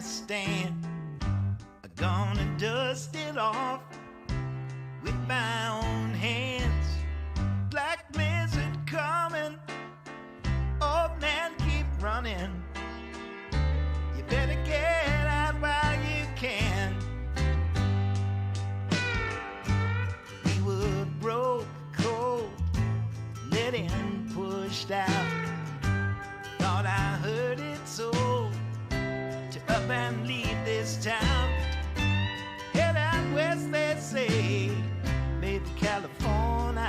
stand. I'm gonna dust it off with my own hands. Black lizard coming, old man keep running. You better get out while you can. We were broke, cold, let in, pushed out. Thought I heard it so, to up and leave this town. Head out west, they say, maybe California,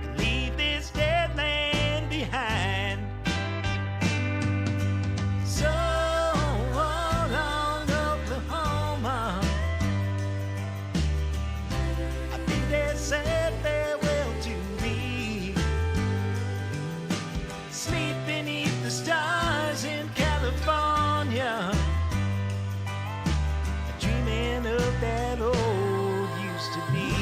and leave this dead land behind. So long, Oklahoma, I think they said farewell to me. Sleep beneath the stars in California, dreaming of that old used to be.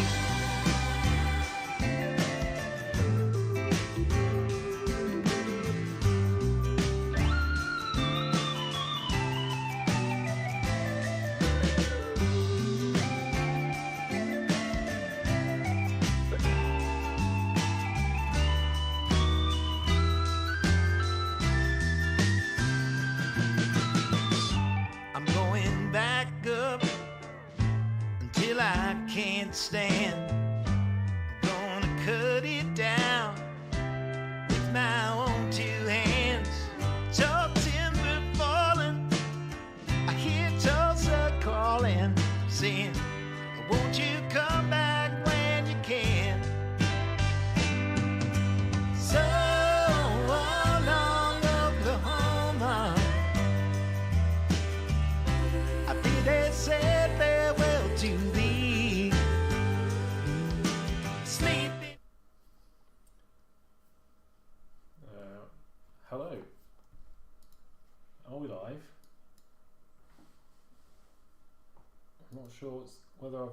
I'm going back up until I can't stand. I'm gonna cut it down with my own two hands. Tall timber falling, I hear Tulsa calling, saying, won't you come back when you can? So long, Oklahoma, I think they said farewell to thee. Sleeping. Hello. Are we live? I'm not sure whether I've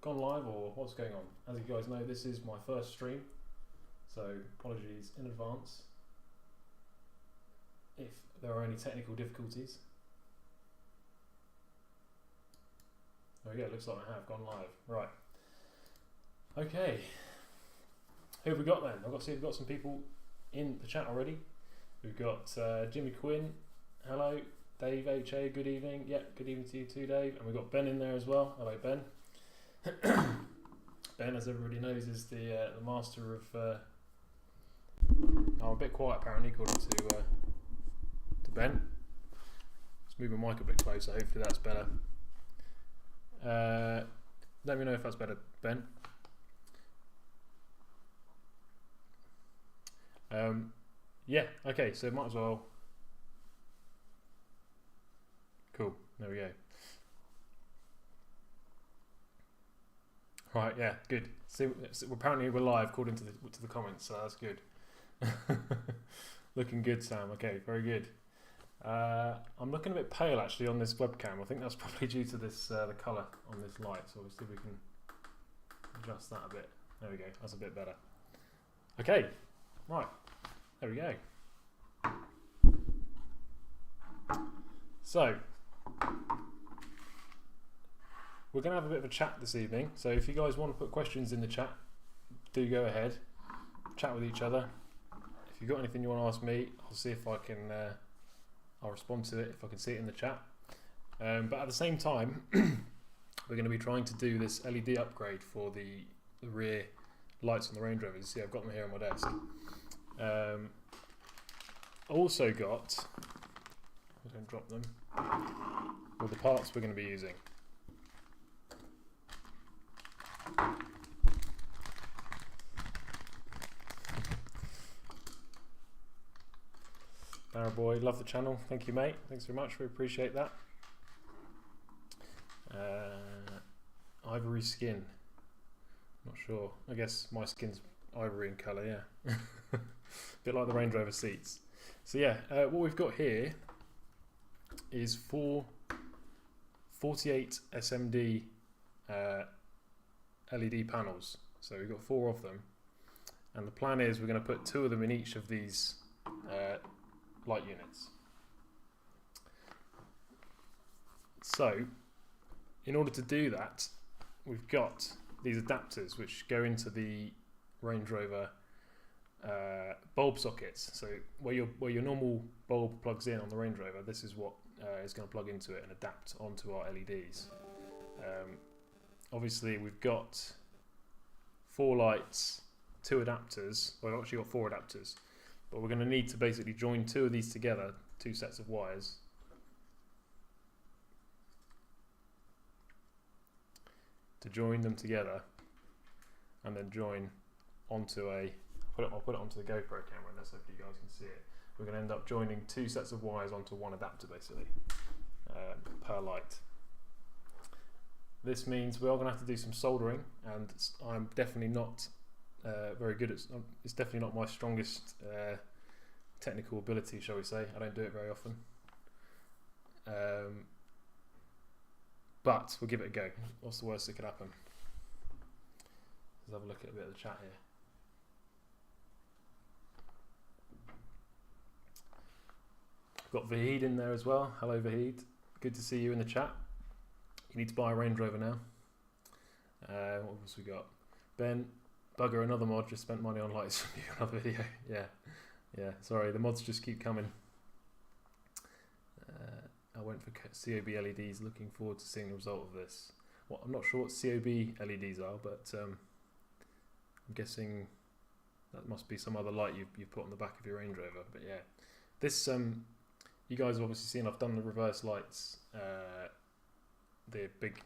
gone live or what's going on. As you guys know, this is my first stream, so apologies in advance if there are any technical difficulties. There we go, looks like I have gone live. Right. Okay. Who have we got then? I've got to see we've got some people in the chat already. We've got Jimmy Quinn. Hello. Dave HA, good evening. Yep, good evening to you too, Dave. And we've got Ben in there as well. Hello, Ben. Ben, as everybody knows, is the master of... I'm a bit quiet apparently, according to Ben. Let's move my mic a bit closer, hopefully that's better. Let me know if that's better, Ben. Yeah, okay, so might as well. Cool, there we go. Right, yeah, good. So apparently we're live according to the comments, so that's good. Looking good, Sam. Okay, very good. I'm looking a bit pale actually on this webcam. I think that's probably due to this the colour on this light. So obviously we can adjust that a bit. There we go. That's a bit better. Okay, right. There we go. So we're going to have a bit of a chat this evening. So if you guys want to put questions in the chat, do go ahead. Chat with each other. If you've got anything you want to ask me, I'll see if I can. I'll respond to it if I can see it in the chat. But at the same time, we're going to be trying to do this LED upgrade for the rear lights on the Range Rovers. See, I've got them here on my desk. Also got, I don't drop them, all the parts we're going to be using. Barrow Boy, love the channel. Thank you, mate. Thanks very much. We appreciate that. Ivory skin. Not sure. I guess my skin's ivory in colour, yeah. A bit like the Range Rover seats. So yeah, what we've got here is 4 48 SMD LED panels. So we've got 4 of them. And the plan is we're going to put 2 of them in each of these light units. So, in order to do that, we've got these adapters which go into the Range Rover bulb sockets. So where your normal bulb plugs in on the Range Rover, this is what is going to plug into it and adapt onto our LEDs. Obviously, we've got 4 lights, 2 adapters. Well, I've actually got 4 adapters, but we're going to need to basically join 2 of these together, 2 sets of wires. To join them together, and then join onto I'll put it onto the GoPro camera, and so you guys can see it. We're going to end up joining 2 sets of wires onto 1 adapter, basically, per light. This means we are going to have to do some soldering, and I'm definitely not very good at. It's definitely not my strongest technical ability, shall we say. I don't do it very often. But we'll give it a go. What's the worst that could happen? Let's have a look at a bit of the chat here. Got Vahid in there as well. Hello Vahid. Good to see you in the chat. You need to buy a Range Rover now. What else we got? Ben, bugger, another mod, just spent money on lights from you, another video. Yeah, sorry, the mods just keep coming. I went for COB LEDs, looking forward to seeing the result of this. Well, I'm not sure what COB LEDs are, but I'm guessing that must be some other light you've put on the back of your Range Rover. But yeah, this you guys have obviously seen I've done the reverse lights, the big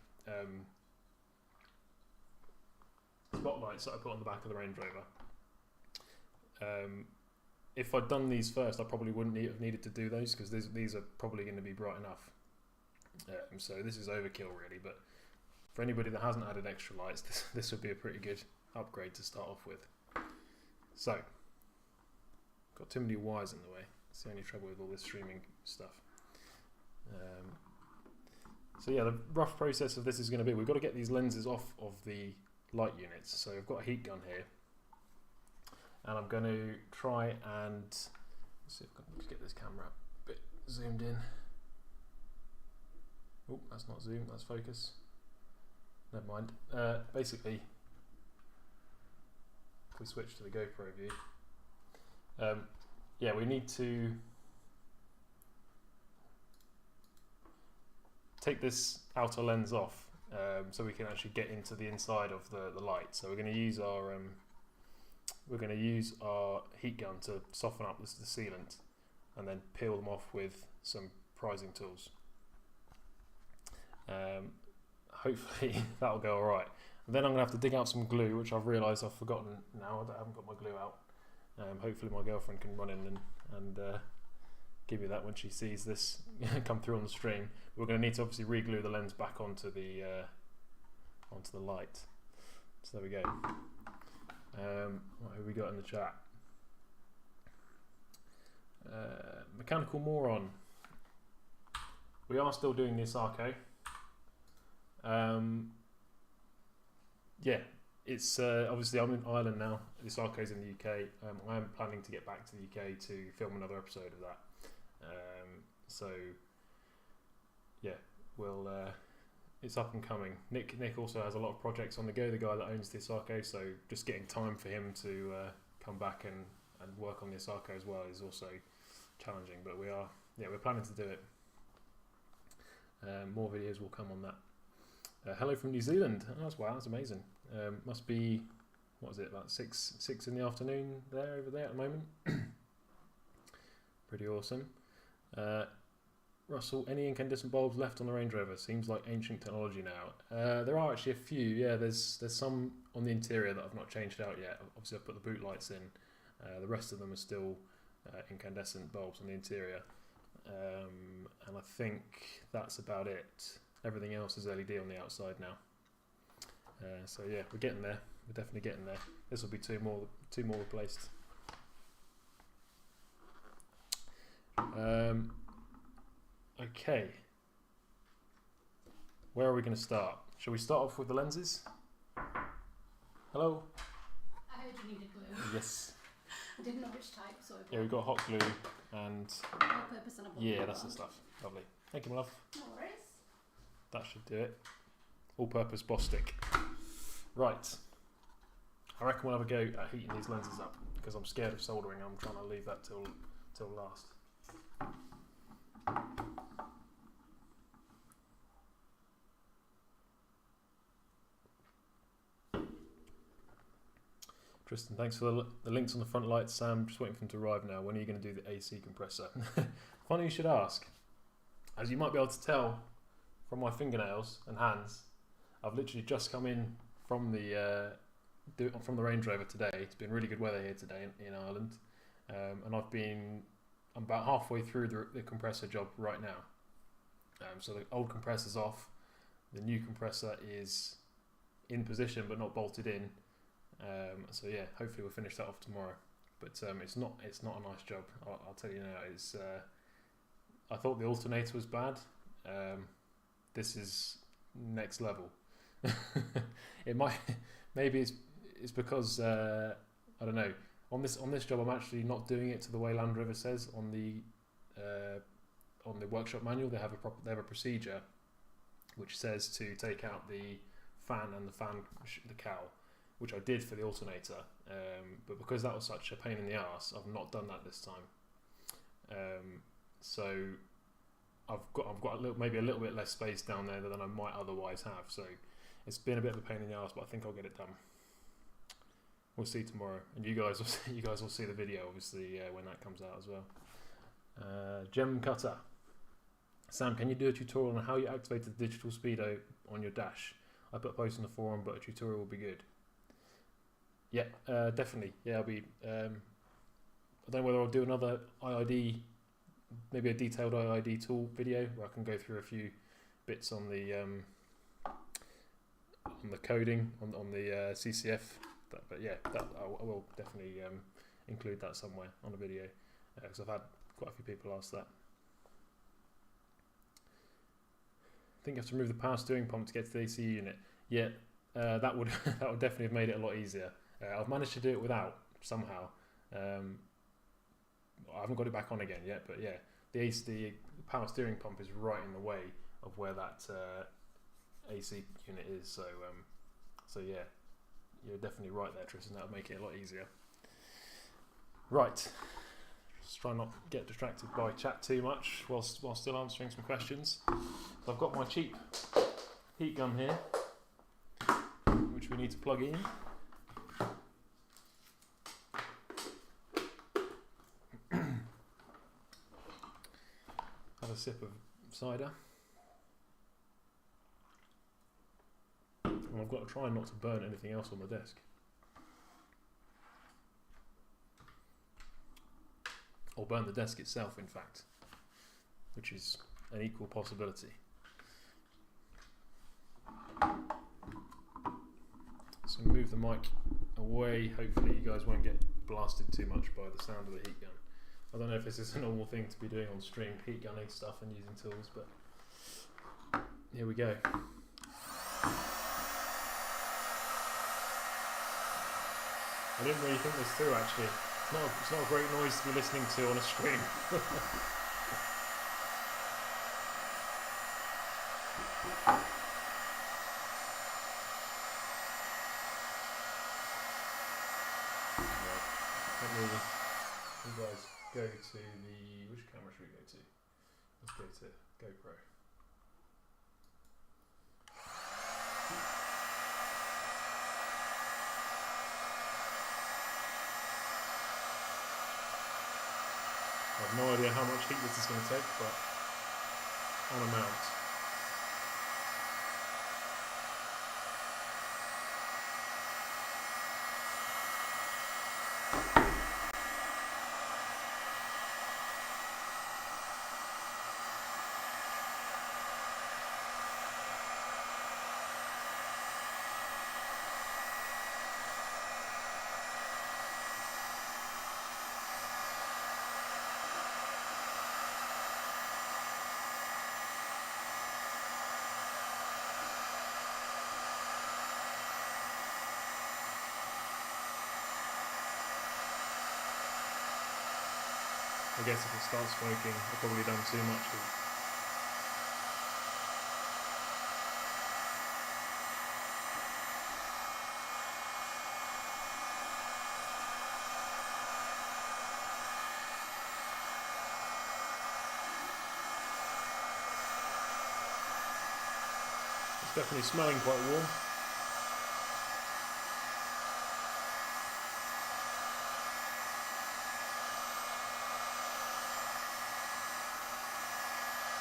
spotlights that I put on the back of the Range Rover. If I'd done these first, I probably wouldn't have needed to do those, because these are probably going to be bright enough. So this is overkill really, but for anybody that hasn't added extra lights, this would be a pretty good upgrade to start off with. So, got too many wires in the way. It's the only trouble with all this streaming stuff. So yeah, the rough process of this is going to be, we've got to get these lenses off of the light units. So I've got a heat gun here, and I'm going to try and see if I can get this camera a bit zoomed in. Oh, that's not zoom, that's focus. Never mind. Basically, if we switch to the GoPro view, yeah, we need to take this outer lens off so we can actually get into the inside of the light. So we're going to use our heat gun to soften up the sealant, and then peel them off with some prizing tools. Hopefully that'll go alright. Then I'm going to have to dig out some glue, which I've realised I've forgotten now. I haven't got my glue out. Hopefully my girlfriend can run in and give me that when she sees this come through on the stream. We're going to need to obviously re-glue the lens back onto the light. So there we go. What have we got in the chat? Mechanical Moron. We are still doing this Arco. Yeah, it's obviously I'm in Ireland now. This Arco's in the UK. I am planning to get back to the UK to film another episode of that. So yeah, we'll. It's up and coming. Nick also has a lot of projects on the go. The guy that owns this Arco, so just getting time for him to come back and work on this Arco as well is also challenging. But we're planning to do it. More videos will come on that. Hello from New Zealand. Oh, wow, that's amazing. Must be, what is it, about 6 in the afternoon over there at the moment. Pretty awesome. Russell, any incandescent bulbs left on the Range Rover? Seems like ancient technology now. There are actually a few. Yeah, there's some on the interior that I've not changed out yet. Obviously, I've put the boot lights in. The rest of them are still incandescent bulbs on the interior. And I think that's about it. Everything else is LED on the outside now. So yeah, we're getting there. We're definitely getting there. This will be two more replaced. Okay. Where are we going to start? Shall we start off with the lenses? Hello? I heard you needed glue. Yes. I didn't know which type, so Yeah, we've got hot glue and... all-purpose and a bulk. Yeah, that's the stuff. Lovely. Thank you, my love. No worries. That should do it. All-purpose boss stick. Right. I reckon we'll have a go at heating these lenses up because I'm scared of soldering. I'm trying to leave that till last. Tristan, thanks for the links on the front lights. Sam, just waiting for them to arrive now. When are you going to do the AC compressor? Funny you should ask. As you might be able to tell from my fingernails and hands, I've literally just come in from the Range Rover today. It's been really good weather here today in Ireland, and I'm about halfway through the compressor job right now. So the old compressor's off, the new compressor is in position but not bolted in. So yeah, hopefully we'll finish that off tomorrow. But it's not a nice job. I'll tell you now. It's I thought the alternator was bad. This is next level. Maybe it's because I don't know. On this job, I'm actually not doing it to the way Land Rover says on the workshop manual. They have a procedure which says to take out the fan and the cowl, which I did for the alternator, but because that was such a pain in the arse, I've not done that this time. So I've got maybe a little bit less space down there than I might otherwise have. So it's been a bit of a pain in the arse, but I think I'll get it done. We'll see tomorrow, and you guys will see the video obviously when that comes out as well. Gem cutter. Sam, can you do a tutorial on how you activate the digital speedo on your dash? I put a post on the forum, but a tutorial will be good. Yeah, definitely. Yeah, I'll be. I don't know whether I'll do another IID, maybe a detailed IID tool video where I can go through a few bits on the coding on the CCF. But yeah, that I will definitely include that somewhere on a video because I've had quite a few people ask that. I think you have to remove the power steering pump to get to the AC unit. Yeah, that would definitely have made it a lot easier. I've managed to do it without somehow. I haven't got it back on again yet, but yeah, the power steering pump is right in the way of where that AC unit is. So yeah, you're definitely right there, Tristan. That would make it a lot easier. Right, just try not to get distracted by chat too much while still answering some questions. So I've got my cheap heat gun here, which we need to plug in. Have a sip of cider. And I've got to try not to burn anything else on the desk. Or burn the desk itself, in fact, which is an equal possibility. So move the mic away. Hopefully you guys won't get blasted too much by the sound of the heat gun. I don't know if this is a normal thing to be doing on stream, heat gunning stuff and using tools, but here we go. I didn't really think this through actually. It's not a great noise to be listening to on a stream. You guys go to which camera should we go to? Let's go to GoPro. I have no idea how much heat this is going to take, but on amount. I guess if it starts smoking, I've probably done too much. definitely smelling quite warm.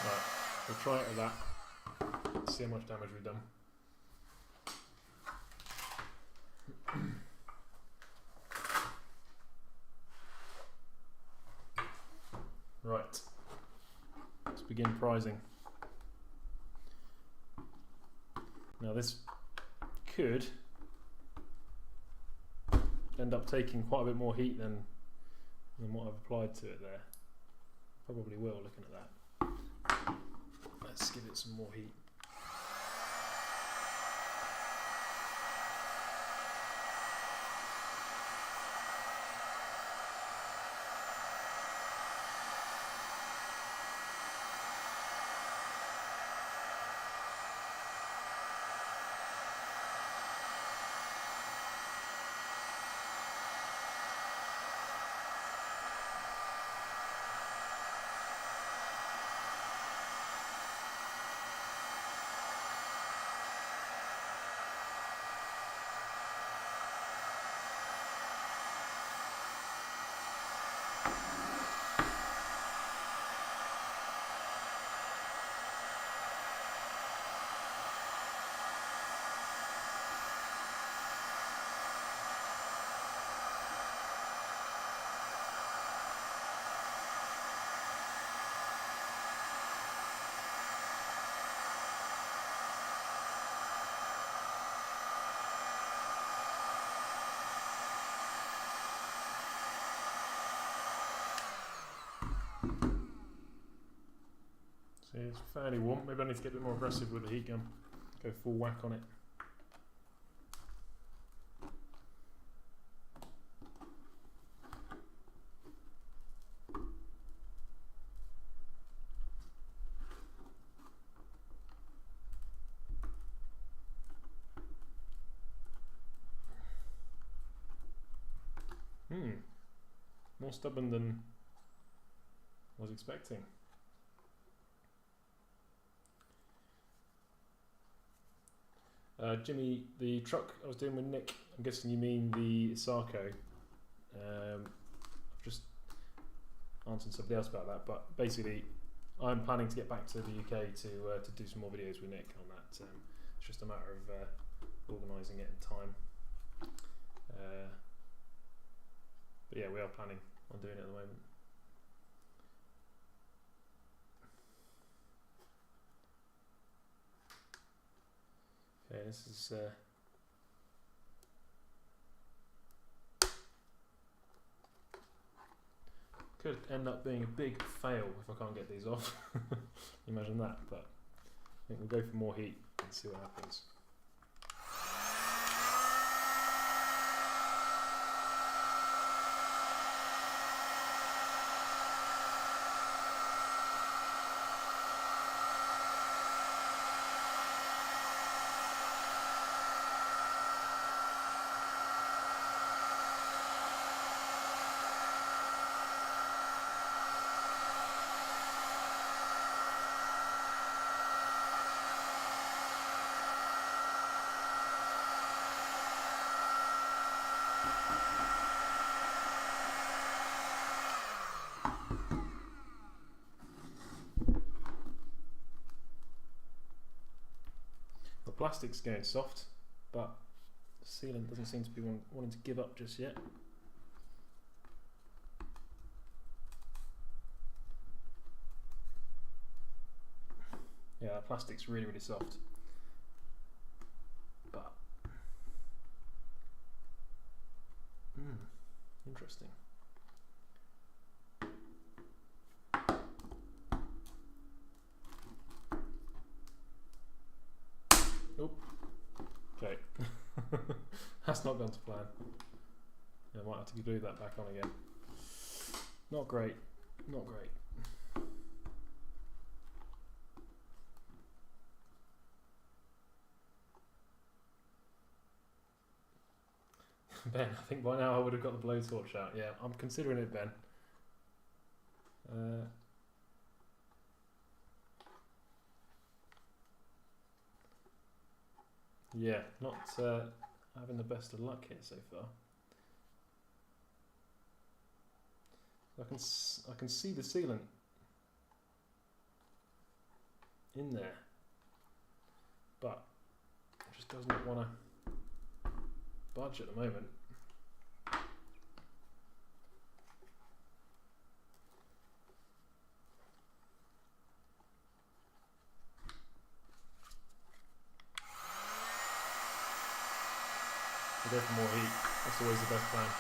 Right, we'll try it at that. See how much damage we've done. Right, let's begin prizing. Now this could end up taking quite a bit more heat than what I've applied to it there. Probably will, looking at that. Let's give it some more heat. See, it's fairly warm. Maybe I need to get a bit more aggressive with the heat gun. Go full whack on it. More stubborn than I was expecting. Jimmy, the truck I was doing with Nick, I'm guessing you mean the Sarco. I've just answered somebody else about that, but basically I'm planning to get back to the UK to do some more videos with Nick on that. It's just a matter of organising it in time. But yeah, we are planning on doing it at the moment. Okay, this is could end up being a big fail if I can't get these off. Imagine that, but I think we'll go for more heat and see what happens. The plastic's going soft, but the sealant doesn't seem to be wanting to give up just yet. Yeah, the plastic's really, really soft. But interesting. Oh, okay. That's not gone to plan. Yeah, I might have to glue that back on again. Not great. Not great. Ben, I think by now I would have got the blowtorch out. Yeah, I'm considering it, Ben. Yeah, not having the best of luck here so far. I can see the sealant in there, but it just does not want to budge at the moment. We'll go for more heat. That's always the best plan.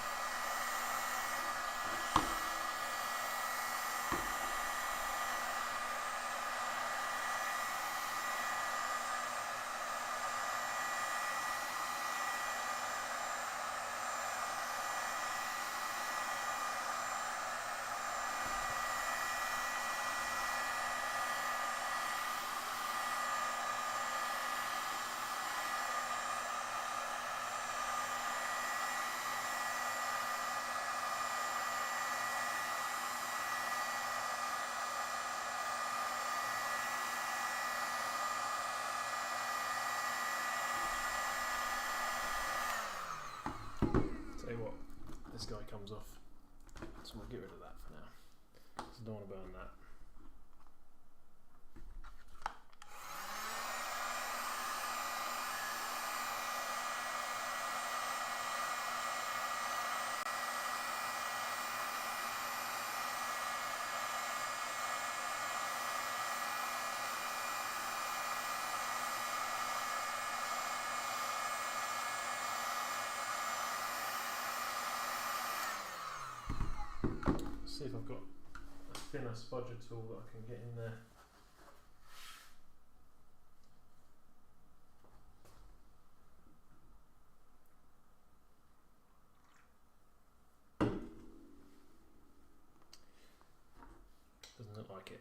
Tell you what, this guy comes off, so we'll get rid of that for now. Because I don't want to burn that. See if I've got a thinner spudger tool that I can get in there. Doesn't look like it.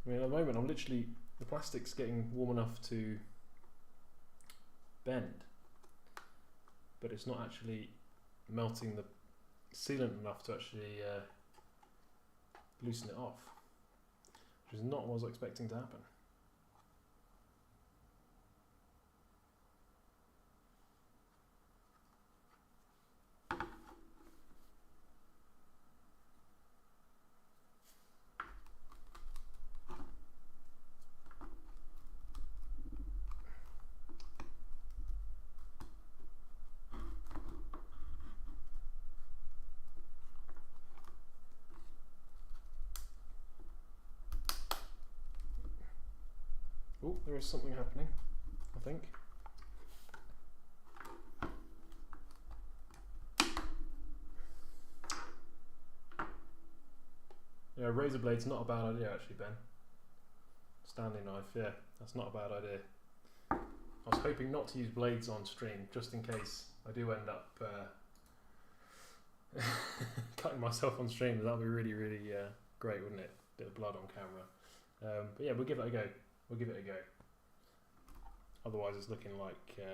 I mean, at the moment, the plastic's getting warm enough to bend, but it's not actually melting the sealant enough to actually loosen it off, which is not what I was expecting to happen. Oh, there is something happening, I think. Yeah, razor blade's not a bad idea actually, Ben. Stanley knife, yeah, that's not a bad idea. I was hoping not to use blades on stream, just in case I do end up cutting myself on stream. That would be really, really great, wouldn't it? Bit of blood on camera. But yeah, we'll give it a go. We'll give it a go. Otherwise, it's looking like I'm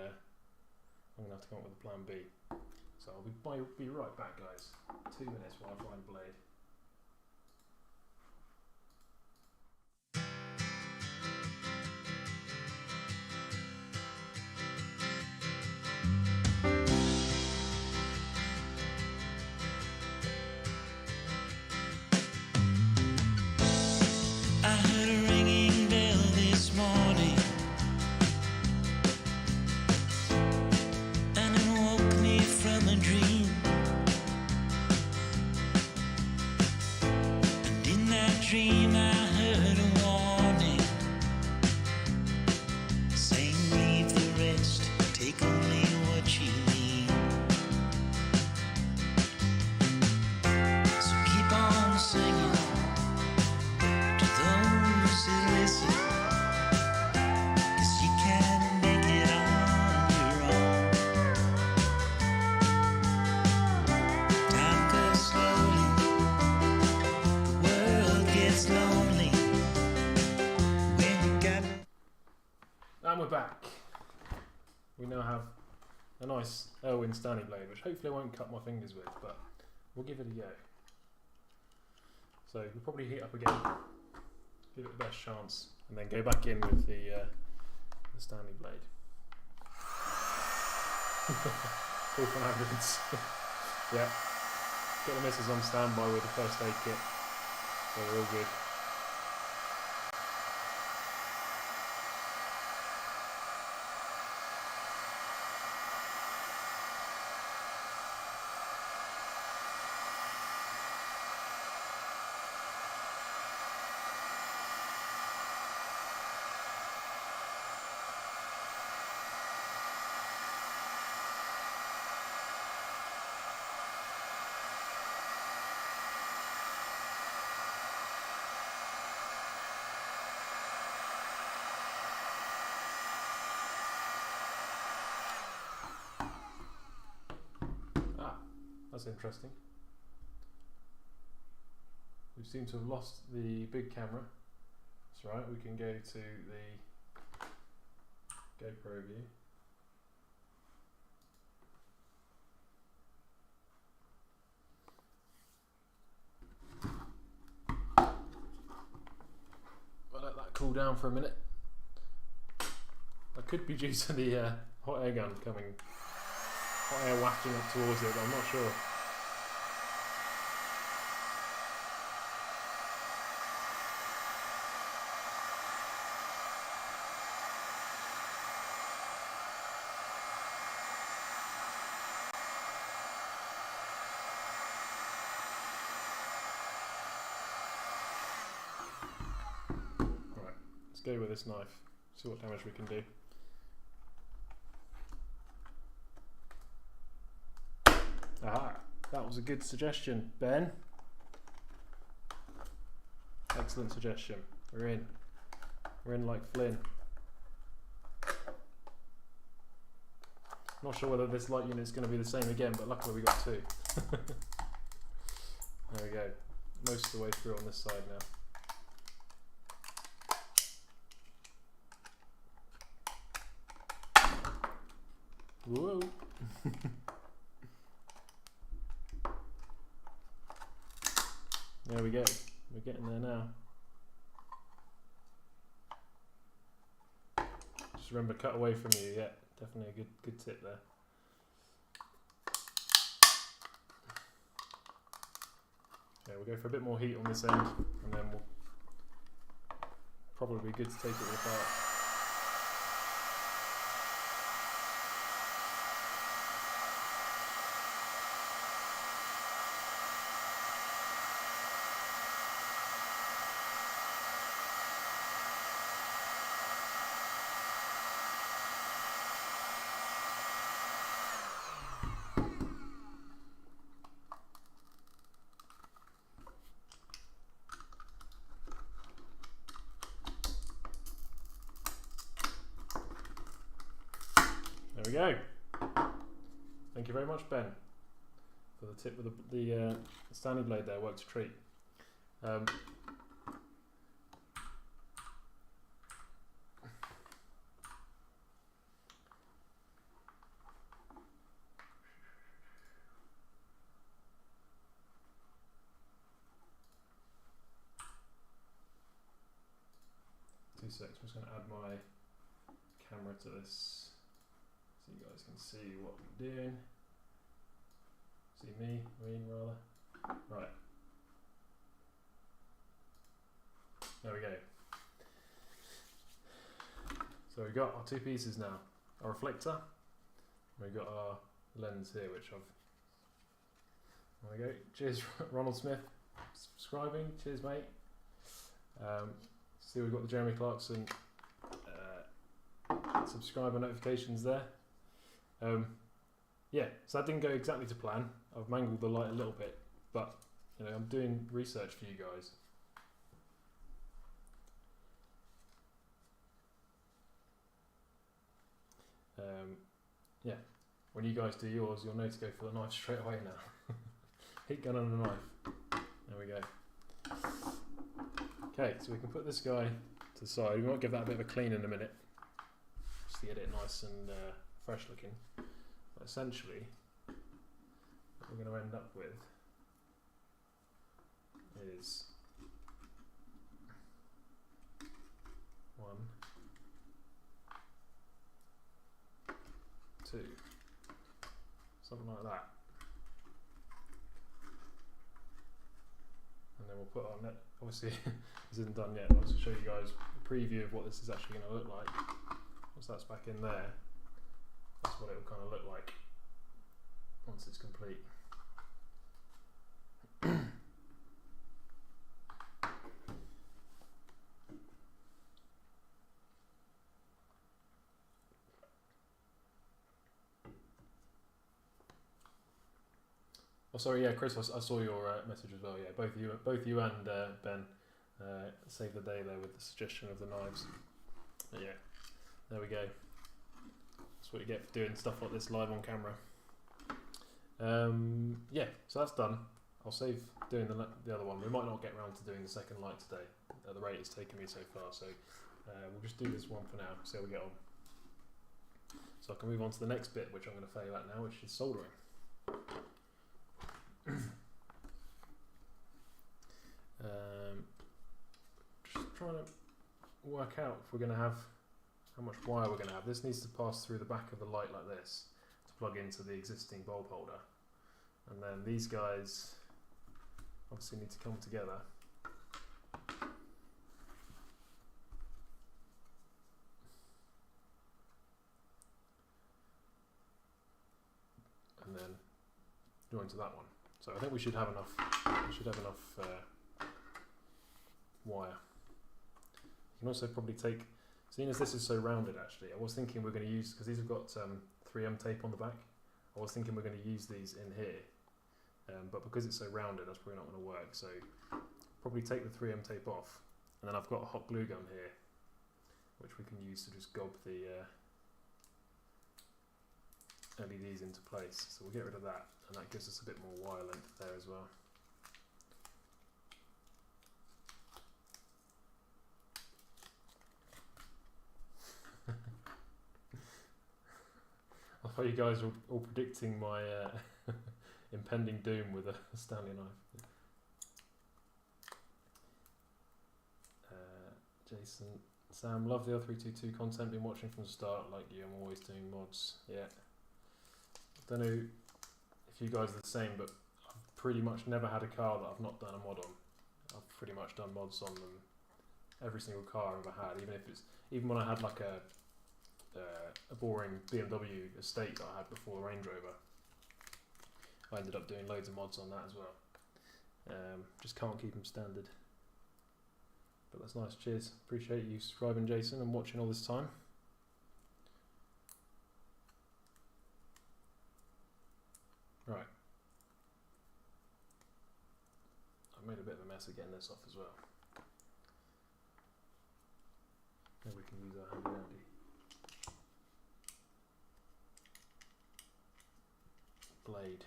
going to have to come up with a plan B. So I'll be right back, guys. 2 minutes while I find a blade. I heard a ringing bell this morning, and it woke me from a dream. And in that dream I heard a warning, saying leave the rest, take only what you need. So keep on singing to those who listen, 'cause you can make it on your own. Time goes slowly, the world gets lonely when you got. And we're back. We now have a nice Elwin Stanley blade, which hopefully I won't cut my fingers with, but we'll give it a go. So we'll probably heat up again, give it the best chance, and then go back in with the Stanley blade. All for an ambulance. Yeah. Got the missus on standby with the first aid kit, so we're all good. That's interesting. We seem to have lost the big camera. That's right, we can go to the GoPro view. I'll let that cool down for a minute. That could be due to the hot air gun coming. Hot air wafting up towards it, but I'm not sure. Right, let's go with this knife, see what damage we can do. Aha, that was a good suggestion, Ben. Excellent suggestion. We're in. We're in like Flynn. Not sure whether this light unit's going to be the same again, but luckily we got two. There we go. Most of the way through on this side now. Whoa. There we go. We're getting there now. Just remember, cut away from you. Yeah, definitely a good tip there. Okay, we'll go for a bit more heat on this end, and then we'll probably be good to take it apart. There we go. Thank you very much, Ben, for the tip with the Stanley blade there. Worked a treat. 2 seconds. I'm just going to add my camera to this so you guys can see what I'm doing. See me, rather. Right. There we go. So we've got our 2 pieces now. Our reflector. We've got our lens here, which I've... There we go. Cheers, Ronald Smith. Subscribing. Cheers, mate. See, we've got the Jeremy Clarkson subscriber notifications there. Yeah, so that didn't go exactly to plan. I've mangled the light a little bit, but you know, I'm doing research for you guys. Yeah, when you guys do yours, you'll know to go for the knife straight away now. Heat gun and a knife. There we go. Okay, so we can put this guy to the side. We might give that a bit of a clean in a minute, just to get it nice and fresh looking. essentially, what we're going to end up with is 1, 2, something like that. And then we'll put on it. Obviously, this isn't done yet, but I'll just show you guys a preview of what this is actually going to look like. Once that's back in there, that's what it will kind of look like once it's complete. Oh, sorry, yeah, Chris, I saw your message as well. Yeah, both you and Ben saved the day there with the suggestion of the knives. But yeah, there we go. That's what you get for doing stuff like this live on camera. Yeah, so that's done. I'll save doing the other one. We might not get around to doing the second light today at the rate it's taken me so far. So we'll just do this one for now. See how we get on. So I can move on to the next bit, which I'm going to fail at now, which is soldering. Just trying to work out if we're going to have how much wire we're going to have. This needs to pass through the back of the light like this to plug into the existing bulb holder, and then these guys obviously need to come together. And then join to that one. So I think we should have enough. We should have enough wire. You can also probably take, seeing as this is so rounded, actually, I was thinking we're going to use, because these have got 3M tape on the back. I was thinking we're going to use these in here, but because it's so rounded, that's probably not going to work. So probably take the 3M tape off, and then I've got a hot glue gun here, which we can use to just gob the LEDs into place. So we'll get rid of that, and that gives us a bit more wire length there as well. I thought you guys were all predicting my impending doom with a Stanley knife. Jason, Sam, love the L322 content, been watching from the start like you, I'm always doing mods. Yeah. Don't know if you guys are the same, but I've pretty much never had a car that I've not done a mod on. I've pretty much done mods on them, every single car I've ever had, even when I had like a boring BMW estate that I had before the Range Rover. I ended up doing loads of mods on that as well. Just can't keep them standard. But that's nice, cheers. Appreciate you subscribing, Jason, and watching all this time. Right. I've made a bit of a mess of getting this off as well. Maybe we can use our handy dandy blade.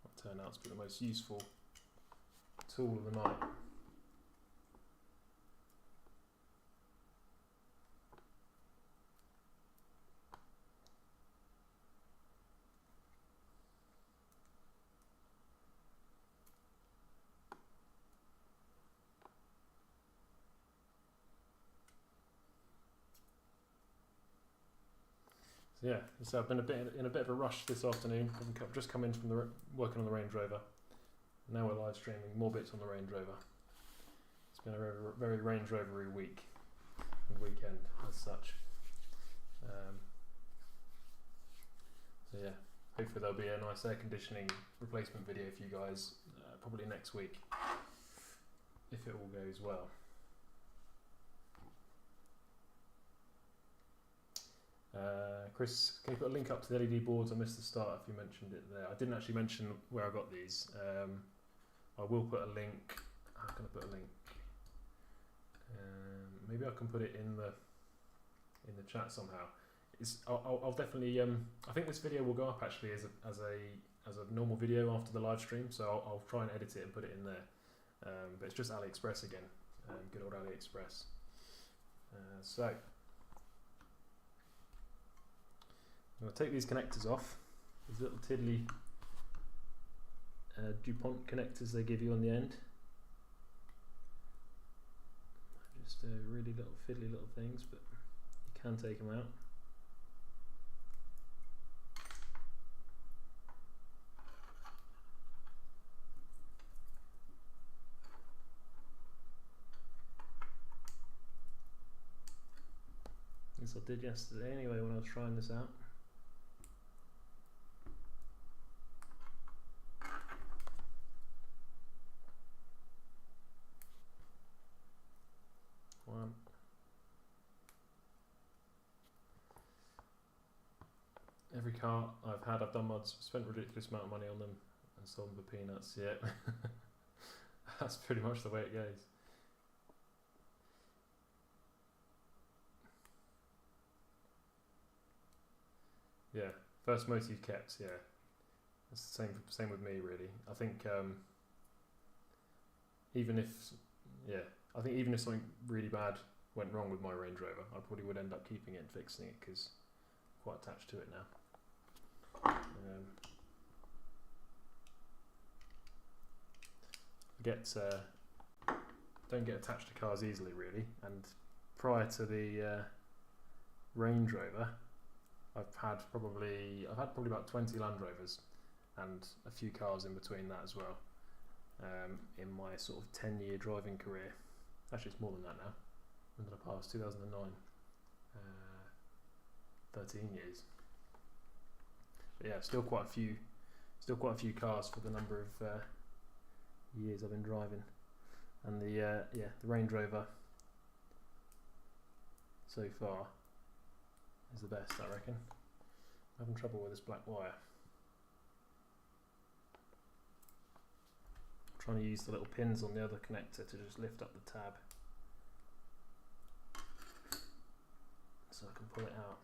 Might turn out to be the most useful tool of the night. So yeah, so I've been in a bit of a rush this afternoon. I've just come in from working on the Range Rover. Now we're live streaming more bits on the Range Rover. It's been a very Range Rover-y week and weekend as such. So yeah, hopefully there'll be a nice air conditioning replacement video for you guys probably next week, if it all goes well. Chris, can you put a link up to the LED boards? I missed the start if you mentioned it there. I didn't actually mention where I got these. I will put a link. How can I put a link? Maybe I can put it in the chat somehow. I'll definitely. I think this video will go up actually as a normal video after the live stream. So I'll try and edit it and put it in there. But it's just AliExpress again. Good old AliExpress. So I'm going to take these connectors off, these little tiddly DuPont connectors they give you on the end. Just really little fiddly little things, but you can take them out. As I did yesterday anyway when I was trying this out. One. Every car I've done mods, spent a ridiculous amount of money on them and sold them for peanuts. Yeah, that's pretty much the way it goes. Yeah, first motor you've kept. Yeah, it's the same with me really. I think even if something really bad went wrong with my Range Rover, I probably would end up keeping it and fixing it because I'm quite attached to it now. Don't get attached to cars easily really, and prior to the Range Rover, I've had probably about 20 Land Rovers and a few cars in between that as well, in my sort of 10-year driving career. Actually, it's more than that now. When did I pass? 2009. 13 years. But yeah, still quite a few cars for the number of years I've been driving. And the Range Rover so far is the best, I reckon. I'm having trouble with this black wire. I'm trying to use the little pins on the other connector to just lift up the tab so I can pull it out.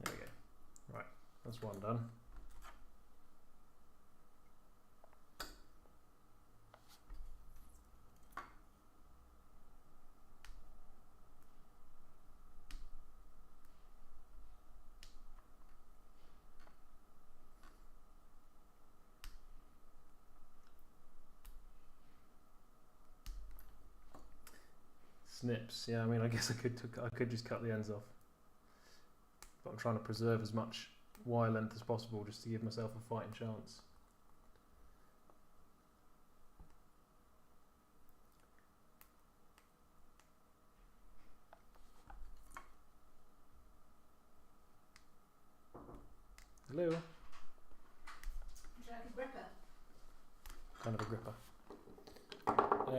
There we go. Right, that's one done. Snips, yeah. I mean, I guess I could just cut the ends off, but I'm trying to preserve as much wire length as possible just to give myself a fighting chance. Hello. Would you like a gripper? Kind of a gripper.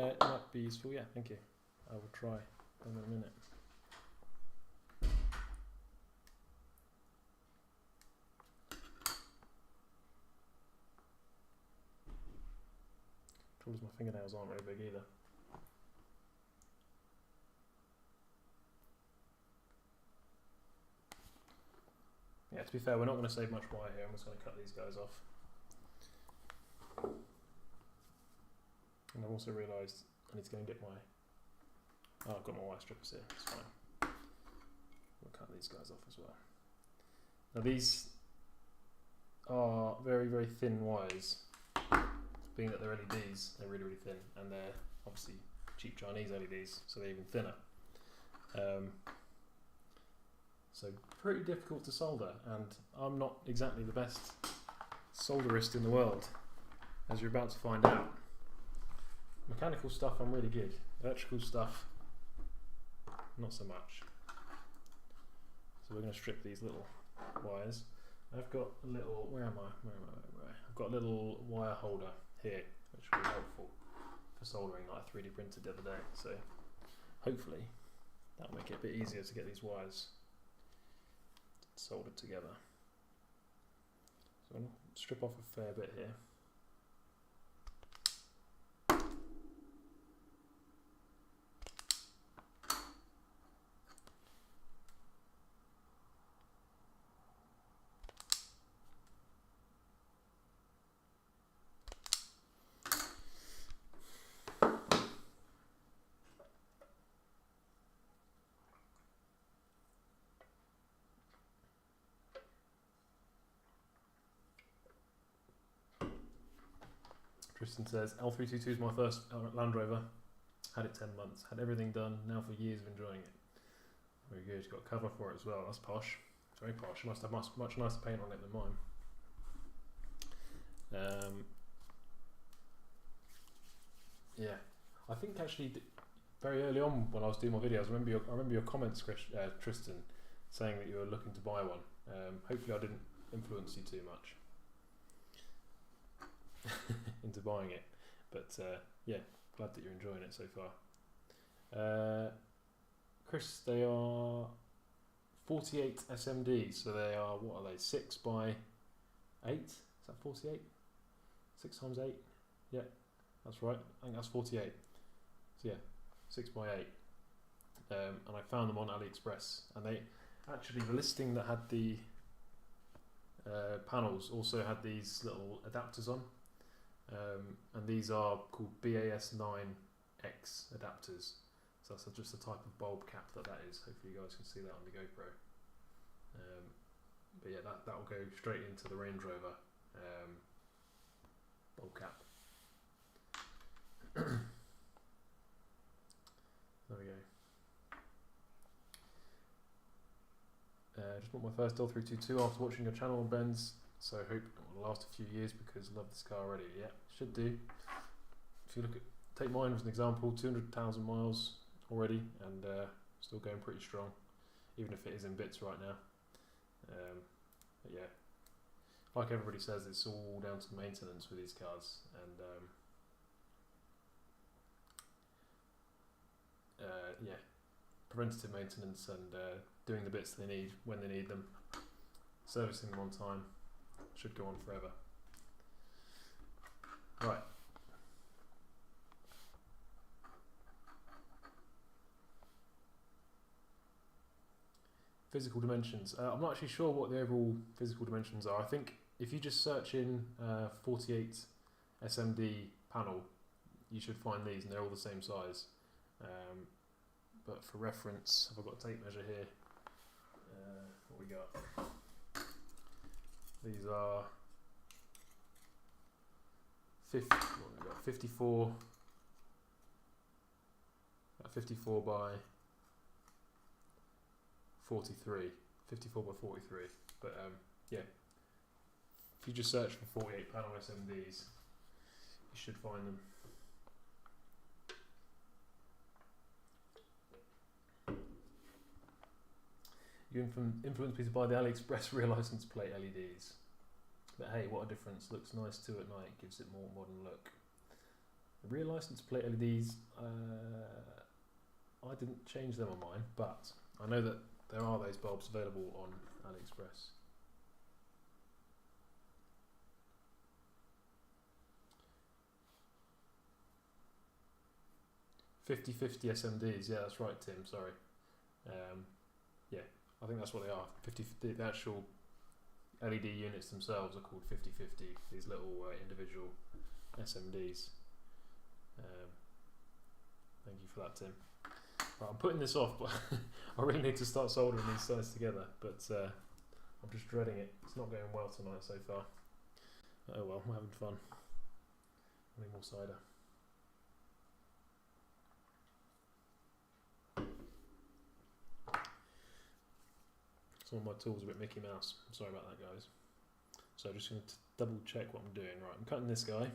It might be useful, yeah, thank you. I will try in a minute. Trouble is my fingernails aren't very big either. Yeah, to be fair, we're not going to save much wire here. I'm just going to cut these guys off. And I've also realised I need to go and get my... Oh, I've got my wire strippers here, it's fine. We'll cut these guys off as well. Now these are very, very thin wires. Being that they're LEDs, they're really, really thin. And they're obviously cheap Chinese LEDs, so they're even thinner. So pretty difficult to solder, and I'm not exactly the best solderist in the world, as you're about to find out. Mechanical stuff I'm really good, electrical stuff not so much. So we're going to strip these little wires. I've got a little, where am I? I've got a little wire holder here, which will be helpful for soldering that I 3D printed the other day. So hopefully that'll make it a bit easier to get these wires soldered together. So I'm going to strip off a fair bit here. Tristan says L322 is my first Land Rover. Had it 10 months. Had everything done. Now for years of enjoying it. Very good. Got a cover for it as well. That's posh. Very posh. Must have much nicer paint on it than mine. Yeah, I think actually very early on when I was doing my videos, I remember your comments, Tristan, saying that you were looking to buy one. Hopefully, I didn't influence you too much into buying it, but yeah, glad that you're enjoying it so far. Chris, they are 48 SMDs, so they are, what are they, 6 by 8? Is that 48? 6 times 8? Yeah, that's right. I think that's 48. So yeah, 6 by 8. And I found them on AliExpress, and they actually, the listing that had the panels also had these little adapters on, and these are called BAS9X adapters. So that's just the type of bulb cap that is. Hopefully you guys can see that on the GoPro. But yeah, that will go straight into the Range Rover bulb cap. There we go. Just bought my first L322 after watching your channel on Ben's, so I hope it will last a few years because I love this car already. Yeah, should do. If you take mine as an example, 200,000 miles already, and still going pretty strong, even if it is in bits right now. But yeah, like everybody says, it's all down to maintenance with these cars, and yeah, preventative maintenance and doing the bits they need when they need them, servicing them on time, should go on forever. Right. Physical dimensions. I'm not actually sure what the overall physical dimensions are. I think if you just search in 48 SMD panel, you should find these, and they're all the same size. But for reference, I've got a tape measure here. What we got? These are 54 by 43. 54 by 43. But yeah, if you just search for 48 panel SMDs, you should find them. You influence people to buy the AliExpress rear license plate LEDs. But hey, what a difference. Looks nice too at night, gives it more modern look. The rear license plate LEDs, I didn't change them on mine, but I know that there are those bulbs available on AliExpress. $50 SMDs, yeah, that's right, Tim, sorry. Yeah, I think that's what they are. The actual LED units themselves are called 50/50, these little individual SMDs. Thank you for that, Tim. Right, I'm putting this off, but I really need to start soldering these sides together, but I'm just dreading it. It's not going well tonight so far. Oh well, we're having fun. I need more cider. Some of my tools are a bit Mickey Mouse. I'm sorry about that, guys. So just going to double check what I'm doing. Right, I'm cutting this guy.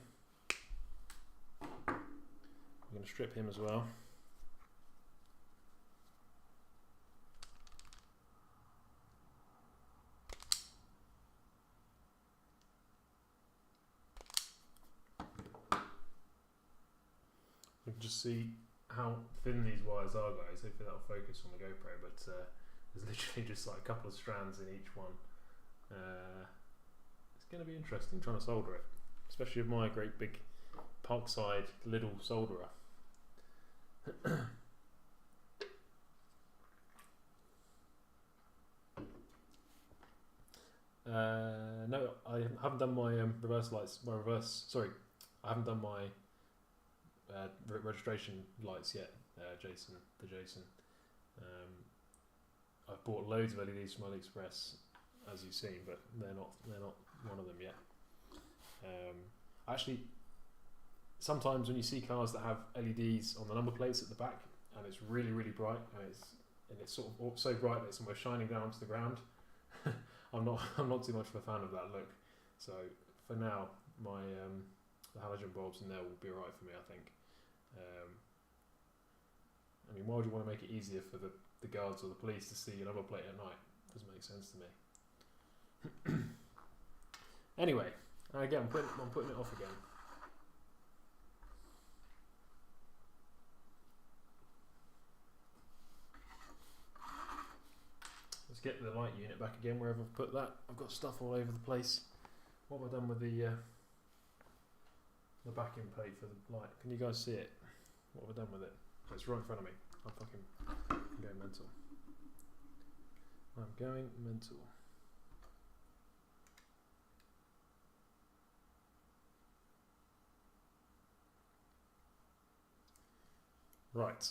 I'm going to strip him as well. You can just see how thin these wires are, guys. Hopefully that'll focus on the GoPro, but there's literally just like a couple of strands in each one. It's going to be interesting trying to solder it, especially with my great big Parkside Lidl solderer. No, I haven't done my reverse lights. I haven't done my registration lights yet, Jason. I've bought loads of LEDs from AliExpress, as you've seen, but they're not one of them yet. Actually, sometimes when you see cars that have LEDs on the number plates at the back, and it's really, really bright, and it's sort of so bright that it's almost shining down to the ground. I'm not too much of a fan of that look. So for now, my the halogen bulbs in there will be alright for me, I think. I mean, why would you want to make it easier for the guards or the police to see your number plate at night? Doesn't make sense to me. Anyway, again, I'm putting it off again. Let's get the light unit back again wherever I've put that. I've got stuff all over the place. What have I done with the backing plate for the light? Can you guys see it? What have I done with it? Oh, it's right in front of me. I'm going mental. I'm going mental. Right.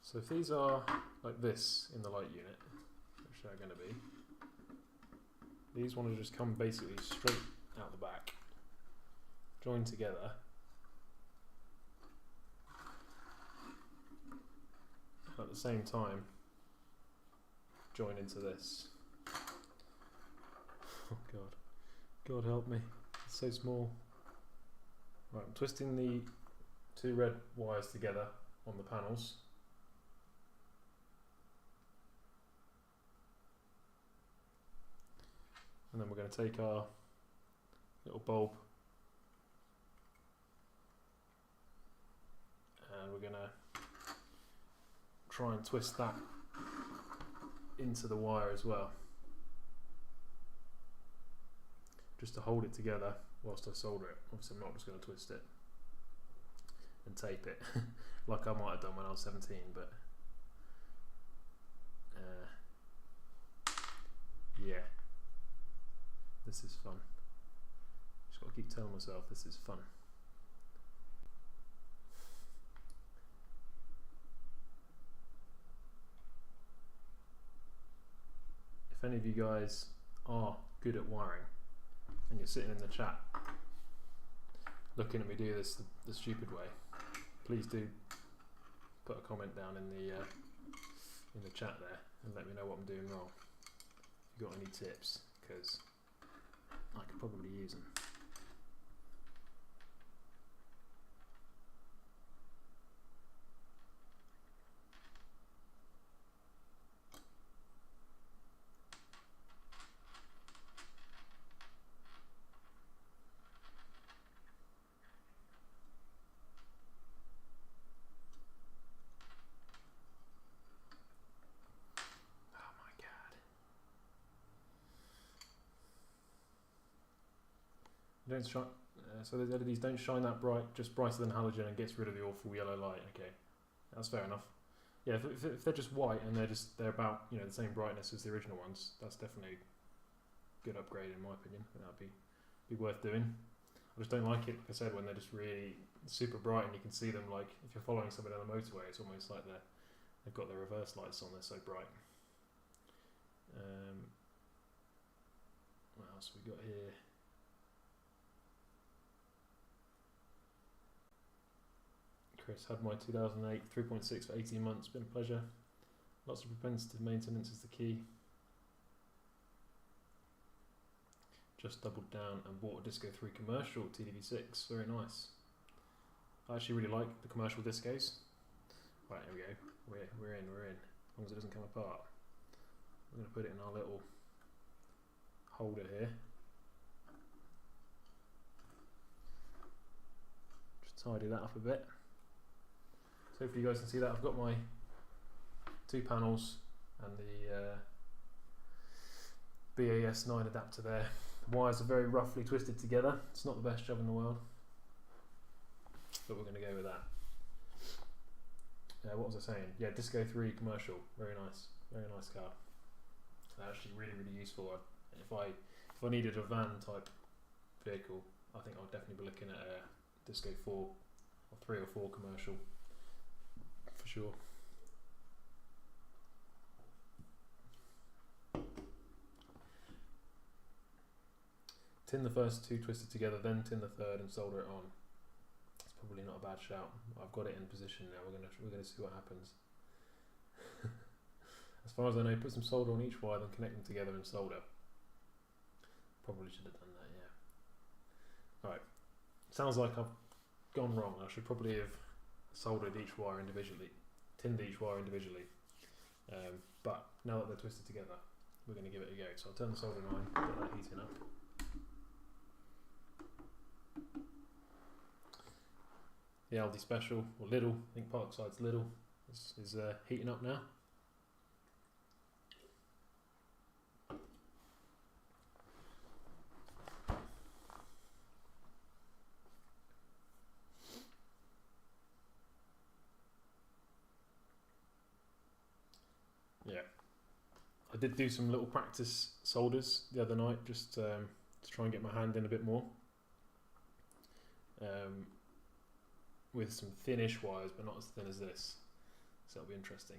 So if these are like this in the light unit, which they're going to be, these want to just come basically straight out the back, join together, at the same time join into this. Oh God help me, it's so small. Right, I'm twisting the two red wires together on the panels. And then we're going to take our little bulb and we're going to try and twist that into the wire as well, just to hold it together whilst I solder it. Obviously I'm not just going to twist it and tape it like I might have done when I was 17, but yeah. This is fun. Just got to keep telling myself this is fun. If any of you guys are good at wiring and you're sitting in the chat looking at me do this the stupid way, please do put a comment down in the chat there and let me know what I'm doing wrong. If you've got any tips, because I could probably use them. Don't shine, so the LEDs don't shine that bright, just brighter than halogen, and gets rid of the awful yellow light. Okay, that's fair enough. Yeah, if they're just white and they're about the same brightness as the original ones, that's definitely a good upgrade in my opinion. I think that'd be worth doing. I just don't like it, like I said, when they're just really super bright and you can see them. Like if you're following somebody on the motorway, it's almost like they've got their reverse lights on. They're so bright. What else we got here? Chris, had my 2008 3.6 for 18 months, been a pleasure. Lots of preventative maintenance is the key. Just doubled down and bought a Disco 3 commercial TDV6, very nice. I actually really like the commercial discos. Right, here we go, we're in, as long as it doesn't come apart. We're going to put it in our little holder here. Just tidy that up a bit. So hopefully you guys can see that I've got my two panels and the BAS9 adapter there. The wires are very roughly twisted together. It's not the best job in the world, but we're going to go with that. What was I saying? Yeah, Disco 3 commercial, very nice car. Actually really useful. If I needed a van type vehicle, I think I'll definitely be looking at a Disco 4 or 3 or 4 commercial for sure. tin the first two twisted together, then tin the third and solder it on. It's probably not a bad shout. I've got it in position now. We're gonna see what happens. As far as I know, put some solder on each wire, then connect them together and solder. Probably should have done that, yeah. Alright, sounds like I've gone wrong. I should probably have soldered each wire individually, tinned each wire individually. But now that they're twisted together, we're going to give it a go. So I'll turn the soldering iron, get that heating up. The Aldi Special, or Lidl, I think Parkside's Lidl, is heating up now. Yeah, I did do some little practice solders the other night just to try and get my hand in a bit more with some thinnish wires, but not as thin as this, so that'll be interesting.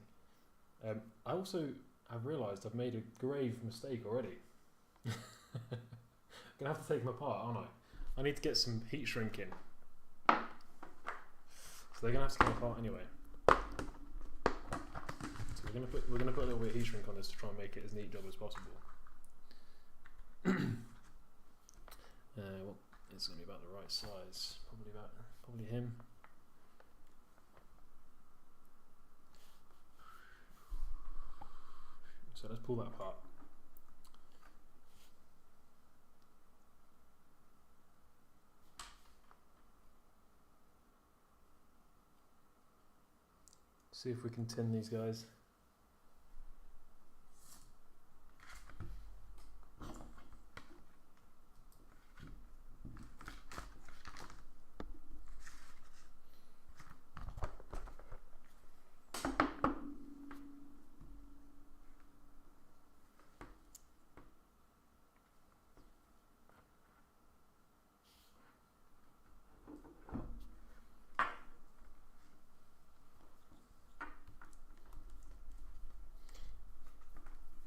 I also have realised I've made a grave mistake already. I'm gonna have to take them apart, aren't I? I need to get some heat shrink in, so they're gonna have to come apart anyway. We're gonna put a little bit of heat shrink on this to try and make it as neat job as possible. Well, it's gonna be about the right size, probably him. So let's pull that apart. See if we can tin these guys.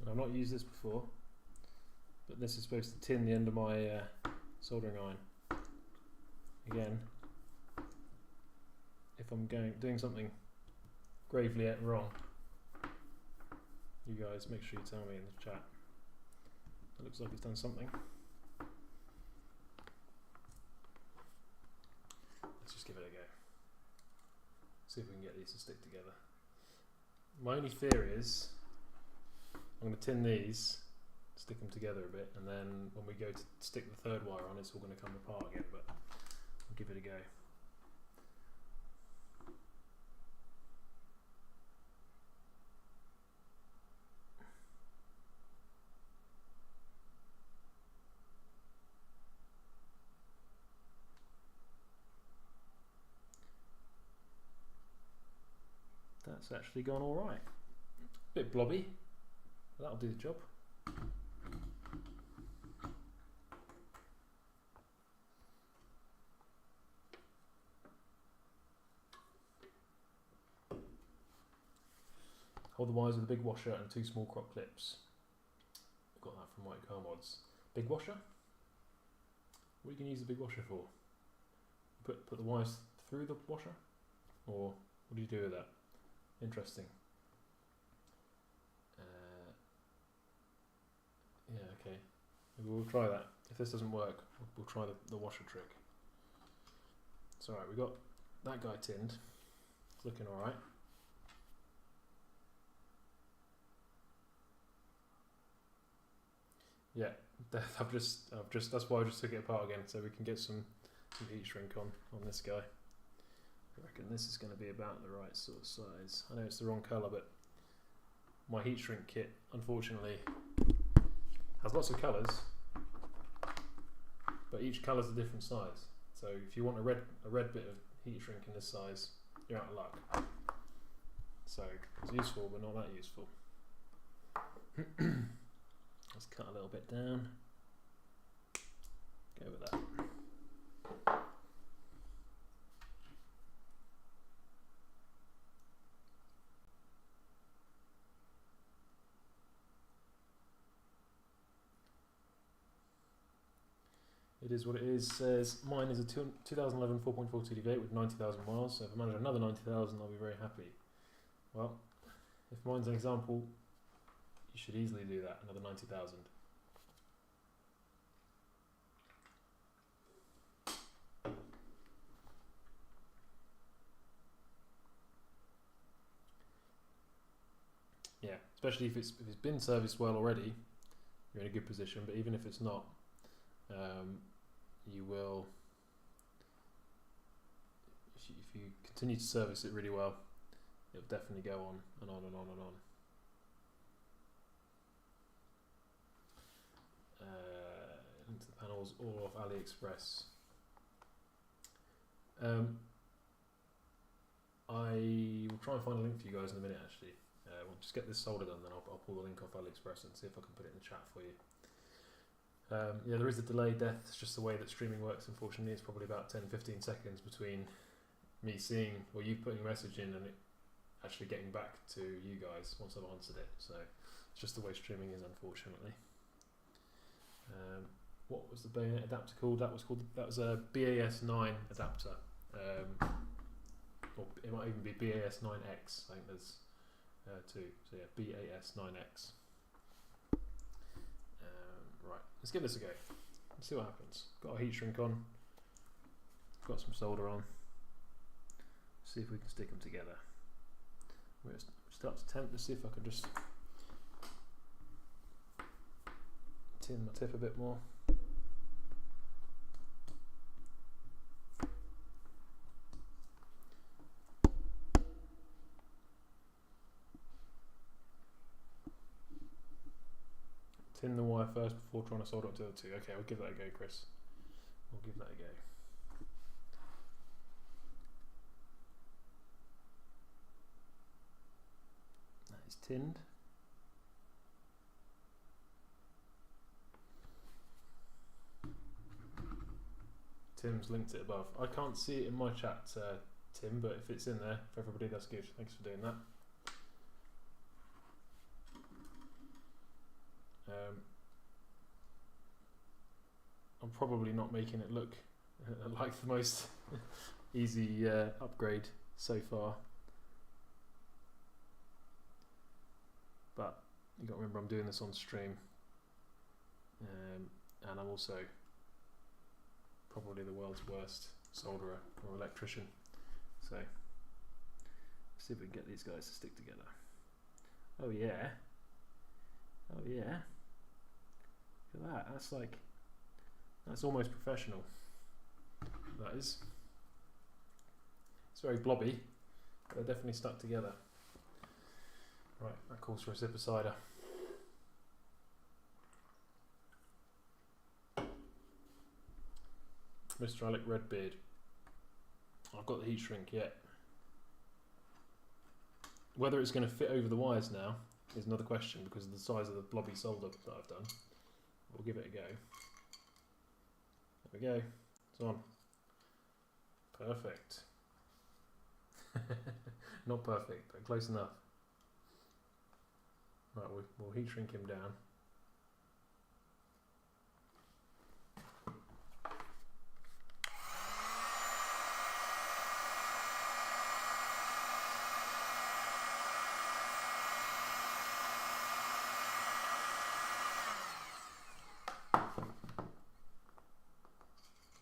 I've not used this before, but this is supposed to tin the end of my soldering iron. Again, if I'm doing something gravely wrong, you guys make sure you tell me in the chat. It looks like it's done something. Let's just give it a go. See if we can get these to stick together. My only fear is I'm going to tin these, stick them together a bit, and then when we go to stick the third wire on, it's all going to come apart again, but I'll give it a go. That's actually gone alright. Bit blobby. That'll do the job. Hold the wires with a big washer and 2 small crop clips. Got that from White Car Mods. Big washer? What are you going to use the big washer for? Put the wires through the washer? Or what do you do with that? Interesting. Yeah, okay. Maybe we'll try that. If this doesn't work, we'll try the washer trick. It's alright, we got that guy tinned. It's looking alright. Yeah, that's why I just took it apart again, so we can get some heat shrink on this guy. I reckon this is going to be about the right sort of size. I know it's the wrong colour, but my heat shrink kit, unfortunately, has lots of colours, but each colour's a different size. So if you want a red bit of heat shrink in this size, you're out of luck. So it's useful, but not that useful. Let's cut a little bit down. Go with that. It is what it is. Says mine is a 2011 4.4 TDV with 90,000 miles. So if I manage another 90,000, I'll be very happy. Well, if mine's an example, you should easily do that. Another 90,000. Yeah, especially if it's been serviced well already, you're in a good position. But even if it's not, you will. If you continue to service it really well, it'll definitely go on and on and on and on. Into the panels all off AliExpress. I will try and find a link for you guys in a minute. Actually, we'll just get this solder done, then I'll pull the link off AliExpress and see if I can put it in the chat for you. Yeah, there is a delay death. It's just the way that streaming works. Unfortunately, it's probably about 10-15 seconds between me seeing or you putting a message in and it actually getting back to you guys once I've answered it. So it's just the way streaming is, unfortunately. What was the bayonet adapter called? That was a BAS9 adapter, or it might even be BAS9X. I think there's two. So yeah, BAS9X. Right, let's give this a go. Let's see what happens. Got a heat shrink on. Got some solder on. See if we can stick them together. We're going to start to temp to see if I can just tin my tip a bit more. Tin the wire first before trying to solder up to the two. Okay, we'll give that a go, Chris. We'll give that a go. That is tinned. Tim's linked it above. I can't see it in my chat, Tim, but if it's in there for everybody, that's good. Thanks for doing that. I'm probably not making it look like the most easy upgrade so far, but you got to remember I'm doing this on stream, and I'm also probably the world's worst solderer or electrician, so let's see if we can get these guys to stick together. Oh yeah, oh yeah, look at that, that's almost professional. That is. It's very blobby, but they're definitely stuck together. Right, that calls for a sip of cider. Mr. Alec Redbeard. I've got the heat shrink yet. Whether it's going to fit over the wires now is another question because of the size of the blobby solder that I've done. We'll give it a go. There we go. It's on. Perfect. Not perfect, but close enough. Right, we'll heat shrink him down.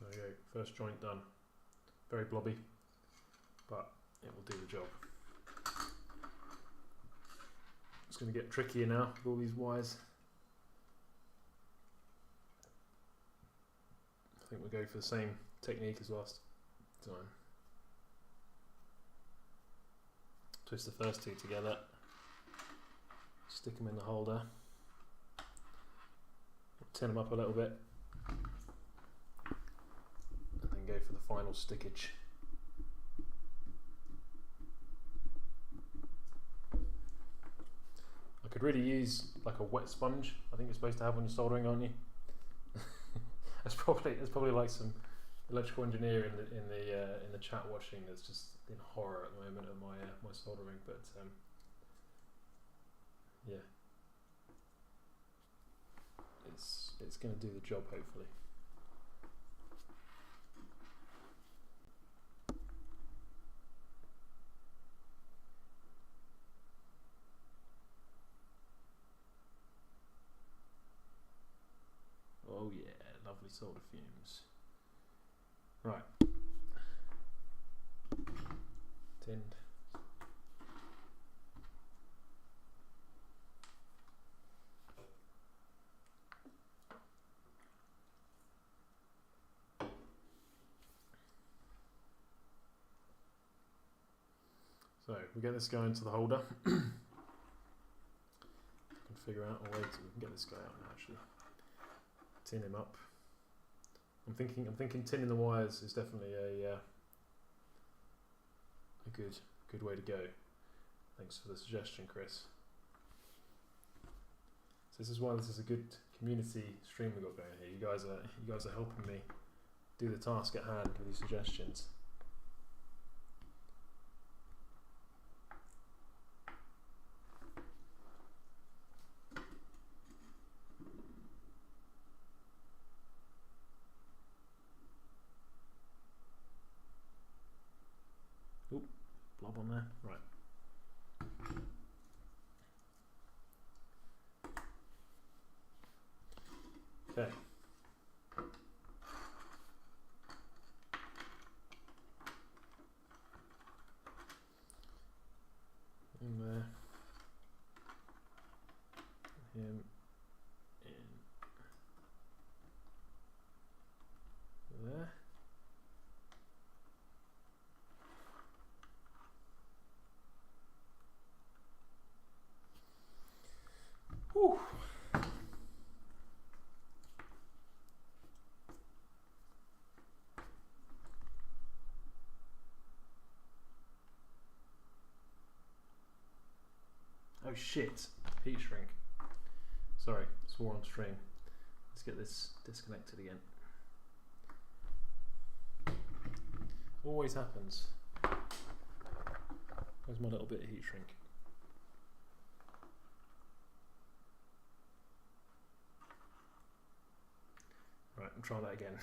There we go, first joint done. Very blobby, but it will do the job. It's going to get trickier now with all these wires. I think we'll go for the same technique as last time. Twist the first two together, stick them in the holder, tin them up a little bit, and then go for the final stickage. I could really use like a wet sponge. I think you're supposed to have when you're soldering, aren't you? It's probably like some electrical engineer in the chat watching that's just in horror at the moment of my soldering, but yeah, it's going to do the job hopefully. lovely solder fumes. Right. Tinned. So we get this going to the holder. I can figure out a way to we can get this guy out now actually. Tin him up. I'm thinking tinning the wires is definitely a good way to go. Thanks for the suggestion, Chris. So this is why this is a good community stream we've got going here. You guys are helping me do the task at hand with these suggestions. Oop, blob on there. Right. Okay. In there. Him in there. Whew. Oh shit, heat shrink. Sorry, swore on stream. Let's get this disconnected again. Always happens. Where's my little bit of heat shrink? Right, I'll try that again.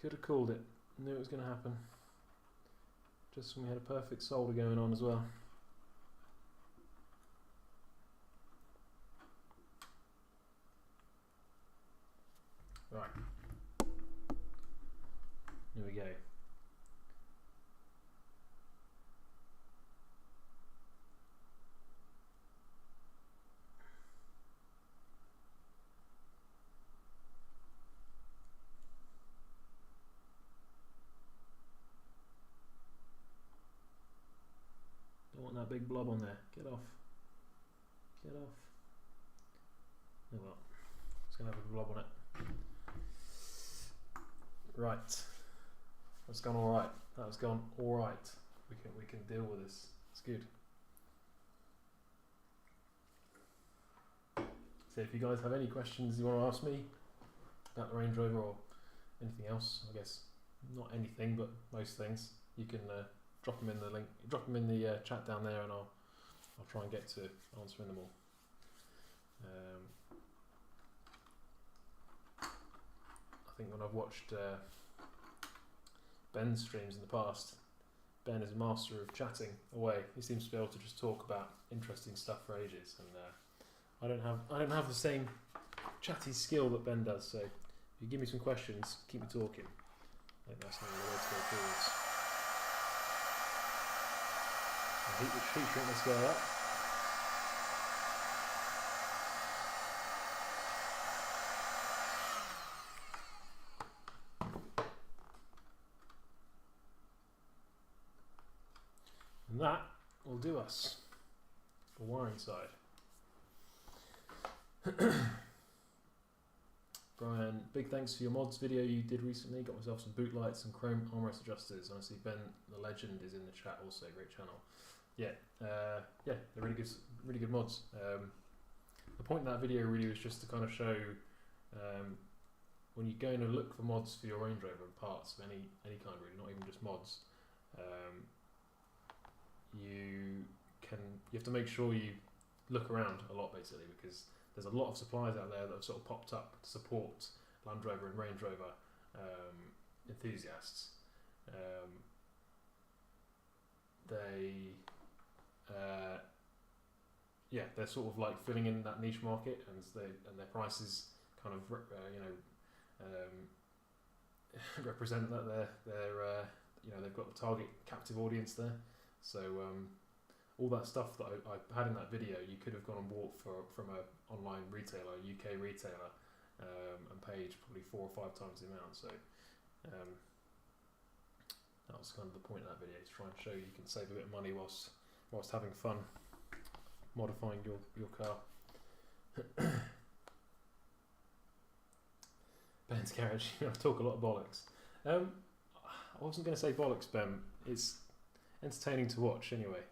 Could have called it. Knew it was going to happen. Just when we had a perfect solder going on as well. Right. Here we go. Don't want that big blob on there. Get off. Get off. Oh well. It's going to have a blob on it. Right. That's gone alright. That's gone alright. We can deal with this. It's good. So if you guys have any questions you want to ask me about the Range Rover or anything else, I guess not anything but most things, you can drop them in the link, drop them in the chat down there, and I'll try and get to answering them all. I think when I've watched Ben's streams in the past, Ben is a master of chatting away. He seems to be able to just talk about interesting stuff for ages, and I don't have the same chatty skill that Ben does. So if you give me some questions, keep me talking. I think that's the way to go forwards. Heat shrink this guy up. And that will do us for wiring side. Brian, big thanks for your mods video you did recently. Got myself some boot lights and chrome armrest adjusters. And I see Ben the Legend is in the chat also. Great channel. Yeah, they're really good mods. The point of that video really was just to kind of show when you go in and look for mods for your Range Rover and parts of any kind really, not even just mods. You have to make sure you look around a lot basically, because there's a lot of suppliers out there that have sort of popped up to support Land Rover and Range Rover enthusiasts. they they're sort of like filling in that niche market, and their prices kind of represent that they're they've got a target captive audience there. So all that stuff that I had in that video, you could have gone and bought from a online retailer, UK retailer, and paid probably 4 or 5 times the amount. So that was kind of the point of that video, to try and show you can save a bit of money whilst having fun modifying your car. Ben's garage. I talk a lot of bollocks. I wasn't going to say bollocks, Ben. It's entertaining to watch anyway.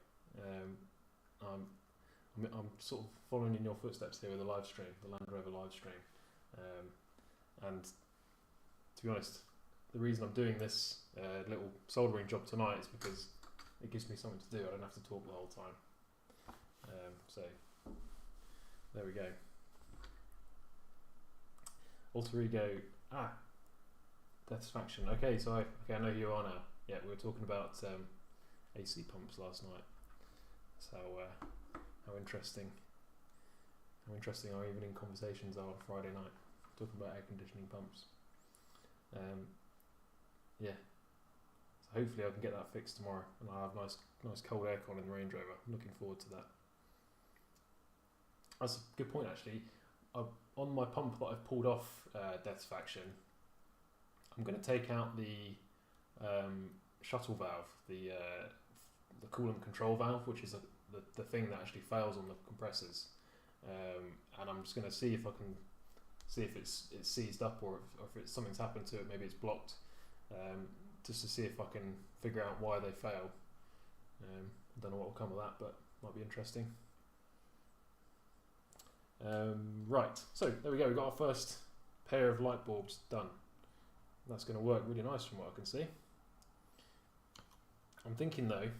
I'm sort of following in your footsteps here with the live stream, the Land Rover live stream. And to be honest, the reason I'm doing this little soldering job tonight is because it gives me something to do. I don't have to talk the whole time. So there we go. Alter Ego. Satisfaction. Okay, so I know who you are now. Yeah, we were talking about AC pumps last night. So how interesting our evening conversations are on Friday night, talking about air conditioning pumps. Yeah. So hopefully I can get that fixed tomorrow, and I'll have nice cold aircon in the Range Rover. I'm looking forward to that. That's a good point, actually. On my pump that I've pulled off Death's Faction, I'm going to take out the shuttle valve, the coolant control valve, which is the thing that actually fails on the compressors, and I'm just going to see if I can it's seized up, or if something's happened to it. Maybe it's blocked, just to see if I can figure out why they fail. I don't know what will come of that, but might be interesting. Right, so there we go. We've got our first pair of light bulbs done. That's going to work really nice from what I can see. I'm thinking though,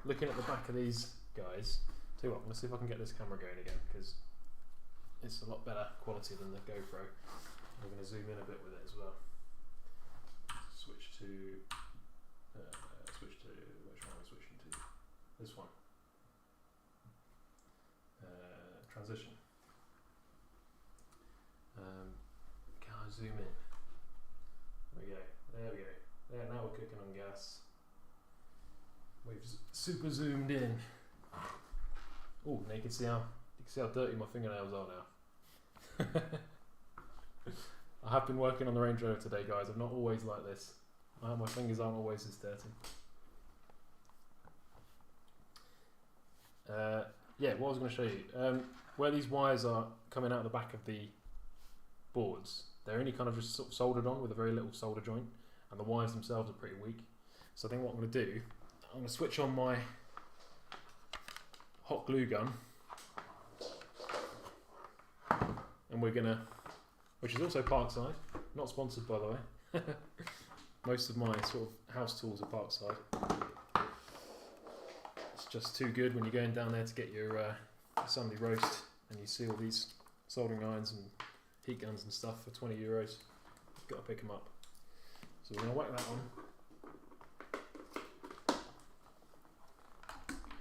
looking at the back of these guys, tell you what, I'm going to see if I can get this camera going again, because it's a lot better quality than the GoPro. I'm going to zoom in a bit with it as well. Switch to which one am I switching to? This one. Transition. Can I zoom in? There we go. There, now we're cooking on gas. We've super zoomed in. Oh, now you can see how dirty my fingernails are now. I have been working on the Range Rover today, guys. I'm not always like this. My fingers aren't always this dirty. Yeah, what I was going to show you, where these wires are coming out the back of the boards, they're only kind of just sort of soldered on with a very little solder joint, and the wires themselves are pretty weak. So I think what I'm going to do, I'm going to switch on my hot glue gun, and we're going to, which is also Parkside, not sponsored by the way. Most of my sort of house tools are Parkside. It's just too good when you're going down there to get your Sunday roast, and you see all these soldering irons and heat guns and stuff for €20. You've got to pick them up. So we're going to whack that on,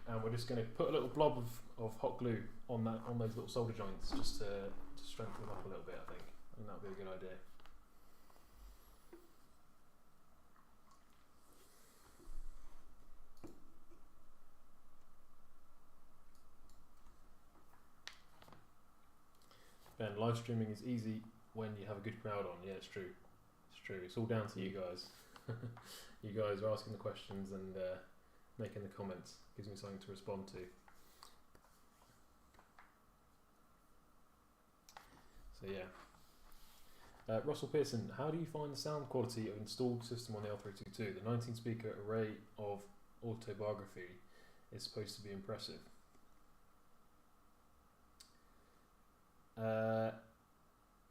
and we're just going to put a little blob of hot glue on those little solder joints, just to strengthen them up a little bit. I think that would be a good idea. Ben, live streaming is easy when you have a good crowd on. Yeah, it's true. It's true. It's all down to you guys. You guys are asking the questions and making the comments. Gives me something to respond to. So yeah. Russell Pearson, how do you find the sound quality of installed system on the L322? The 19 speaker array of autobiography is supposed to be impressive.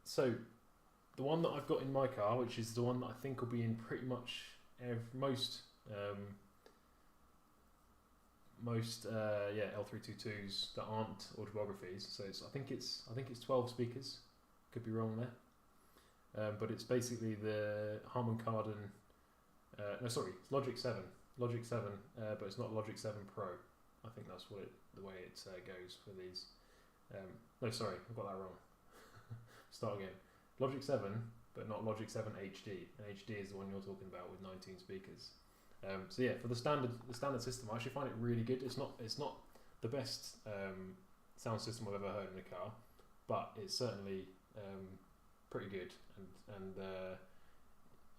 So the one that I've got in my car, which is the one that I think will be in pretty much most L322s that aren't autobiographies. So I think it's 12 speakers. Could be wrong there. But it's basically the Harman Kardon. It's Logic 7 Logic 7, but it's not Logic 7 Pro. I think that's what the way it goes for these. No, sorry, I've got that wrong. Start again. Logic 7, but not Logic 7 HD. And HD is the one you're talking about with 19 speakers. So yeah, for the standard system, I actually find it really good. It's not the best sound system I've ever heard in a car, but it's certainly pretty good, and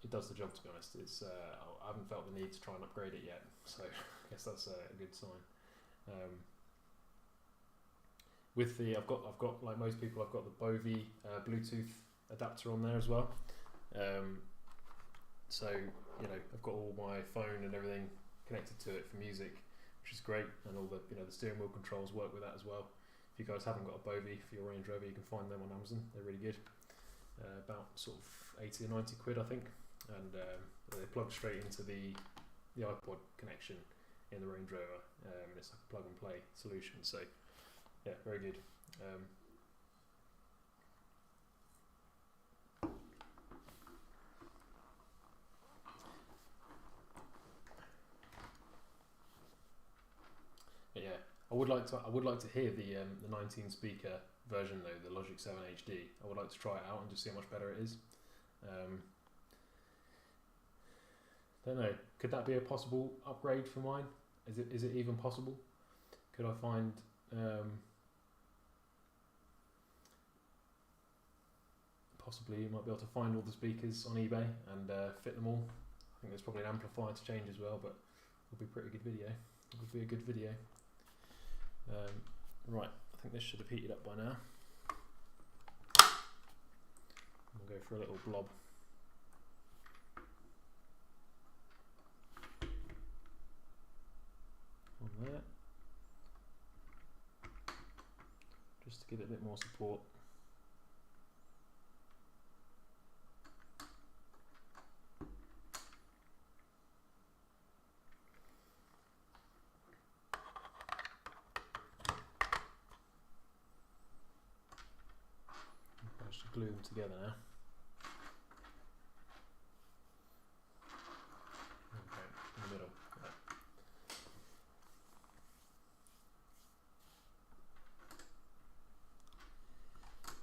it does the job, to be honest. I haven't felt the need to try and upgrade it yet, so I guess that's a good sign. With the, I've got like most people, I've got the Bovie Bluetooth adapter on there as well. So I've got all my phone and everything connected to it for music, which is great, and all the the steering wheel controls work with that as well. If you guys haven't got a Bovie for your Range Rover, you can find them on Amazon. They're really good. About sort of 80 or 90 quid, I think, and they plug straight into the iPod connection in the Range Rover, and it's like a plug and play solution. So yeah, very good. But yeah, I would like to hear the 19 speaker version though, the Logic 7 HD. I would like to try it out and just see how much better it is. Don't know. Could that be a possible upgrade for mine? Is it even possible? Could I find possibly you might be able to find all the speakers on eBay and fit them all. I think there's probably an amplifier to change as well, but it'll be a pretty good video. It would be a good video. Right, I think this should have heated up by now. We'll go for a little blob. On there. Just to give it a bit more support. Glue them together now. Okay, in the middle. Right.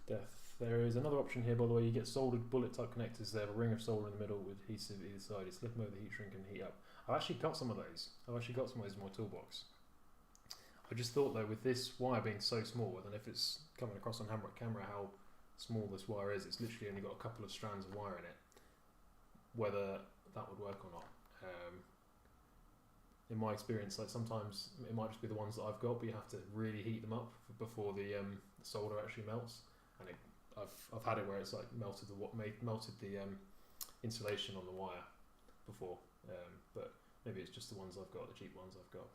Death. There is another option here, by the way. You get soldered bullet type connectors. They have a ring of solder in the middle with adhesive either side. You slip them over the heat shrink and heat up. I've actually got some of those. in my toolbox. I just thought though, with this wire being so small, and if it's coming across on camera how small this wire is, it's literally only got a couple of strands of wire in it, whether that would work or not. In my experience, like sometimes it might just be the ones that I've got, but you have to really heat them up before the solder actually melts, and I've had it where it's like melted the insulation on the wire before, but maybe it's just the ones I've got, the cheap ones I've got.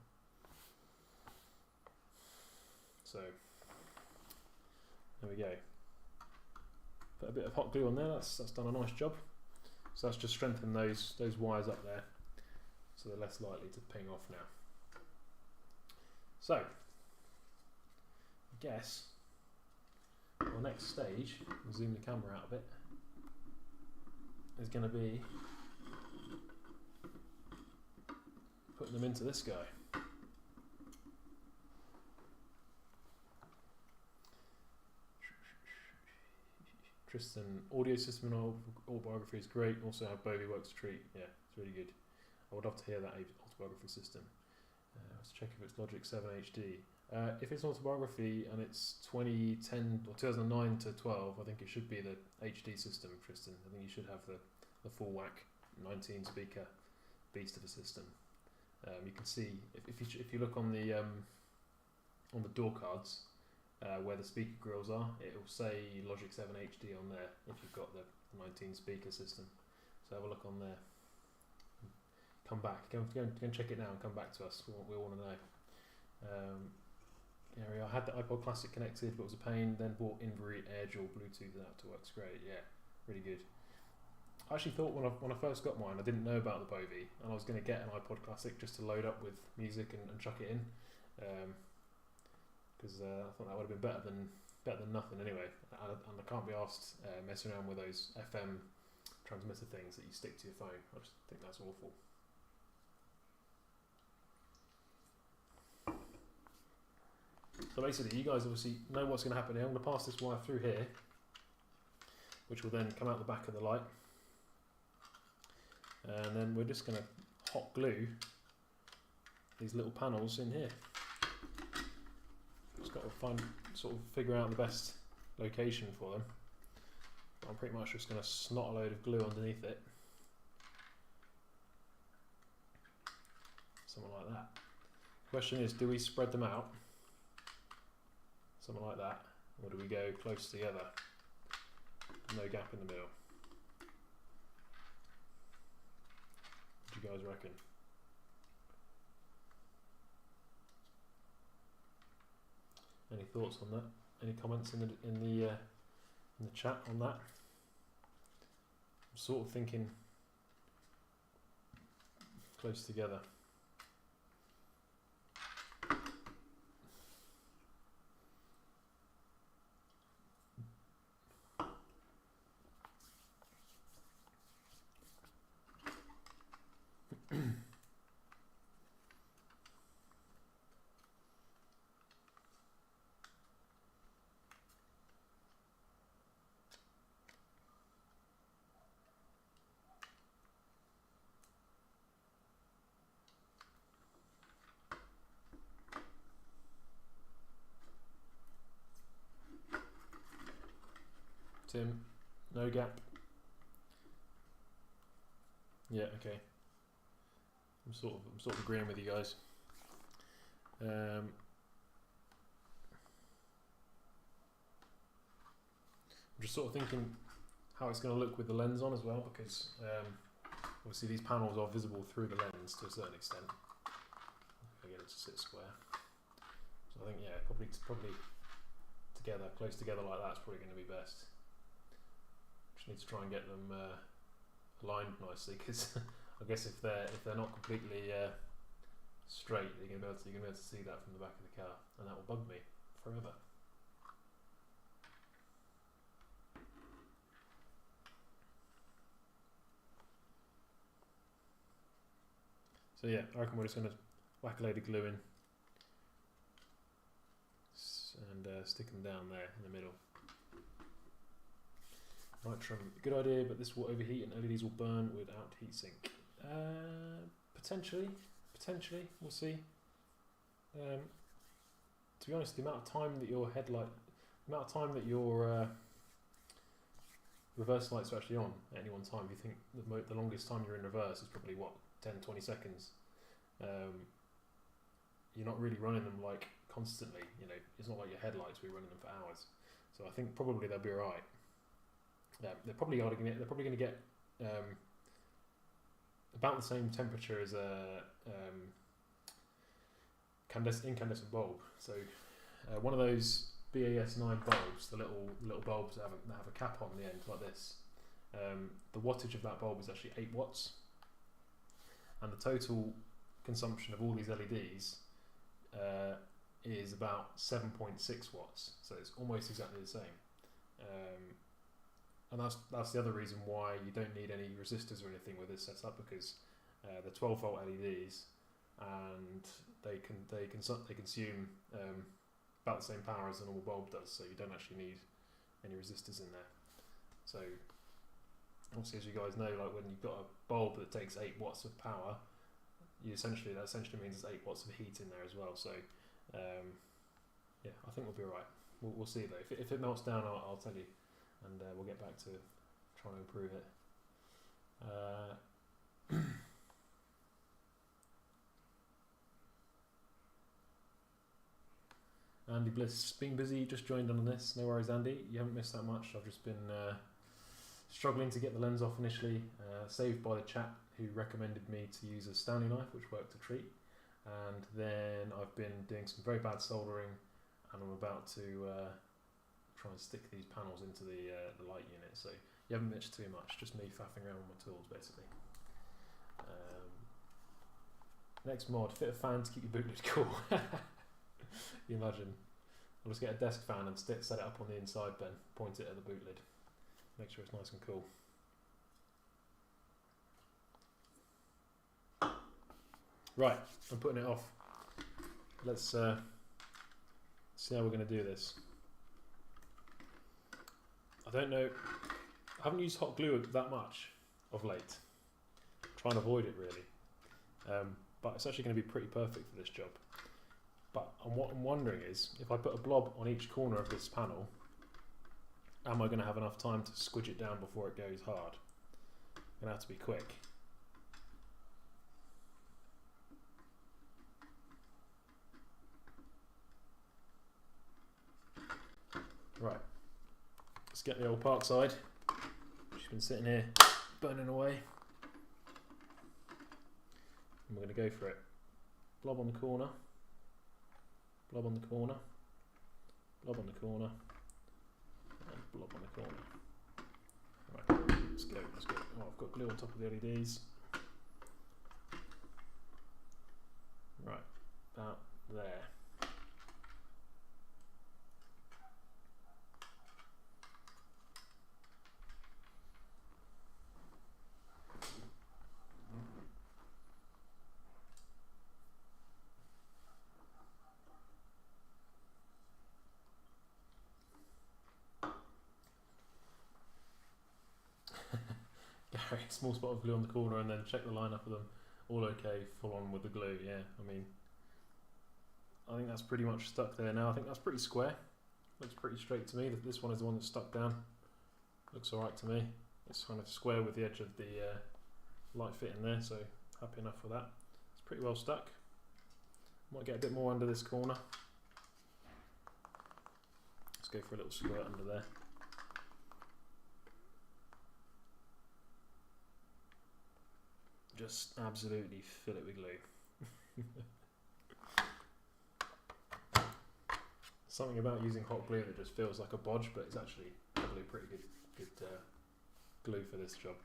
So there we go. Put a bit of hot glue on there. That's done a nice job. So that's just strengthened those wires up there, so they're less likely to ping off now. So I guess our next stage, I'll zoom the camera out a bit, is going to be putting them into this guy. Tristan, audio system and autobiography is great. Also how Bovie works a treat. Yeah, it's really good. I would love to hear that autobiography system. Let's check if it's Logic 7 HD. If it's autobiography and it's 2010 or 2009 to 12, I think it should be the HD system, Tristan. I think you should have the full whack 19 speaker beast of a system. You can see if you look on the door cards. Where the speaker grills are, it will say Logic 7 HD on there if you've got the 19 speaker system. So have a look on there. Come back, go and check it now and come back to us. We want to know. There we are. I had the iPod Classic connected, but it was a pain. Then bought Invery AirDual Bluetooth adapter. Works great. Yeah, really good. I actually thought when I first got mine, I didn't know about the Bovie, and I was going to get an iPod Classic just to load up with music and chuck it in. Because I thought that would have been better than nothing anyway, and I can't be asked messing around with those FM transmitter things that you stick to your phone. I just think that's awful. So basically, you guys obviously know what's going to happen here. I'm going to pass this wire through here, which will then come out the back of the light. And then we're just going to hot glue these little panels in here. Just got to figure out the best location for them. I'm pretty much just going to snot a load of glue underneath it. Something like that. Question is, do we spread them out? Something like that. Or do we go close together? No gap in the middle. What do you guys reckon? Any thoughts on that? Any comments in the chat on that? I'm sort of thinking close together. Tim, no gap. Yeah, okay. I'm sort of agreeing with you guys. I'm just sort of thinking how it's going to look with the lens on as well, because obviously these panels are visible through the lens to a certain extent. I get it to sit square. So I think probably together, close together like that's probably going to be best. Just need to try and get them aligned nicely, because I guess if they're not completely straight, you're gonna be able to see that from the back of the car, and that will bug me forever. So yeah, I reckon we're just gonna whack a load of glue in and stick them down there in the middle. Nitrum, good idea, but this will overheat and LEDs will burn without heatsink. Potentially, we'll see. To be honest, the amount of time that your reverse lights are actually on at any one time, you think the longest time you're in reverse is probably what, 10-20 seconds. You're not really running them like constantly, it's not like your headlights where you're running them for hours. So I think probably they'll be alright. They're probably going to get about the same temperature as a incandescent bulb. So one of those BAS9 bulbs, the little bulbs that have a cap on the end like this. The wattage of that bulb is actually 8 watts, and the total consumption of all these LEDs is about 7.6 watts. So it's almost exactly the same. And that's the other reason why you don't need any resistors or anything with this setup, because they're 12 volt LEDs and they consume about the same power as a normal bulb does, so you don't actually need any resistors in there. So obviously, as you guys know, like when you've got a bulb that takes 8 watts of power, that essentially means there's 8 watts of heat in there as well. So yeah, I think we'll be alright. We'll see though. If it melts down, I'll tell you. And we'll get back to trying to improve it. Andy Bliss, being busy, just joined on this. No worries, Andy. You haven't missed that much. I've just been struggling to get the lens off initially. Saved by the chap who recommended me to use a Stanley knife, which worked a treat. And then I've been doing some very bad soldering, and I'm about to try and stick these panels into the light unit. So you haven't missed too much, just me faffing around with my tools basically. Next mod, fit a fan to keep your boot lid cool. You imagine. I'll just get a desk fan and set it up on the inside then, point it at the boot lid, make sure it's nice and cool. Right, I'm putting it off. Let's see how we're going to do this. I don't know. I haven't used hot glue that much of late. Trying to avoid it really. But it's actually going to be pretty perfect for this job. But what I'm wondering is, if I put a blob on each corner of this panel, am I going to have enough time to squidge it down before it goes hard? I'm going to have to be quick. Right, let's get the old Parkside. She's been sitting here burning away. And we're going to go for it. Blob on the corner. Blob on the corner. Blob on the corner. And blob on the corner. Right, let's go, let's go. Oh, I've got glue on top of the LEDs. Right, about there. Gary, small spot of glue on the corner and then check the lineup of them. All okay, full on with the glue, yeah. I mean, I think that's pretty much stuck there now. I think that's pretty square. Looks pretty straight to me. This one is the one that's stuck down. Looks alright to me. It's kind of square with the edge of the light fit in there, so happy enough for that. It's pretty well stuck. Might get a bit more under this corner. Let's go for a little squirt under there. Just absolutely fill it with glue. Something about using hot glue that just feels like a bodge, but it's actually probably pretty good glue for this job.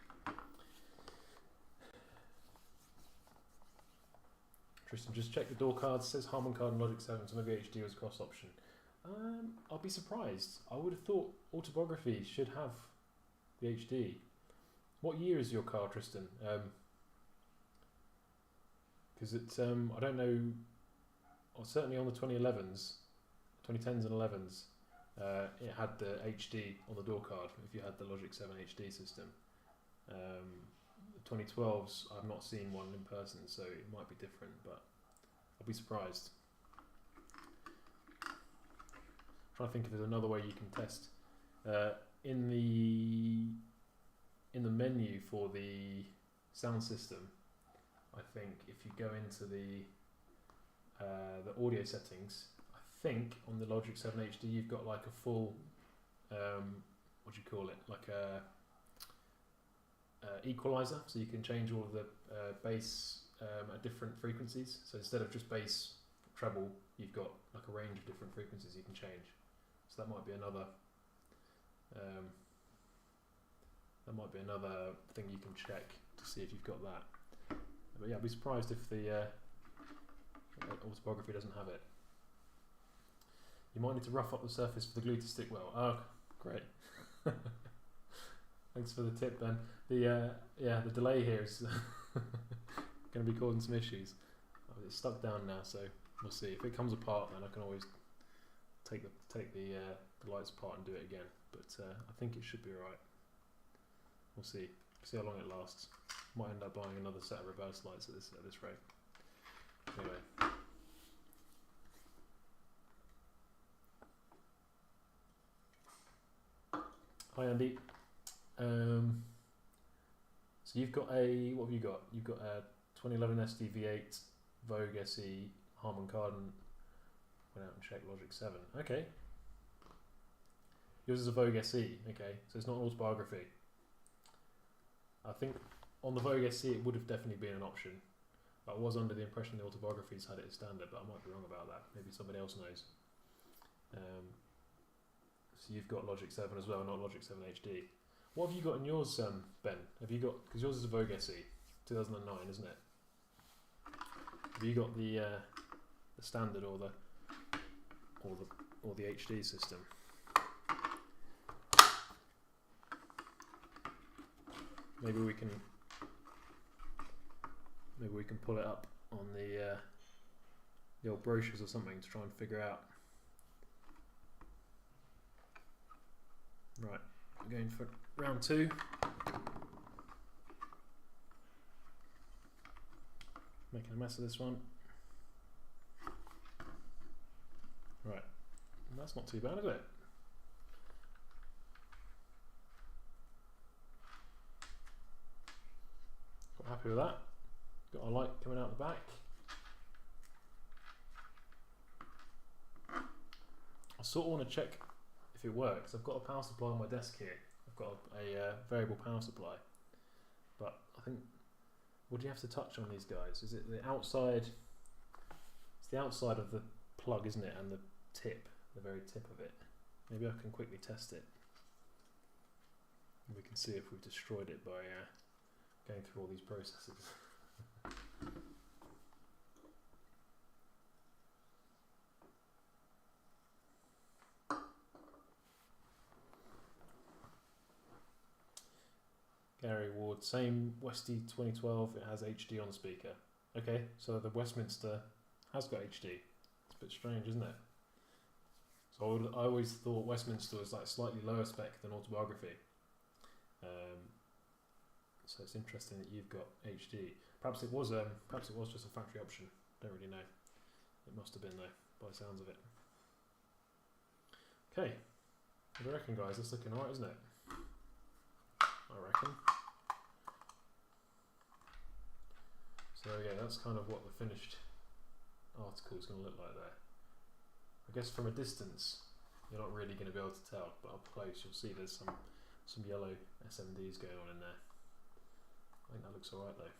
Tristan, just check the door cards. It says Harman Kardon Logic 7, so maybe HD was cross option. I'll be surprised. I would have thought autobiography should have the HD. What year is your car, Tristan? Because it's I don't know, or certainly on the 2011s, 2010s and 11s, it had the HD on the door card if you had the Logic 7 HD system. The 2012s, I've not seen one in person, so it might be different, but I'll be surprised. Trying to think if there's another way you can test. In the menu for the sound system, I think if you go into the audio settings, I think on the Logic 7 HD you've got like a full, what do you call it, like a equalizer, so you can change all of the bass at different frequencies. So instead of just bass, treble, you've got like a range of different frequencies you can change. So that might be another thing you can check to see if you've got that. But yeah, I'd be surprised if the autobiography doesn't have it. You might need to rough up the surface for the glue to stick well. Oh, great. Thanks for the tip, Ben. The delay here is going to be causing some issues. It's stuck down now, so we'll see. If it comes apart, then I can always take the lights apart and do it again. But I think it should be alright. We'll see. See how long it lasts. Might end up buying another set of reverse lights at this rate. Anyway. Hi Andy. So you've got what have you got? You've got a 2011 SDV8 Vogue SE Harman Kardon. Went out and checked Logic 7. Okay. Yours is a Vogue SE. Okay, so it's not an autobiography. I think on the Vogue SE it would have definitely been an option. I was under the impression the autobiographies had it as standard, but I might be wrong about that. Maybe somebody else knows. So you've got Logic 7 as well, not Logic 7 HD. What have you got in yours, Ben? Have you got, because yours is a Vogue SE, 2009, isn't it? Have you got the standard or the HD system? Maybe we can pull it up on the old brochures or something to try and figure out Right, we're going for round 2. Making a mess of this one. Right, and that's not too bad, is it? Quite happy with that. Got a light coming out the back. I sort of want to check if it works. I've got a power supply on my desk here. I've got a variable power supply, but I think, what do you have to touch on these guys? Is it the outside? It's the outside of the plug, isn't it? And the tip, the very tip of it. Maybe I can quickly test it. We can see if we've destroyed it by going through all these processes. Gary Ward, same Westy 2012, it has HD on the speaker. Okay, so the Westminster has got HD. It's a bit strange, isn't it? So I always thought Westminster was like slightly lower spec than Autobiography. So it's interesting that you've got HD. Perhaps it was just a factory option. Don't really know. It must have been though, by the sounds of it. Okay, what do you reckon, guys? That's looking alright, isn't it? I reckon. So yeah, that's kind of what the finished article is going to look like there. I guess from a distance, you're not really going to be able to tell, but up close you'll see there's some yellow SMDs going on in there. I think that looks alright though.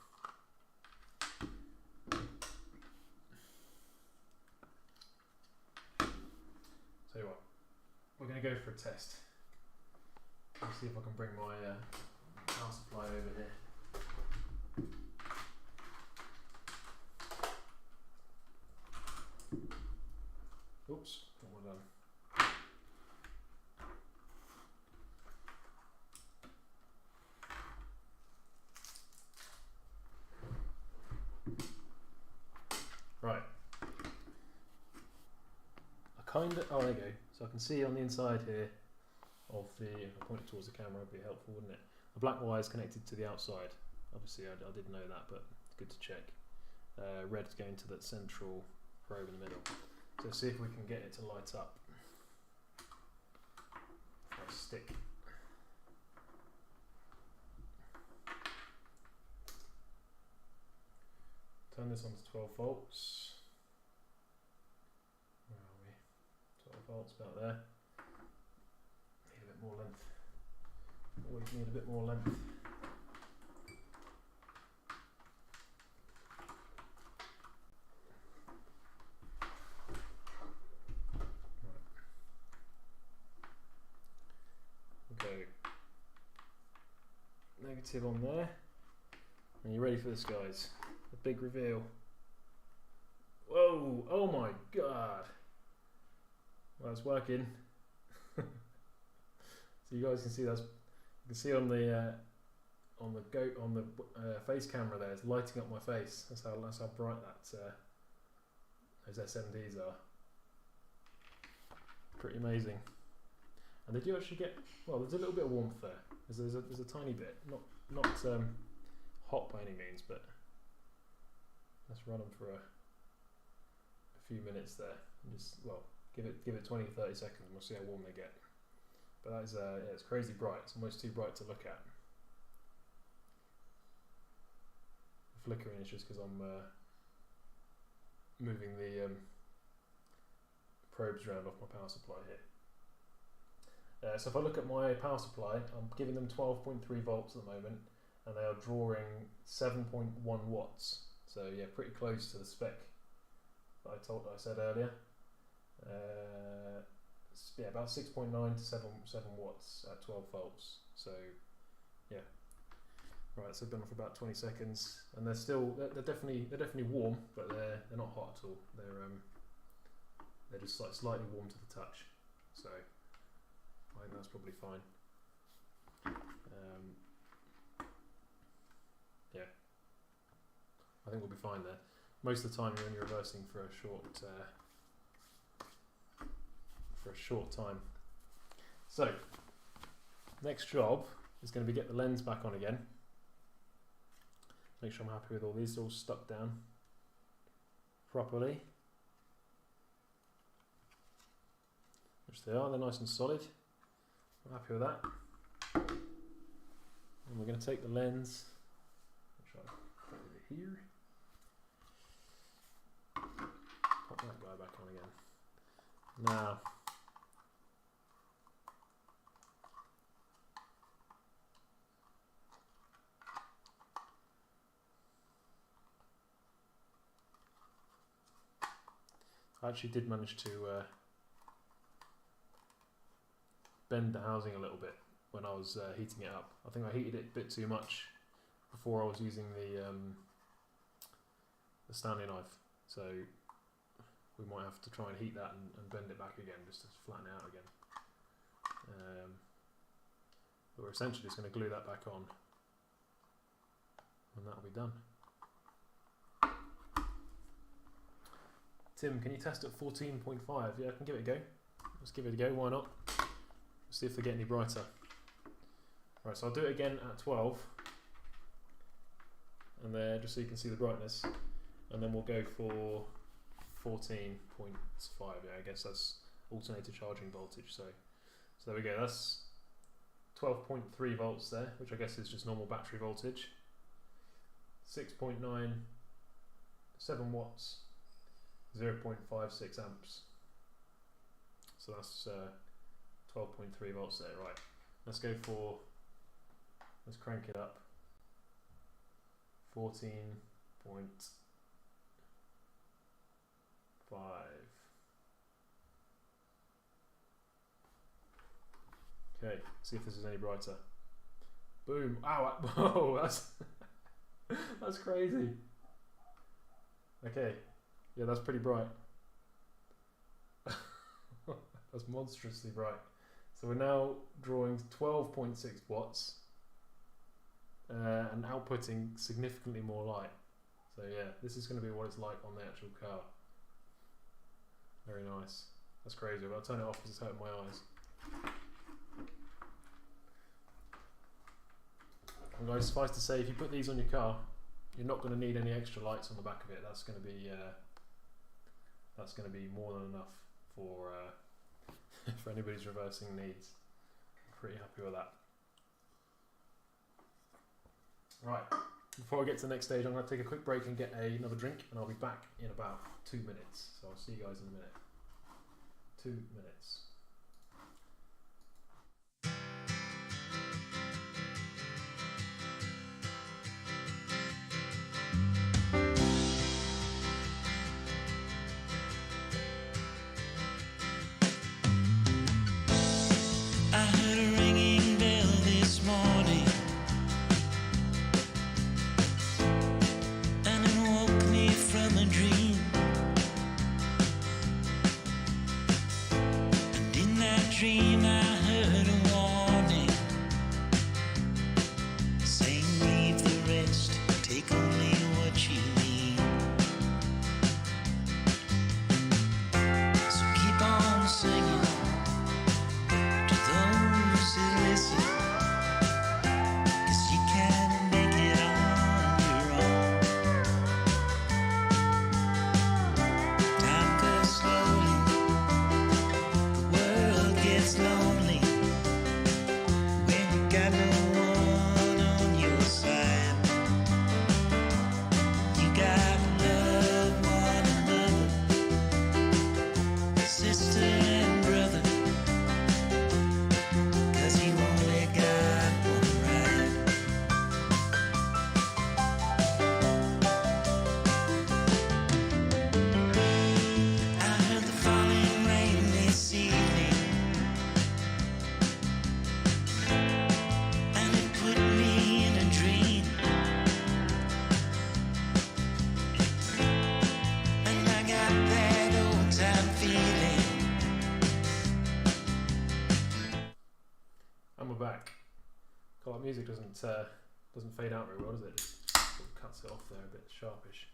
Tell you what, we're going to go for a test. Let's see if I can bring my power supply over here. Oops, got one done. Right. Oh, there you go. So I can see on the inside here of the, if I point it towards the camera, it'd be helpful, wouldn't it? The black wire is connected to the outside. Obviously, I didn't know that, but it's good to check. Red's going to that central probe in the middle. So see if we can get it to light up. If I stick. Turn this on to 12 volts. Where are we? 12 volts, about there. Need a bit more length. Always need a bit more length. Okay. Negative on there. Are you ready for this, guys? The big reveal. Whoa! Oh my god! Well, it's working. So you guys can see that's. You can see on the face camera there, it's lighting up my face. That's how bright that those SMDs are. Pretty amazing. And they do actually get, well, there's a little bit of warmth there. There's a tiny bit, not hot by any means, but let's run them for a few minutes there. And just, well, give it 20, 30 seconds and we'll see how warm they get. But that is, yeah, it's crazy bright. It's almost too bright to look at. The flickering is just because I'm moving the probes around off my power supply here. So if I look at my power supply, I'm giving them 12.3 volts at the moment, and they are drawing 7.1 watts. So yeah, pretty close to the spec that I said earlier. Yeah, about 6.9 to 7 watts at 12 volts. So yeah, right. So I've been on for about 20 seconds, and they're definitely warm, but they're not hot at all. They're just like slightly warm to the touch. So I think that's probably fine. Yeah, I think we'll be fine there. Most of the time you're only reversing for a short time. So next job is going to be get the lens back on again. Make sure I'm happy with all these, all stuck down properly. Which they are, they're nice and solid. I'm happy with that. And we're going to take the lens, I'll try to put it over here. Pop that guy back on again. Now, I actually did manage to bend the housing a little bit when I was heating it up. I think I heated it a bit too much before I was using the Stanley knife, so we might have to try and heat that and bend it back again just to flatten it out again. But we're essentially just going to glue that back on and that'll be done. Tim, can you test at 14.5? Yeah, I can give it a go. Let's give it a go, why not? See if they get any brighter. Right, so I'll do it again at 12. And there, just so you can see the brightness. And then we'll go for 14.5, yeah, I guess that's alternator charging voltage. So there we go, that's 12.3 volts there, which I guess is just normal battery voltage. 6.9, 7 watts. 0.56 amps. So that's 12.3 volts there, right. Let's crank it up. 14.5. Okay, see if this is any brighter. Boom. Ow, whoa, that's crazy. Okay. Yeah, that's pretty bright. That's monstrously bright. So we're now drawing 12.6 watts and outputting significantly more light. So yeah, this is going to be what it's like on the actual car. Very nice. That's crazy, but I'll turn it off because it's hurting my eyes. And guys, suffice to say, if you put these on your car, you're not going to need any extra lights on the back of it. That's going to be more than enough for for anybody's reversing needs. I'm pretty happy with that. Right, before I get to the next stage, I'm going to take a quick break and get another drink, and I'll be back in about 2 minutes. So I'll see you guys in a minute. 2 minutes. Dream I heard a warning saying leave the rest, take only what you need. So keep on singing to those who listen, 'cause you can make it on your own. Time goes slowly, it's lonely when you got no one on your side. You gotta love one another, sister and brother, 'cause you only got one ride. I heard the falling rain this evening, back. God, that music doesn't fade out very well, does it? Just sort of cuts it off there a bit sharpish.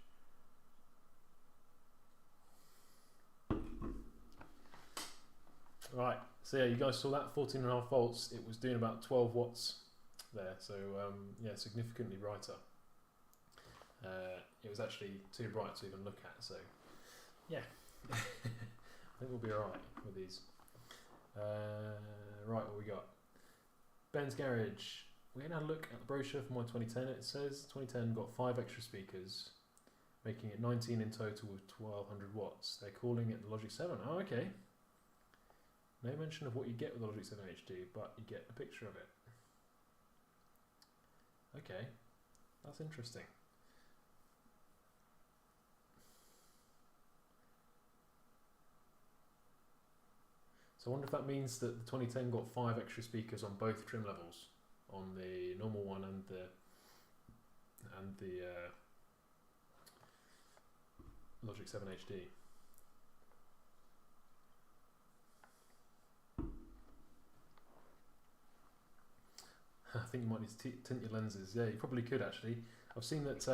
Right, so yeah, you guys saw that 14.5 volts. It was doing about 12 watts there, so yeah, significantly brighter. It was actually too bright to even look at, so yeah, I think we'll be alright with these. Right, what we got? Ben's Garage. We're going to have a look at the brochure for my 2010. It says 2010 got 5 extra speakers, making it 19 in total with 1200 watts. They're calling it the Logic 7. Oh, okay. No mention of what you get with the Logic 7 HD, but you get a picture of it. Okay, that's interesting. So I wonder if that means that the 2010 got 5 extra speakers on both trim levels, on the normal one and the Logic 7 HD. I think you might need to tint your lenses. Yeah, you probably could actually. I've seen that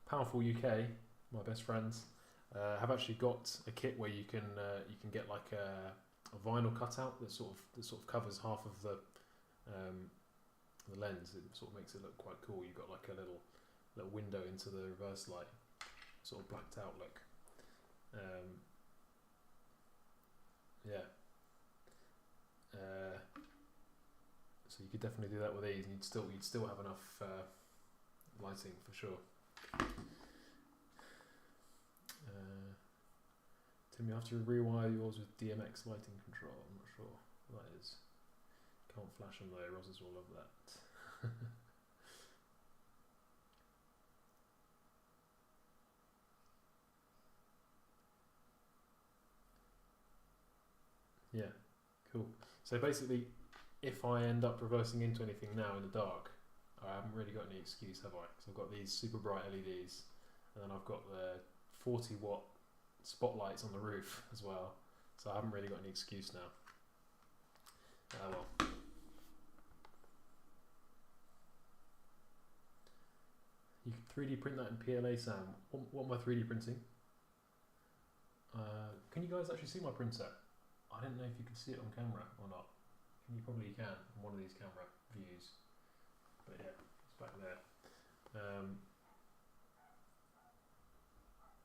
Powerful UK, my best friends, have actually got a kit where you can get like a vinyl cutout that sort of covers half of the lens. It sort of makes it look quite cool. You've got like a little window into the reverse light, sort of blacked out look. Yeah. So you could definitely do that with these, and you'd still have enough lighting for sure. Tim, you have to rewire yours with DMX lighting control. I'm not sure what that is. Can't flash them though. Roses will love that. Yeah, cool. So basically, if I end up reversing into anything now in the dark, I haven't really got any excuse, have I? So I've got these super bright LEDs, and then I've got the 40 watt spotlights on the roof as well. So I haven't really got any excuse now. Well. You can 3D print that in PLA, Sam. What am I 3D printing? Can you guys actually see my printer? I don't know if you can see it on camera or not. You probably can on one of these camera views. But yeah, it's back there.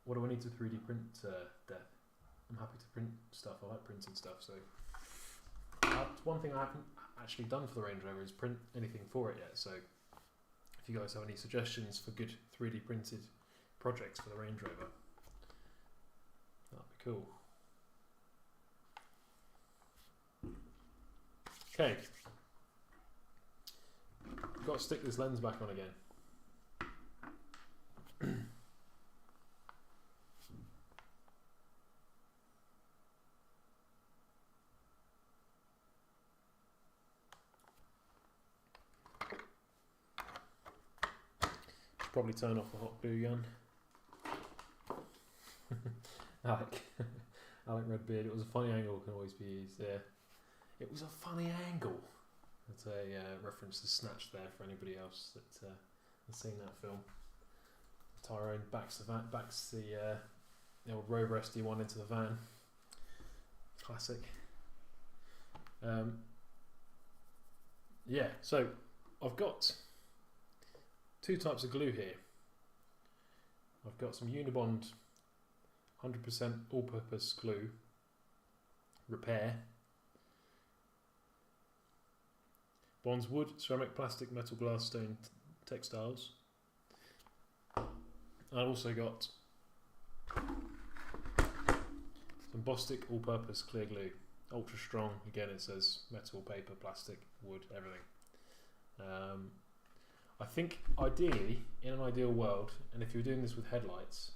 What do I need to 3D print, Death? I'm happy to print stuff. I like printing stuff. So one thing I haven't actually done for the Range Rover is print anything for it yet. So if you guys have any suggestions for good 3D printed projects for the Range Rover, that'd be cool. Okay, got to stick this lens back on again. Should probably turn off the hot glue gun. Alec Redbeard, it was a funny angle, can always be used there. It was a funny angle. That's a reference to Snatch there for anybody else that has seen that film. Tyrone backs the old Rover SD1 into the van. Classic. Yeah, so I've got 2 types of glue here. I've got some Unibond 100% all-purpose glue repair. Bonds wood, ceramic, plastic, metal, glass, stone, textiles. I've also got some Bostik all-purpose clear glue, ultra strong. Again, it says metal, paper, plastic, wood, everything. I think ideally, in an ideal world, and if you were doing this with headlights,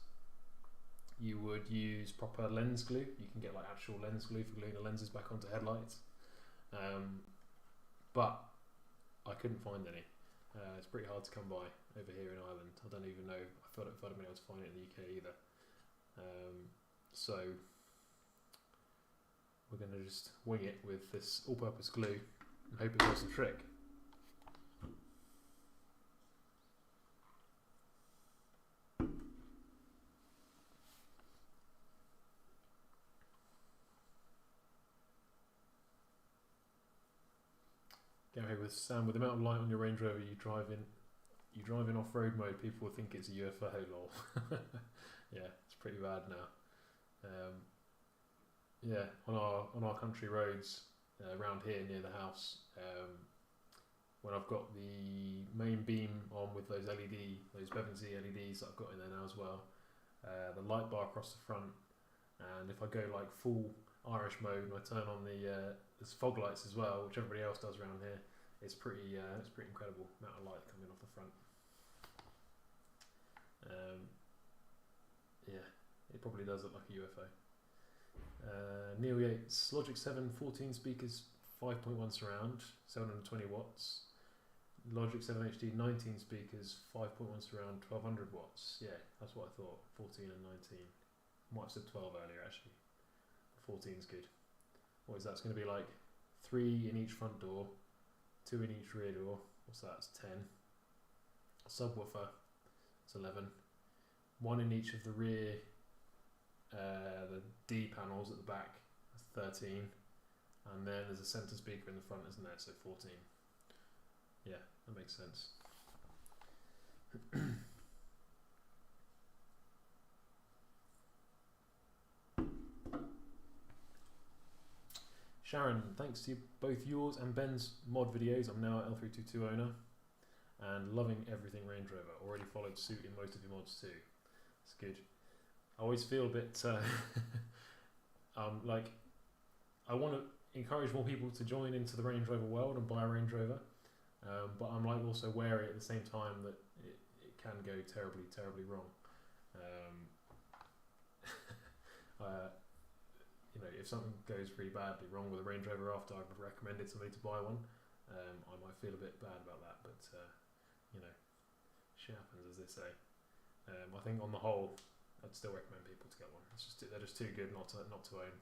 you would use proper lens glue. You can get like actual lens glue for gluing the lenses back onto headlights. But I couldn't find any. It's pretty hard to come by over here in Ireland. I don't even know if I'd have been able to find it in the UK either. So we're going to just wing it with this all-purpose glue and hope it does the trick. Yeah, okay, with Sam, with the amount of light on your Range Rover, you drive in off-road mode, people will think it's a UFO. Lol. Yeah, it's pretty bad now. Yeah, on our country roads around here near the house, when I've got the main beam on with those Bevancy LEDs that I've got in there now as well, the light bar across the front, and if I go like full Irish mode and I turn on there's fog lights as well, which everybody else does around here, it's pretty incredible amount of light coming off the front. Yeah, it probably does look like a UFO. Neil Yates, Logic 7 14 speakers, 5.1 surround, 720 watts. Logic 7 HD 19 speakers, 5.1 surround, 1200 watts. Yeah, that's what I thought. 14 and 19. Might have said 12 earlier actually. 14 is good. What is that? It's going to be like 3 in each front door, 2 in each rear door. What's that? It's 10. Subwoofer, it's 11. 1 in each of the rear, the D panels at the back, that's 13. And then there's a centre speaker in the front, isn't there? So 14. Yeah, that makes sense. Sharon, thanks to both yours and Ben's mod videos, I'm now an L322 owner and loving everything Range Rover. Already followed suit in most of your mods too. It's good. I always feel a bit like I want to encourage more people to join into the Range Rover world and buy a Range Rover, but I'm like also wary at the same time that it can go terribly wrong. You know, if something goes really badly wrong with a Range Rover after I've recommended somebody to buy one, I might feel a bit bad about that, but you know, shit happens, as they say. I think on the whole, I'd still recommend people to get one. They're just too good not to own.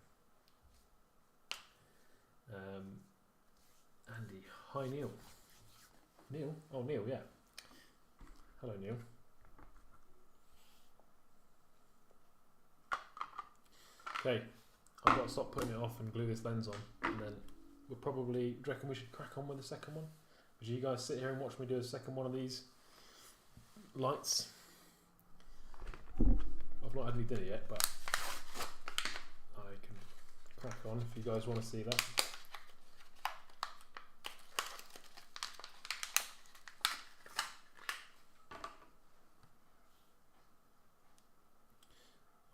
Andy, hi Neil. Neil? Oh, Neil, yeah. Hello, Neil. Okay, I've got to stop putting it off and glue this lens on, and then we'll probably. Do you reckon we should crack on with the second one? Would you guys sit here and watch me do a second one of these lights? I've not had any dinner yet, but I can crack on if you guys want to see that.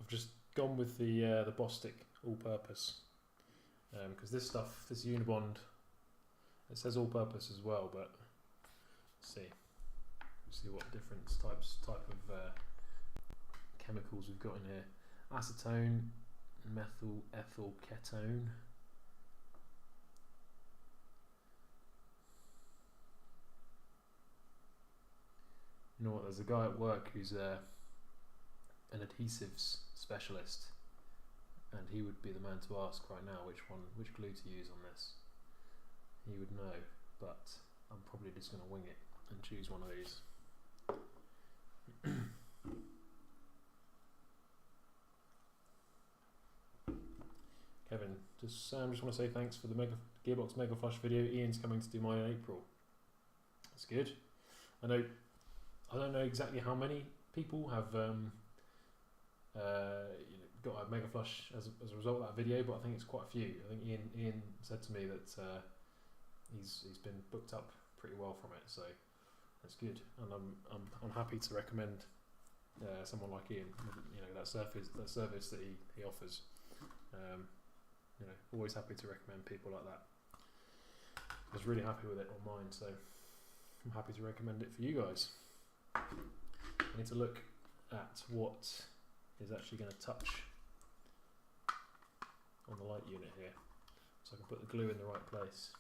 I've just gone with the Bostik all-purpose because this Unibond, it says all-purpose as well, but let's see what different type of chemicals we've got in here. Acetone, methyl ethyl ketone. You know what? There's a guy at work who's an adhesives specialist, and he would be the man to ask right now which glue to use on this. He would know, but I'm probably just going to wing it and choose one of these. Kevin, Sam just want to say thanks for the Gearbox Mega Flush video. Ian's coming to do mine in April. That's good. I don't know exactly how many people have got a Mega Flush as a result of that video, but I think it's quite a few. I think Ian said to me that he's been booked up pretty well from it, so that's good. And I'm happy to recommend someone like Ian. You know, that service that he offers. You know, always happy to recommend people like that. I was really happy with it on mine, so I'm happy to recommend it for you guys. I need to look at what is actually going to touch on the light unit here, so I can put the glue in the right place.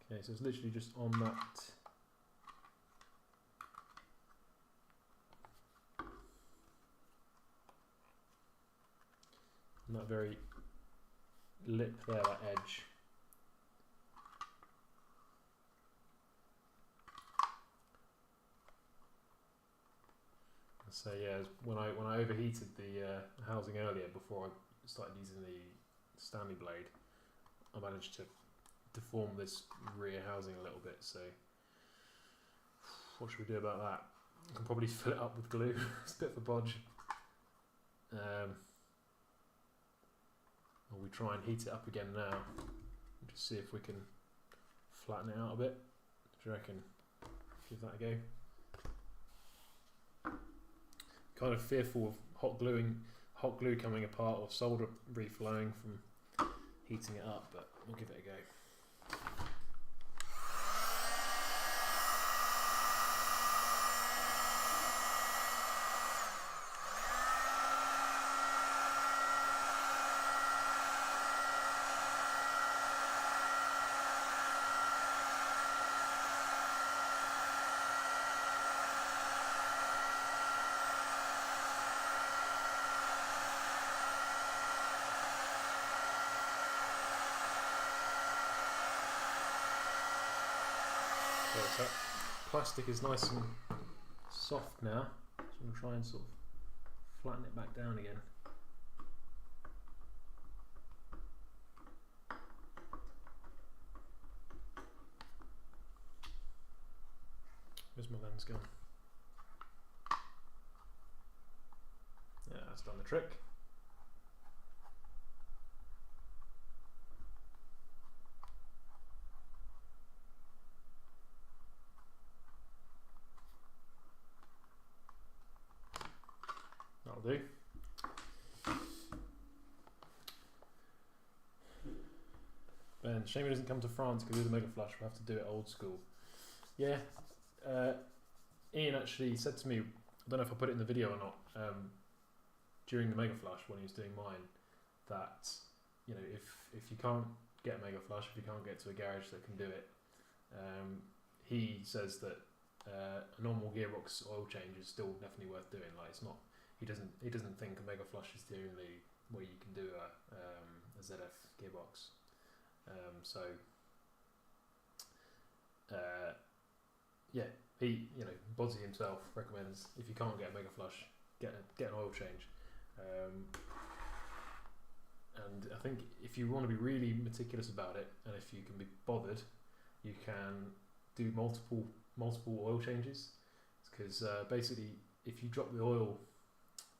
Okay, so it's literally just on that very lip there, that edge. So yeah, when I overheated the housing earlier before I started using the Stanley blade, I managed to deform this rear housing a little bit. So what should we do about that? I can probably fill it up with glue. It's a bit of a bodge. Or we try and heat it up again now and just see if we can flatten it out a bit. What do you reckon? Give that a go. Kind of fearful of hot glue coming apart or solder reflowing from heating it up, but we'll give it a go. So that plastic is nice and soft now, so I'm going to try and sort of flatten it back down again. Where's my lens gone? Yeah, that's done the trick. That'll do. Ben, shame he doesn't come to France because do the Mega Flush. We'll have to do it old school. Yeah, Ian actually said to me, I don't know if I put it in the video or not, during the Mega Flush when he was doing mine, that if you can't get a Mega Flush, if you can't get to a garage that can do it, he says that a normal gearbox oil change is still definitely worth doing. Like it's not. He doesn't think a Mega Flush is the only way you can do a ZF gearbox. Yeah, he Bodsy himself recommends if you can't get a Mega Flush, get an oil change. And I think if you want to be really meticulous about it, and if you can be bothered, you can do multiple oil changes. Because basically, if you drop the oil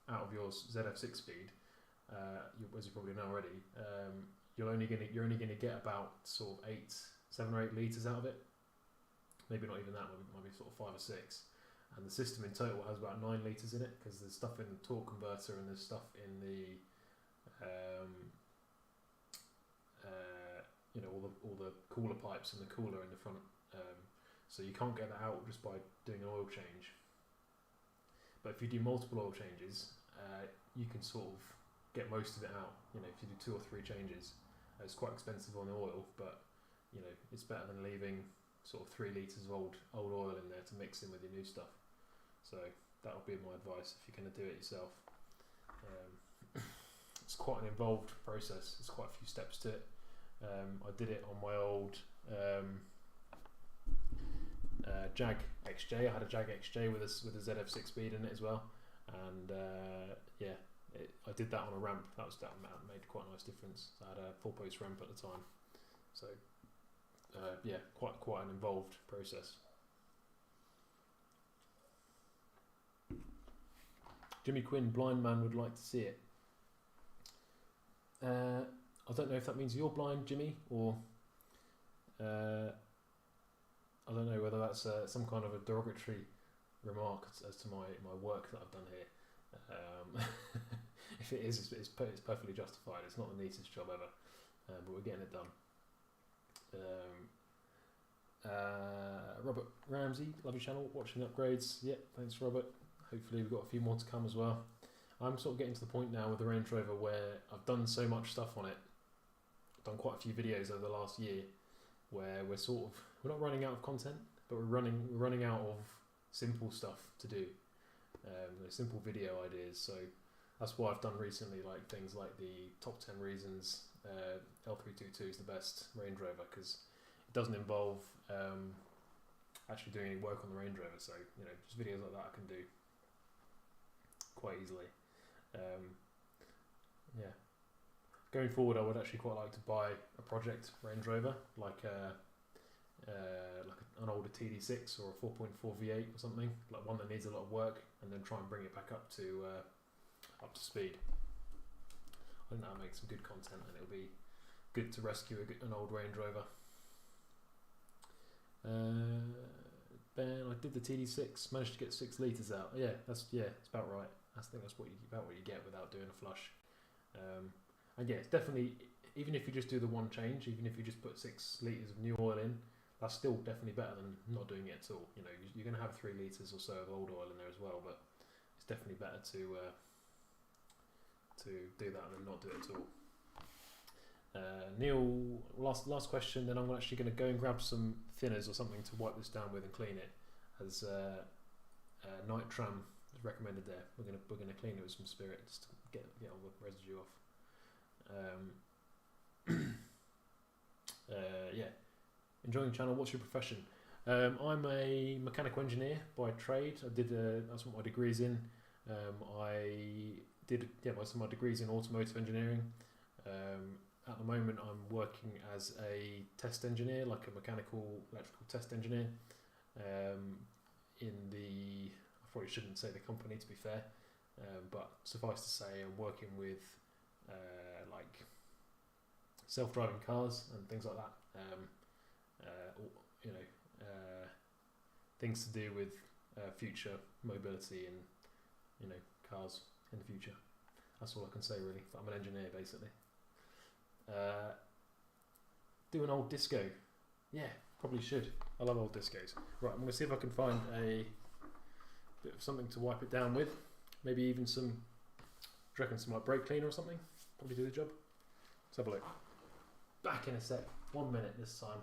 out of your ZF 6-speed, as you probably know already, you're only gonna get about sort of 7 or 8 litres out of it. Maybe not even that, maybe sort of 5 or 6. And the system in total has about 9 litres in it because there's stuff in the torque converter and there's stuff in the all the cooler pipes and the cooler in the front. So you can't get that out just by doing an oil change. But if you do multiple oil changes, you can sort of get most of it out. If you do 2 or 3 changes, it's quite expensive on the oil, but it's better than leaving sort of 3 litres of old oil in there to mix in with your new stuff. So that would be my advice if you're going to do it yourself. It's quite an involved process. There's quite a few steps to it. I did it on my old Jag XJ. I had a Jag XJ with a ZF 6-speed in it as well, and I did that on a ramp. That made quite a nice difference. I had a 4-post ramp at the time, so quite an involved process. Jimmy Quinn, blind man, would like to see it. I don't know if that means you're blind, Jimmy, or I don't know whether that's some kind of a derogatory remark as to my work that I've done here. If it is, it's perfectly justified. It's not the neatest job ever, but we're getting it done. Robert Ramsey, love your channel, watching upgrades. Yep, thanks Robert. Hopefully we've got a few more to come as well. I'm sort of getting to the point now with the Range Rover where I've done so much stuff on it. I've done quite a few videos over the last year where we're not running out of content, but we're running out of simple stuff to do, simple video ideas. So that's what I've done recently, like things like the top 10 reasons L322 is the best Range Rover, because it doesn't involve actually doing any work on the Range Rover. So just videos like that I can do. quite easily. Yeah. Going forward, I would actually quite like to buy a project Range Rover, like an older TD6 or a 4.4 V8 or something, like one that needs a lot of work, and then try and bring it back up to speed. I think that'll make some good content, and it'll be good to rescue an old Range Rover. Ben, I did the TD6, managed to get 6 litres out. Yeah, it's about right. I think that's about what you get without doing a flush. And yeah, it's definitely, even if you just do the one change, even if you just put 6 litres of new oil in, that's still definitely better than not doing it at all. You know, you're going to have 3 litres or so of old oil in there as well, but it's definitely better to do that and not do it at all. Neil, last question. Then I'm actually going to go and grab some thinners or something to wipe this down with and clean it. As night tram is recommended there. We're gonna clean it with some spirit just to get all the residue off. Yeah. Enjoying the channel. What's your profession? I'm a mechanical engineer by trade. That's what my degree's in. I did most of my degrees in automotive engineering. At the moment, I'm working as a test engineer, like a mechanical electrical test engineer. I probably shouldn't say the company, to be fair, but suffice to say, I'm working with like self-driving cars and things like that. Things to do with future mobility and cars in the future. That's all I can say really. But I'm an engineer basically. Do an old disco. Yeah, probably should. I love old discos. Right, I'm going to see if I can find a bit of something to wipe it down with. Maybe even some, do you reckon some like brake cleaner or something? Probably do the job. Let's have a look. Back in a sec. 1 minute this time.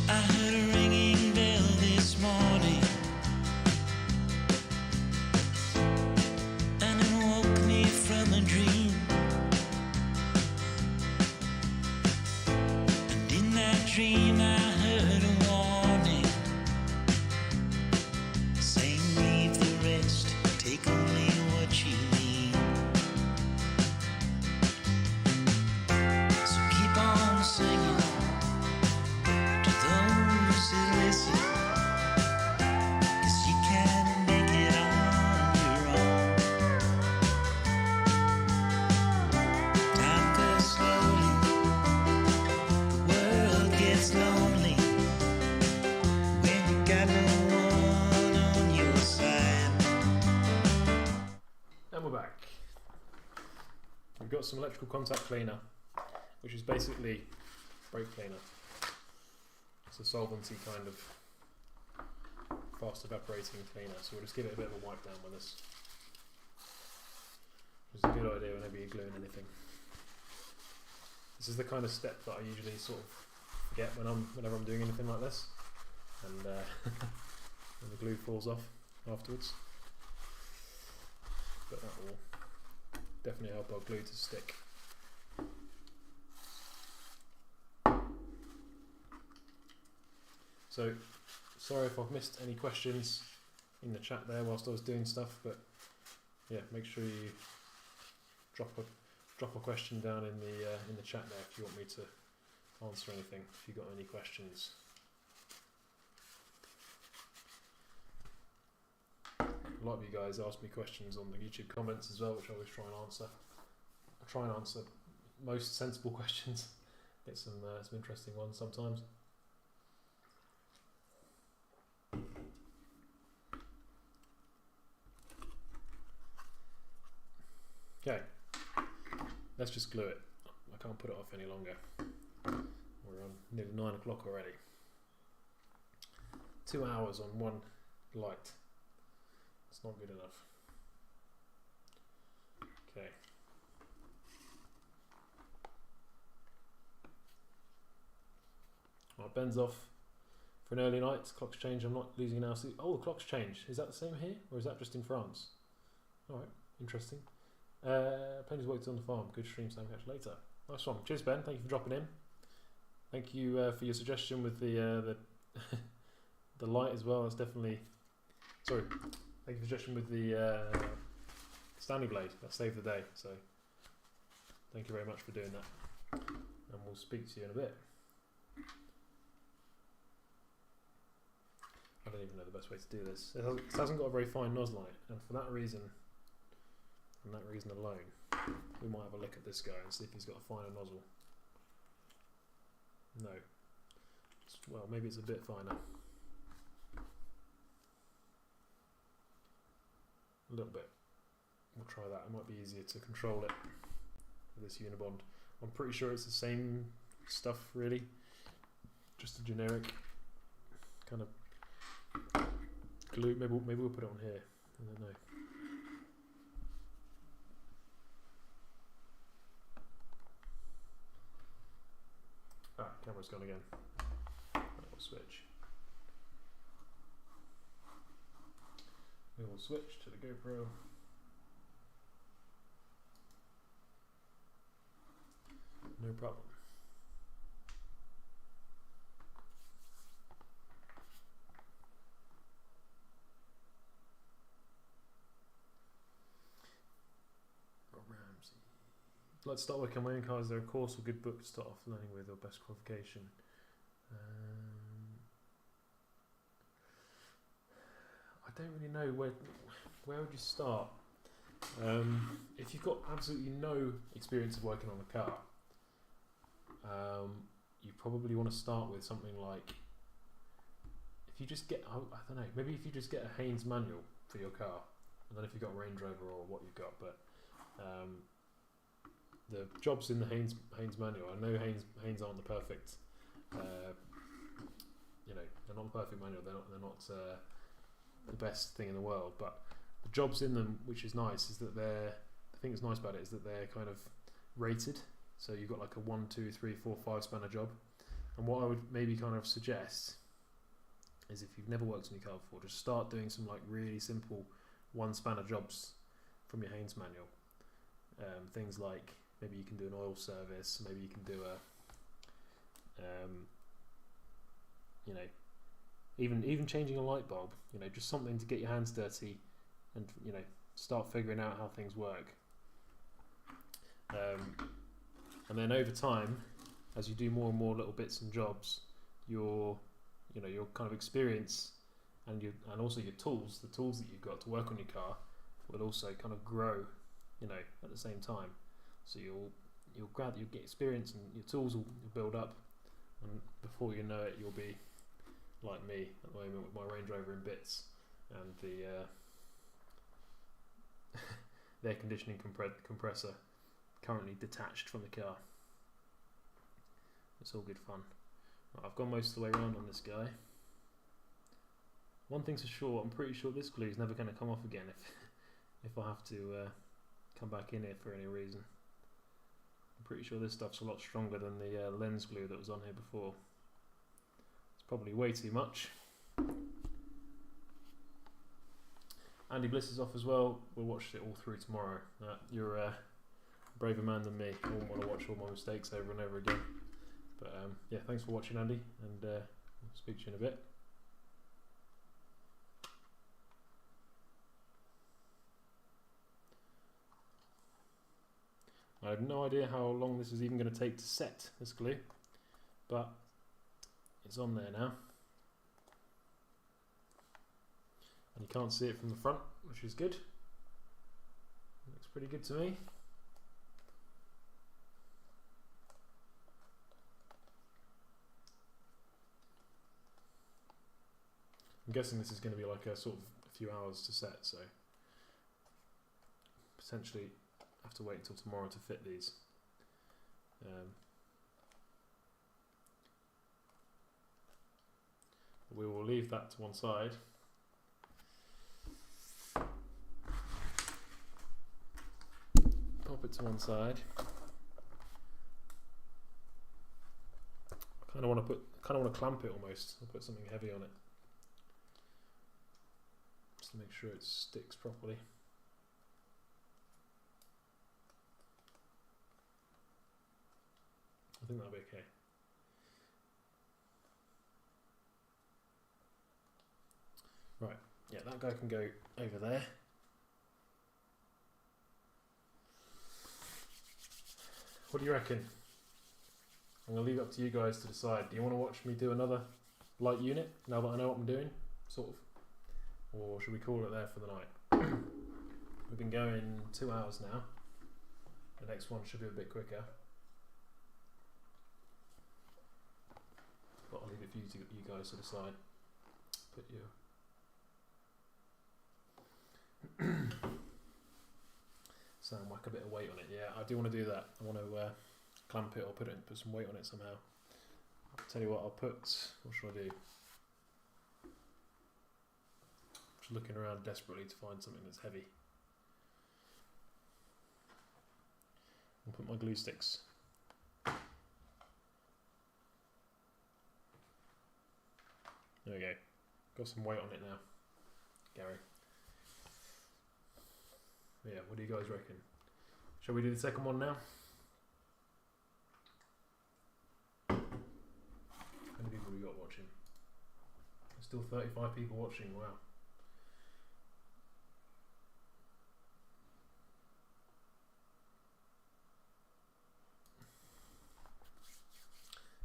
I heard a ringing bell this morning, and it woke me from a dream. And in that dream I heard a warning, saying leave the rest, take only what you need. So keep on singing to those who listen, 'cause you can make it on your own. Time goes slowly, the world gets lonely, when you got no one on your side. And we're back. We've got some electrical contact cleaner, which is basically brake cleaner. It's a solvency kind of fast evaporating cleaner, so we'll just give it a bit of a wipe down with this. It's a good idea whenever you're gluing anything. This is the kind of step that I usually sort of forget whenever I'm doing anything like this, and when the glue falls off afterwards. But that will definitely help our glue to stick. So, sorry if I've missed any questions in the chat there whilst I was doing stuff, but yeah, make sure you drop a question down in the chat there if you want me to answer anything, if you've got any questions. A lot of you guys ask me questions on the YouTube comments as well, which I always try and answer. I try and answer most sensible questions. Get some interesting ones sometimes. Okay, let's just glue it. I can't put it off any longer. We're on nearly 9 o'clock already. 2 hours on one light. It's not good enough. Okay. Right, Ben's off for an early night. Clock's changed. I'm not losing an hour sleep. Oh, the clock's changed. Is that the same here, or is that just in France? All right, interesting. Plenty's worked on the farm. Good stream. So catch you later. Nice one. Cheers, Ben. Thank you for dropping in. Thank you for your suggestion with the the light as well. That's definitely. Sorry. Thank you for suggestion with the Stanley blade. That saved the day. So thank you very much for doing that. And we'll speak to you in a bit. I don't even know the best way to do this. It hasn't got a very fine nozzle on it, and for that reason, alone, we might have a look at this guy and see if he's got a finer nozzle. No. Well, maybe it's a bit finer. A little bit. We'll try that. It might be easier to control it with this Unibond. I'm pretty sure it's the same stuff, really. Just a generic kind of glue. Maybe we'll put it on here. I don't know. Ah, camera's gone again. Right, we'll switch. We will switch to the GoPro. No problem. I'd like to start working on my own car. Is there a course or good book to start off learning with, or best qualification? I don't really know where would you start. If you've got absolutely no experience of working on a car, you probably want to start with something like, if you just get, I don't know, maybe if you just get a Haynes manual for your car. I don't know if you've got a Range Rover or what you've got, but the jobs in the Haynes manual, I know Haynes aren't the perfect, they're not the perfect manual. They're not the best thing in the world, but the jobs in them, which is nice, is that the thing that's nice about it is that they're kind of rated. So you've got like a 1, 2, 3, 4, 5 spanner job. And what I would maybe kind of suggest is, if you've never worked on your car before, just start doing some like really simple 1 spanner jobs from your Haynes manual. Things like, maybe you can do an oil service, maybe you can do a, even changing a light bulb, just something to get your hands dirty and, start figuring out how things work. And then over time, as you do more and more little bits and jobs, your kind of experience and also your tools, the tools that you've got to work on your car, will also kind of grow, at the same time. So you'll get experience, and your tools will build up, and before you know it, you'll be like me at the moment with my Range Rover in bits and the air conditioning compressor currently detached from the car. It's all good fun. Right, I've gone most of the way around on this guy. One thing's for sure, I'm pretty sure this glue is never going to come off again if I have to come back in here for any reason. I'm pretty sure this stuff's a lot stronger than the lens glue that was on here before. It's probably way too much. Andy Bliss is off as well. We'll watch it all through tomorrow. You're a braver man than me. I wouldn't want to watch all my mistakes over and over again. But yeah, thanks for watching, Andy, and I'll speak to you in a bit. I have no idea how long this is even going to take to set, this glue, but it's on there now. And you can't see it from the front, which is good. Looks pretty good to me. I'm guessing this is going to be like a sort of a few hours to set, so potentially have to wait until tomorrow to fit these. We will leave that to one side. Pop it to one side. I kind of want to put kind of want to clamp it almost. I'll put something heavy on it just to make sure it sticks properly. I think that'll be okay. Right, yeah, that guy can go over there. What do you reckon? I'm going to leave it up to you guys to decide. Do you want to watch me do another light unit now that I know what I'm doing, sort of? Or should we call it there for the night? We've been going 2 hours now. The next one should be a bit quicker. But I'll leave it for you guys to decide. Put your sound whack a bit of weight on it. Yeah, I do want to do that. I want to clamp it or put some weight on it somehow. I'll tell you what, I'll put. What should I do? Just looking around desperately to find something that's heavy. I'll put my glue sticks. There we go. Got some weight on it now, Gary. Yeah, what do you guys reckon? Shall we do the second one now? How many people we got watching? There's still 35 people watching, wow.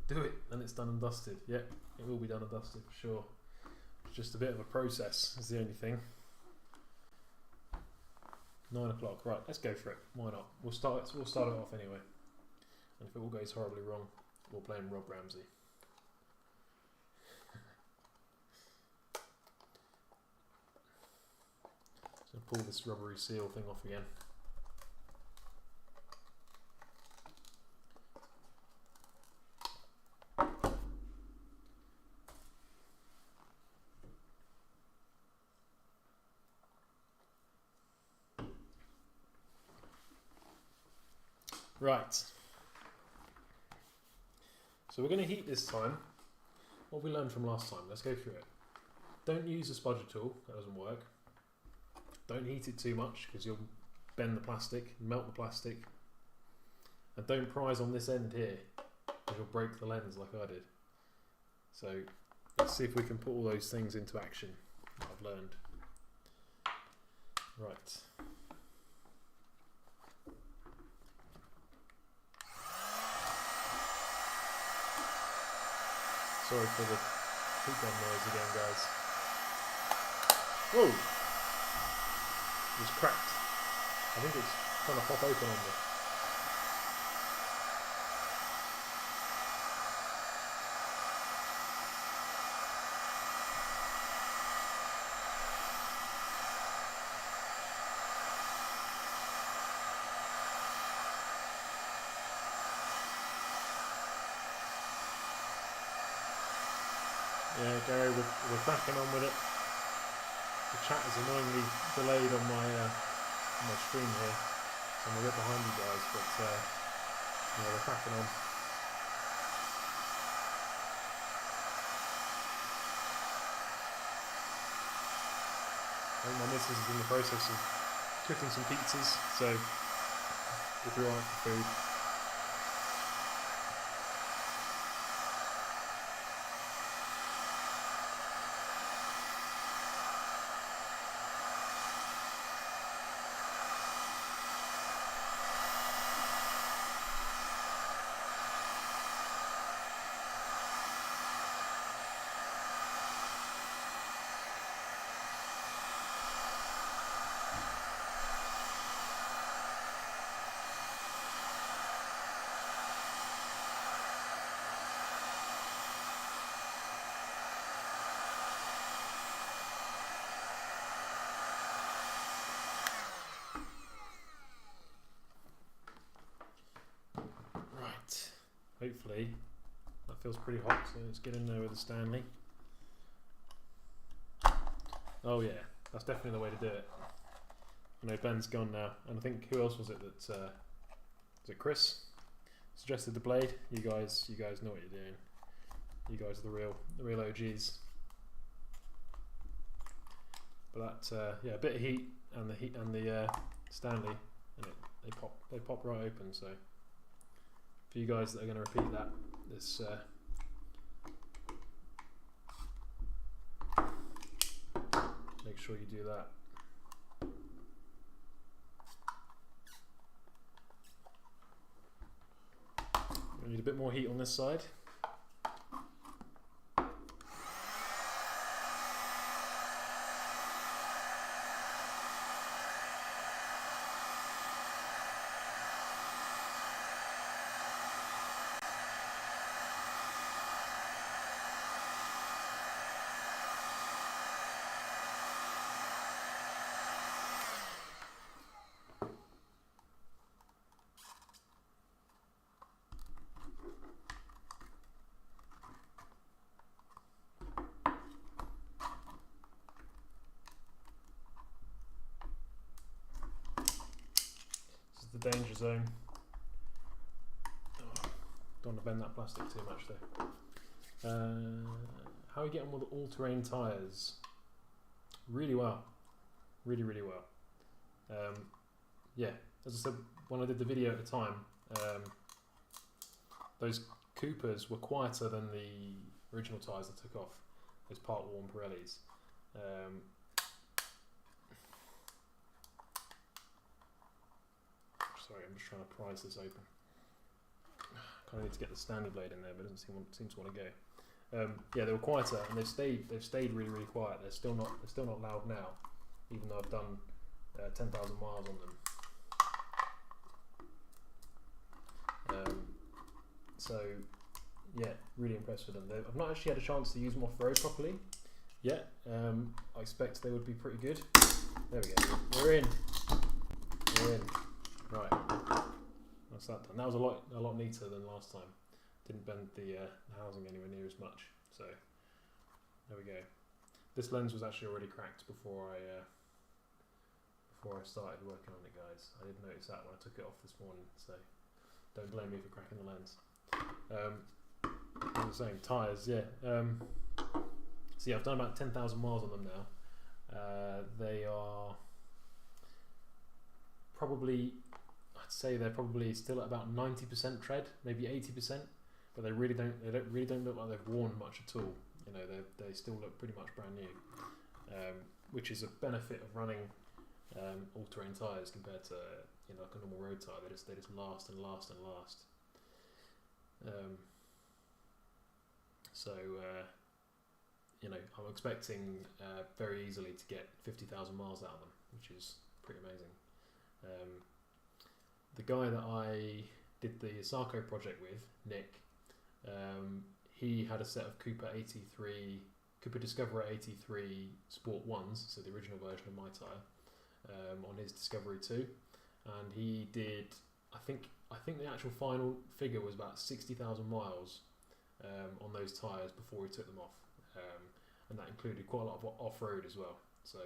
Do it, and it's done and dusted. Yep, it will be done and dusted for sure. It's just a bit of a process, is the only thing. 9 o'clock, right, let's go for it. Why not? We'll start it off anyway. And if it all goes horribly wrong, we'll blame Rob Ramsey. So pull this rubbery seal thing off again. Right, so we're going to heat this time. What we learned from last time, let's go through it. Don't use a spudger tool, that doesn't work. Don't heat it too much because you'll bend the plastic, melt the plastic. And don't prise on this end here because you'll break the lens like I did. So let's see if we can put all those things into action that I've learned. Right. Sorry for the heat gun noise again, guys. Whoa! It was cracked. I think it's trying to pop open on me. Yeah, Gary, we're cracking on with it. The chat is annoyingly delayed on my stream here, so I'm a bit behind you guys, but yeah, we're cracking on. I think my missus is in the process of cooking some pizzas, so if you're alright for food. Hopefully that feels pretty hot, so let's get in there with the Stanley. Oh yeah, that's definitely the way to do it. I know Ben's gone now, and I think who else was it that was it Chris suggested the blade? You guys know what you're doing. You guys are the real OGs. But that yeah, a bit of heat and the Stanley, and they pop right open. So for you guys that are going to repeat that, this make sure you do that. We need a bit more heat on this side. The danger zone. Oh, don't want to bend that plastic too much though. How are you getting with all-terrain tyres? Really well, really well. Yeah, as I said when I did the video at the time, those Coopers were quieter than the original tyres I took off, those part-worn Pirellis. Sorry, I'm just trying to prise this open. Kind of need to get the Stanley blade in there, but it doesn't seem to want to go. Yeah, they were quieter, and they've stayed really quiet. They're still not loud now, even though I've done 10,000 miles on them. So yeah, really impressed with them. I've not actually had a chance to use them off road properly yet. I expect they would be pretty good. There we go. We're in. Right, that's that done. That was a lot neater than last time. Didn't bend the housing anywhere near as much. So there we go. This lens was actually already cracked before I started working on it, guys. I didn't notice that when I took it off this morning. So don't blame me for cracking the lens. As I was saying, tyres, yeah. So yeah, I've done about 10,000 miles on them now. They are probably, I'd say they're probably still at about 90% tread, maybe 80%, but they really don't look like they've worn much at all. You know, they still look pretty much brand new, which is a benefit of running all-terrain tyres compared to, you know, like a normal road tyre. They just last and last and last. So you know, I'm expecting very easily to get 50,000 miles out of them, which is pretty amazing. The guy that I did the Sarko project with, Nick, he had a set of Cooper Discoverer 83 Sport 1s, so the original version of my tyre, on his Discovery 2, and he did, I think the actual final figure was about 60,000 miles on those tyres before he took them off, and that included quite a lot of off-road as well. So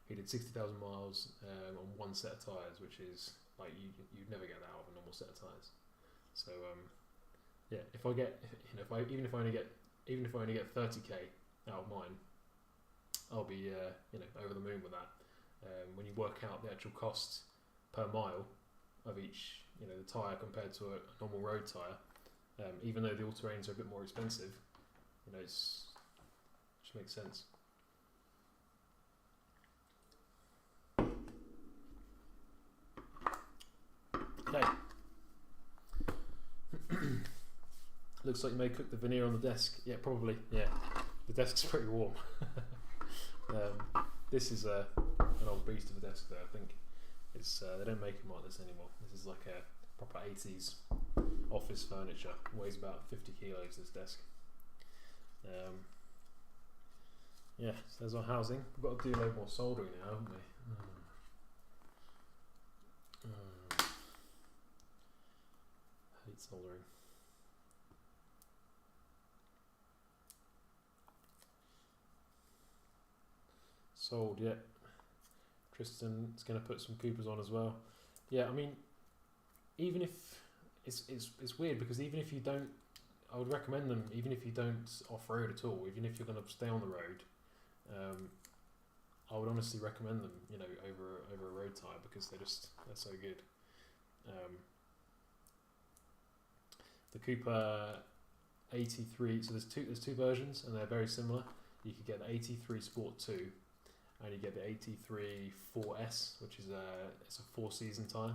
he did 60,000 miles on one set of tyres, which is like you'd never get that out of a normal set of tyres. So yeah, if I get, you know, even if I only get 30k out of mine, I'll be you know, over the moon with that. When you work out the actual cost per mile of each, you know, the tyre compared to a normal road tyre, even though the all-terrains are a bit more expensive, you know, it just makes sense. Okay. Looks like you may cook the veneer on the desk. Yeah, probably. Yeah, the desk's pretty warm. This is an old beast of a desk, though. I think it's they don't make them like this anymore. This is like a proper 80s office furniture. Weighs about 50 kilos. This desk. Yeah, so there's our housing. We've got to do a load more soldering now, haven't we? Hate soldering. Sold, yeah. Tristan's going to put some Coopers on as well. Yeah, I mean, even if it's weird because even if you don't I would recommend them even if you don't off-road at all. Even if you're going to stay on the road, I would honestly recommend them. You know, over a road tire because they're so good. The Cooper 83. So there's two versions and they're very similar. You could get the 83 Sport 2, and you get the 83 4S, which is it's a 4-season tire.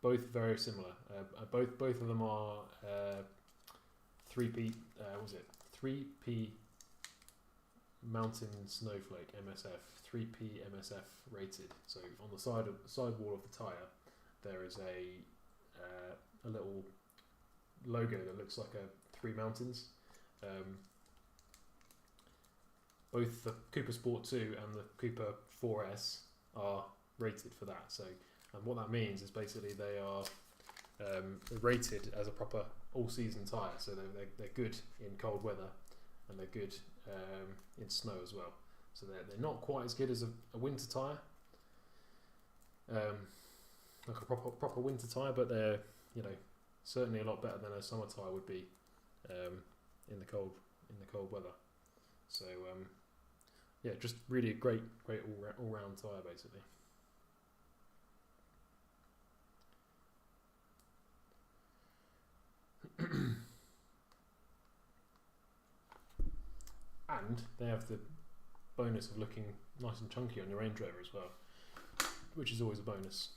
Both very similar. Both of them are 3P. Was it 3P Mountain Snowflake MSF? 3P MSF rated. So on the sidewall of the tire, there is a little logo that looks like a 3 mountains. Both the Cooper Sport 2 and the Cooper 4S are rated for that. So, and what that means is basically they are rated as a proper all-season tyre. So they're good in cold weather and they're good in snow as well. So they're not quite as good as a winter tyre, like a proper winter tyre, but they're, you know, certainly a lot better than a summer tyre would be in the cold weather. So yeah, just really a great all round tyre basically. And they have the bonus of looking nice and chunky on your Range Rover as well, which is always a bonus.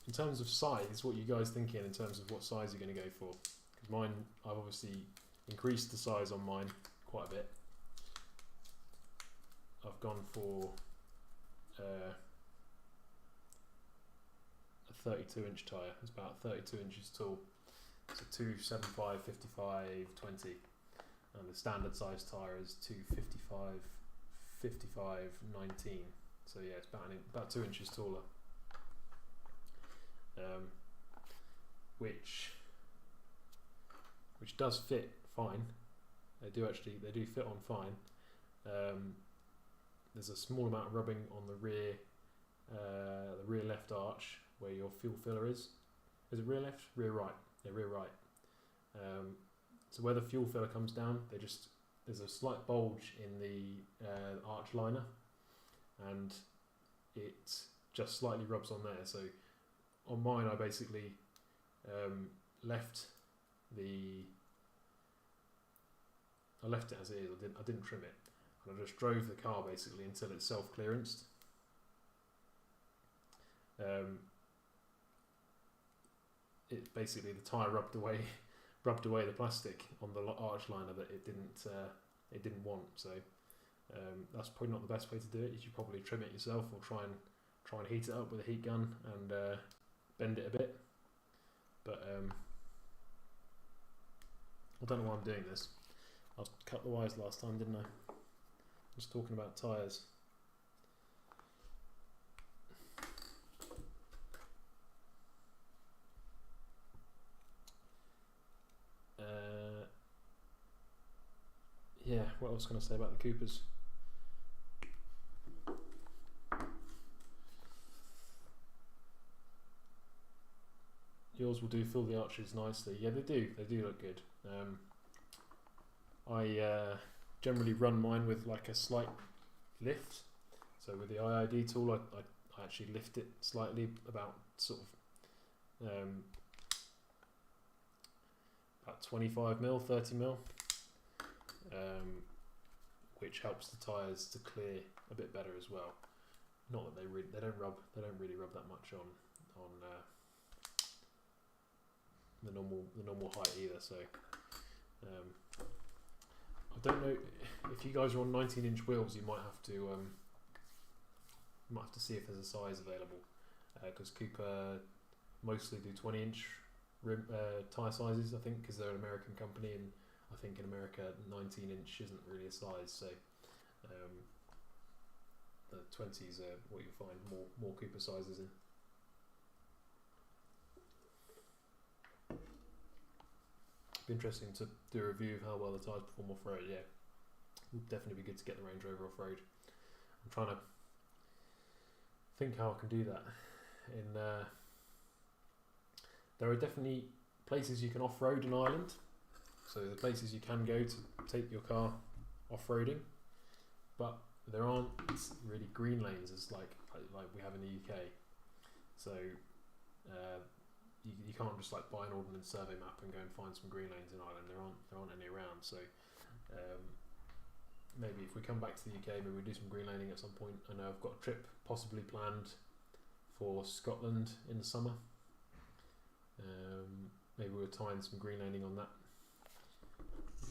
In terms of size, what are you guys thinking in terms of what size you're going to go for? Because mine, I've obviously increased the size on mine quite a bit. I've gone for a 32-inch tyre. It's about 32 inches tall. So 275, 55, 20. And the standard size tyre is 255, 55, 19. So yeah, it's about 2 inches taller. Which does fit fine. They do fit on fine. There's a small amount of rubbing on the rear left arch where your fuel filler is. Is it rear left? Rear right. Yeah, rear right. So where the fuel filler comes down, there's a slight bulge in the arch liner, and it just slightly rubs on there. So on mine, I basically left it as it is. I didn't trim it, and I just drove the car basically until it's self-clearanced. It basically, the tyre rubbed away the plastic on the arch liner that it didn't want. So that's probably not the best way to do it. You should probably trim it yourself, or try and heat it up with a heat gun and bend it a bit. But I don't know why I'm doing this. I cut the wires last time, didn't I? I was talking about tyres. Yeah, what else can I say about the Coopers? Yours will fill the arches nicely. Yeah, they do look good. I generally run mine with like a slight lift. So with the IID tool, I actually lift it slightly, about sort of about 25 mil, 30 mil, which helps the tyres to clear a bit better as well. Not that they don't really rub that much on the normal height either. So I don't know if you guys are on 19-inch wheels. You might have to see if there's a size available, because Cooper mostly do 20-inch tyre sizes, I think, because they're an American company, and I think in America 19-inch isn't really a size. So the 20s are what you find more Cooper sizes in. Be interesting to do a review of how well the tyres perform off-road. Yeah, would definitely be good to get the Range Rover off-road. I'm trying to think how I can do that. there are definitely places you can off-road in Ireland. So the places you can go to take your car off-roading, but there aren't really green lanes as like we have in the UK. So you can't just like buy an ordnance survey map and go and find some green lanes in Ireland. There aren't any around. So maybe if we come back to the UK, maybe we do some green laning at some point. I know I've got a trip possibly planned for Scotland in the summer. Maybe we'll tie in some green laning on that.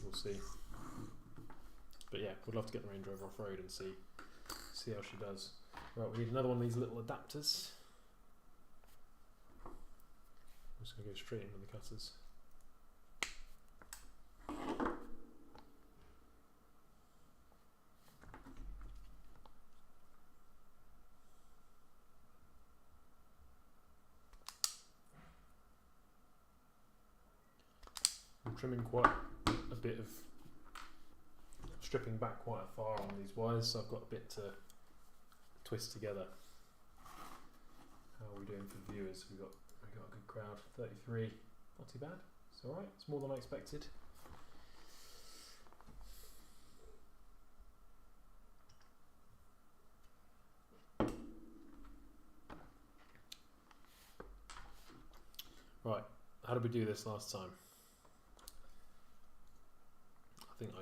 We'll see. But yeah, we'd love to get the Range Rover off road and see how she does. Right, we need another one of these little adapters. I'm just going to go straight in with the cutters. I'm trimming quite a bit of, stripping back quite far on these wires, so I've got a bit to twist together. How are we doing for viewers? We've got a good crowd. 33, not too bad. It's all right. It's more than I expected. Right, how did we do this last time? I think I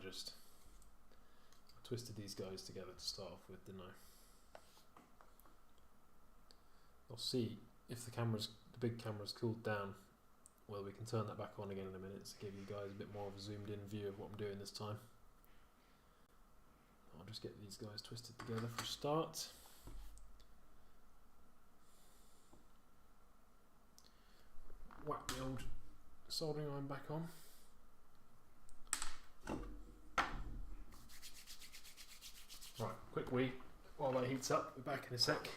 twisted these guys together to start off with, didn't I? I'll see if the big camera's cooled down. Well, we can turn that back on again in a minute to give you guys a bit more of a zoomed in view of what I'm doing this time. I'll just get these guys twisted together for a start. Whack the old soldering iron back on. Right, quick wee while that heats up. We're back in a sec.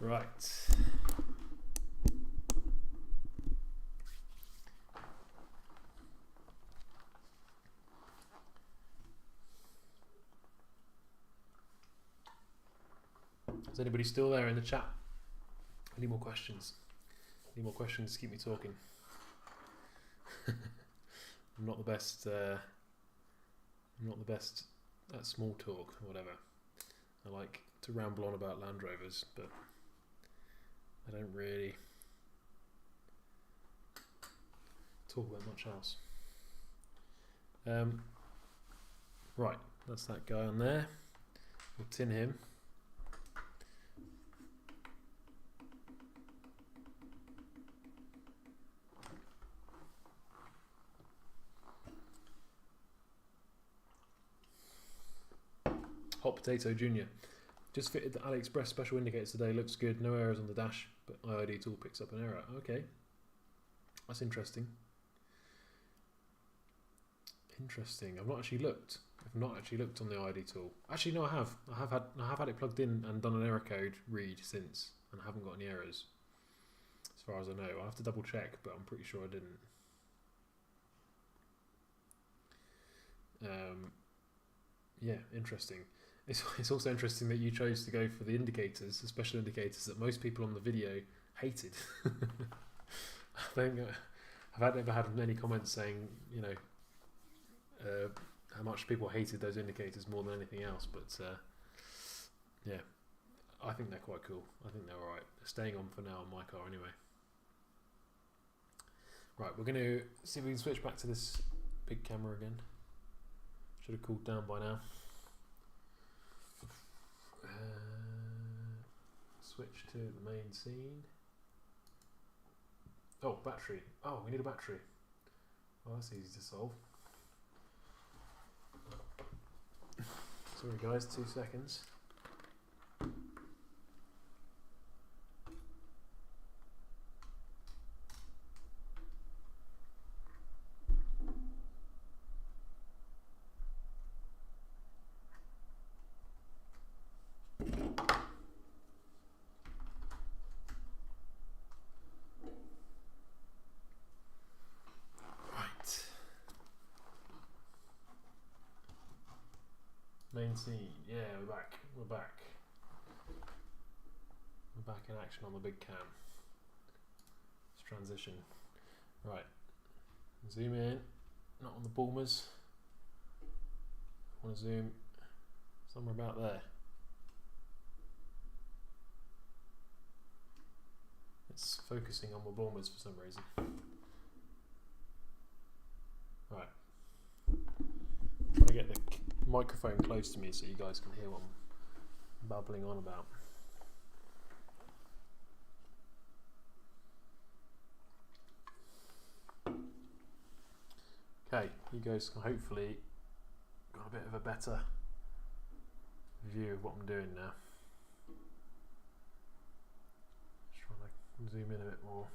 Right. Is anybody still there in the chat? Any more questions? Any more questions to keep me talking? I'm not the best. I'm not the best at small talk or whatever. I like to ramble on about Land Rovers, but I don't really talk about much else. Right, that's that guy on there. We'll tin him. Hot Potato Junior. Just fitted the AliExpress special indicators today. Looks good. No errors on the dash, but IID tool picks up an error. Okay, that's interesting. Interesting. I've not actually looked. I've not actually looked on the IID tool. Actually, no, I have. I have had it plugged in and done an error code read since, and I haven't got any errors, as far as I know. I'll have to double check, but I'm pretty sure I didn't. Yeah, interesting. It's also interesting that you chose to go for the indicators, the special indicators that most people on the video hated. I think I've never had many comments saying, you know, how much people hated those indicators more than anything else. But yeah, I think they're quite cool. I think they're alright. They're staying on for now on my car anyway. Right, we're going to see if we can switch back to this big camera again. Should have cooled down by now. Switch to the main scene. Oh, battery. Oh, we need a battery. Well, that's easy to solve. Sorry guys, 2 seconds. Main scene, yeah, we're back. We're back in action on the big cam. Let's transition. Right, zoom in, not on the boomers. I want to zoom somewhere about there. It's focusing on the boomers for some reason. Right, trying to get the microphone close to me so you guys can hear what I'm babbling on about. Okay, you guys can hopefully got a bit of a better view of what I'm doing now. Just trying to zoom in a bit more.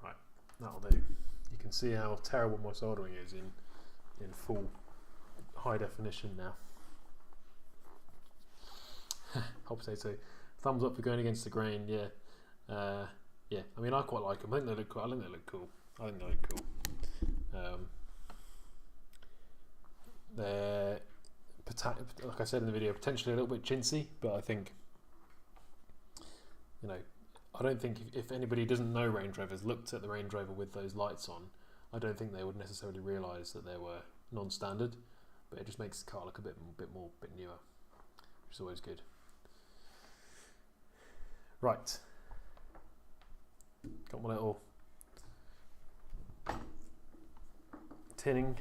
Right, that'll do. You can see how terrible my soldering is in full high definition now. Hot potato. Thumbs up for going against the grain. Yeah, yeah. I mean, I quite like them. I think they look cool. They're, like I said in the video, potentially a little bit chintzy, but I think, you know, I don't think if anybody doesn't know Range Rovers, looked at the Range Rover with those lights on, I don't think they would necessarily realise that they were non-standard. But it just makes the car look a bit newer, which is always good. Right, got my little tinning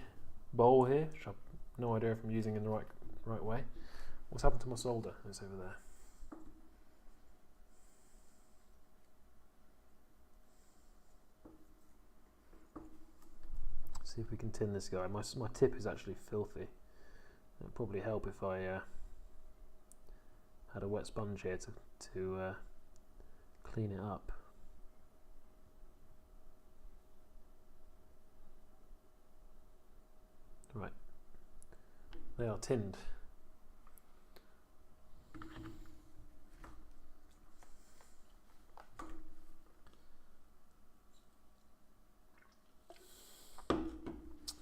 bowl here, which I've no idea if I'm using in the right way. What's happened to my solder? It's over there. See if we can tin this guy. My tip is actually filthy. It'd probably help if I had a wet sponge here to clean it up. Right, they are tinned.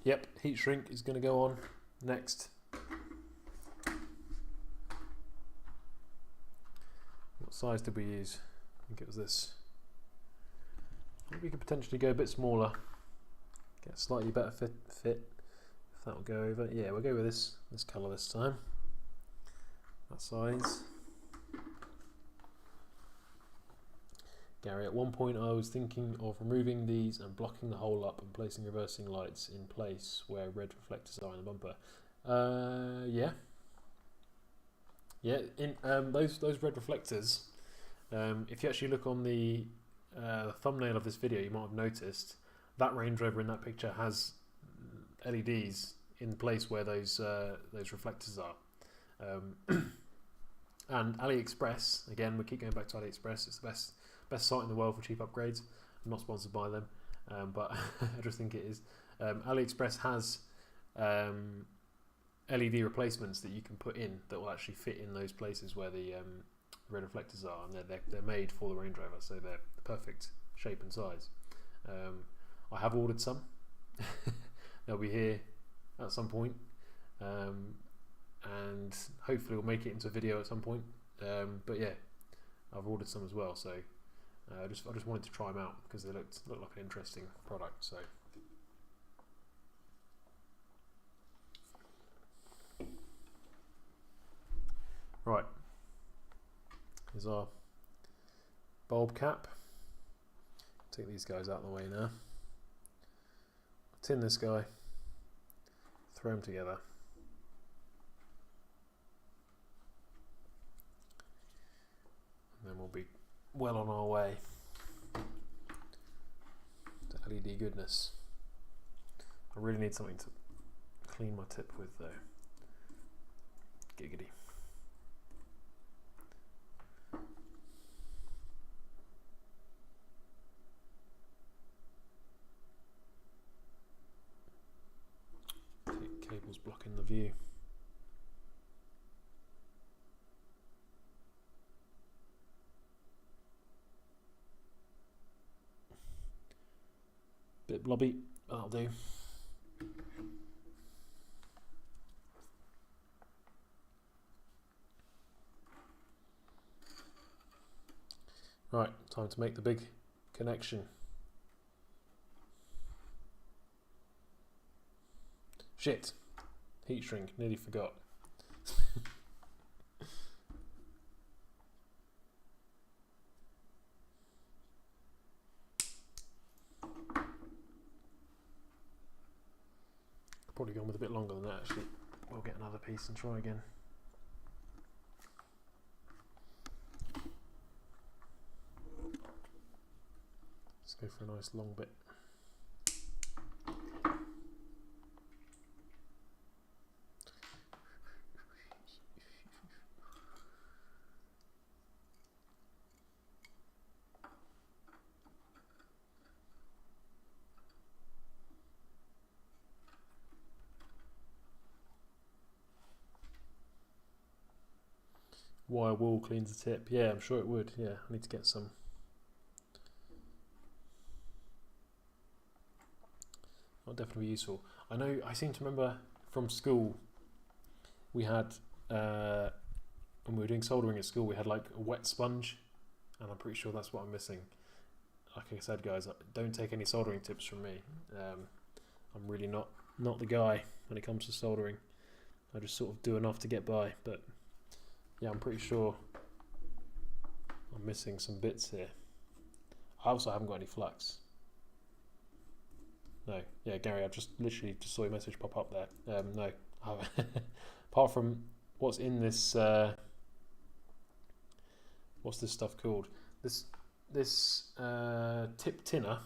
Yep, heat shrink is going to go on next. What size did we use? I think it was this. I think we could potentially go a bit smaller, get a slightly better fit. If that will go over. Yeah, we'll go with this colour this time. That size. Gary, at one point I was thinking of removing these and blocking the hole up and placing reversing lights in place where red reflectors are in the bumper. Yeah. Yeah, in those red reflectors, if you actually look on the thumbnail of this video, you might have noticed that Range Rover in that picture has LEDs in place where those reflectors are. And AliExpress, again, we keep going back to AliExpress. It's the best site in the world for cheap upgrades. I'm not sponsored by them, but I just think it is. AliExpress has LED replacements that you can put in that will actually fit in those places where the red reflectors are, and they're made for the Range Rover, so they're the perfect shape and size. I have ordered some. They'll be here at some point, and hopefully we'll make it into a video at some point. But yeah, I've ordered some as well, so I just wanted to try them out because they look like an interesting product. So right, here's our bulb cap. Take these guys out of the way now. Tin this guy, throw them together. And then we'll be well on our way to LED goodness. I really need something to clean my tip with though. Giggity. Cable's blocking the view. Bit blobby, that'll do. Right, time to make the big connection. Shit, heat shrink, nearly forgot. Probably gone with a bit longer than that actually. We'll get another piece and try again. Let's go for a nice long bit. Wire wool cleans the tip. Yeah, I'm sure it would. Yeah, I need to get some. That'll definitely be useful. I know, I seem to remember from school we had, when we were doing soldering at school, we had like a wet sponge, and I'm pretty sure that's what I'm missing. Like I said, guys, don't take any soldering tips from me. I'm really not the guy when it comes to soldering. I just sort of do enough to get by, but yeah, I'm pretty sure I'm missing some bits here. I also haven't got any flux. No, yeah, Gary, I just literally just saw your message pop up there. No, I haven't. Apart from what's in this, what's this stuff called? This tip tinner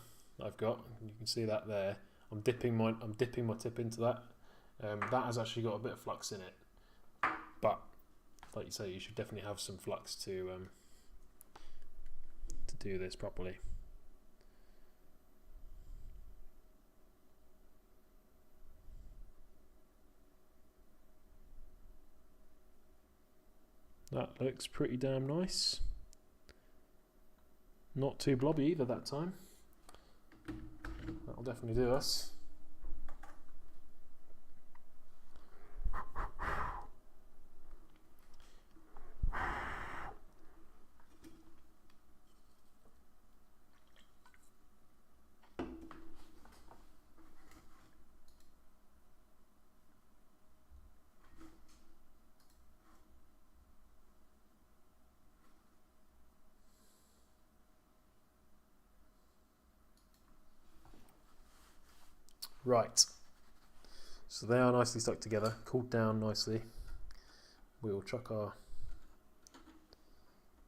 I've got. You can see that there. I'm dipping my tip into that. That has actually got a bit of flux in it, but like you say, you should definitely have some flux to do this properly. That looks pretty damn nice. Not too blobby either that time. That'll definitely do us. Right, so they are nicely stuck together, cooled down nicely. We will chuck our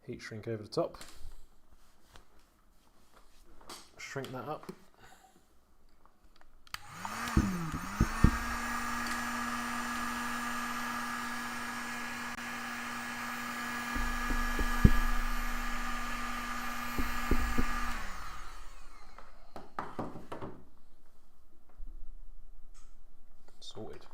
heat shrink over the top, shrink that up. Sorted.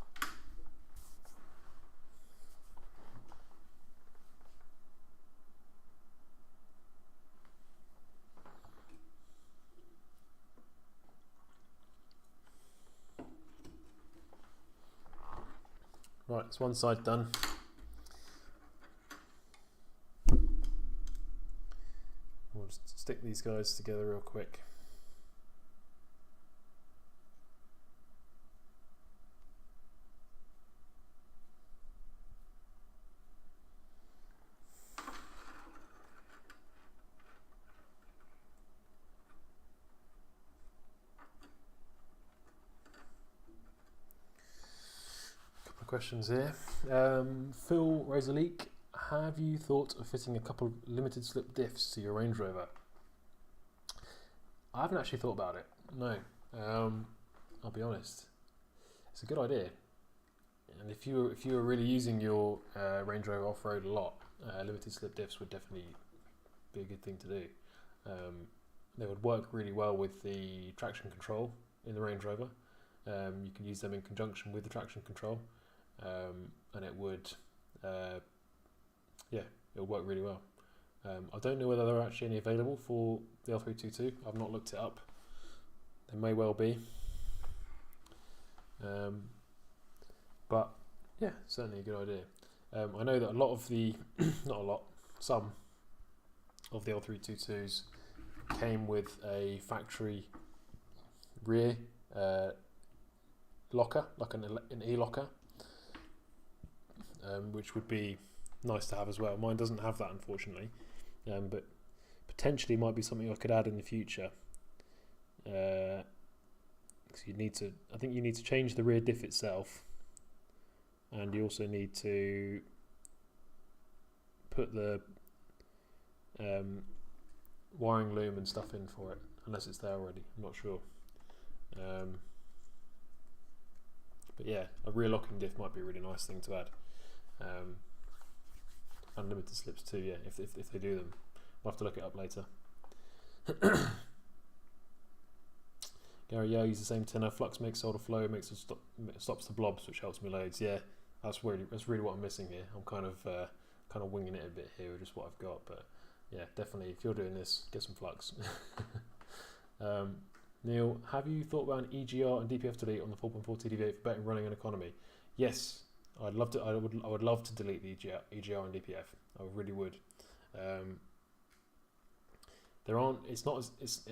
Right, it's one side done. We'll just stick these guys together real quick. Questions here. Phil raised a leak. Have you thought of fitting a couple of limited slip diffs to your Range Rover? I haven't actually thought about it. No. I'll be honest. It's a good idea. And if you were really using your Range Rover off road a lot, limited slip diffs would definitely be a good thing to do. They would work really well with the traction control in the Range Rover. You can use them in conjunction with the traction control. And it would, it would work really well. I don't know whether there are actually any available for the L322. I've not looked it up. There may well be. But yeah, certainly a good idea. I know that a lot of the, some of the L322s came with a factory rear locker, like an e-locker. Which would be nice to have as well. Mine doesn't have that, unfortunately, but potentially might be something I could add in the future. Because you need to, I think you need to change the rear diff itself, and you also need to put the wiring loom and stuff in for it, unless it's there already. I'm not sure. But yeah, a rear locking diff might be a really nice thing to add. Unlimited slips too, yeah, if they do them. We'll have to look it up later. Gary, yeah, I use the same tenor. Flux makes solder flow, stops the blobs, which helps me loads. Yeah, that's really what I'm missing here. I'm kind of winging it a bit here with just what I've got, but yeah, definitely if you're doing this, get some flux. Neil, have you thought about an EGR and DPF delete on the 4.4 TDV for better running and economy? Yes. I'd love to. I would love to delete the EGR and DPF. I really would. There aren't. It's not.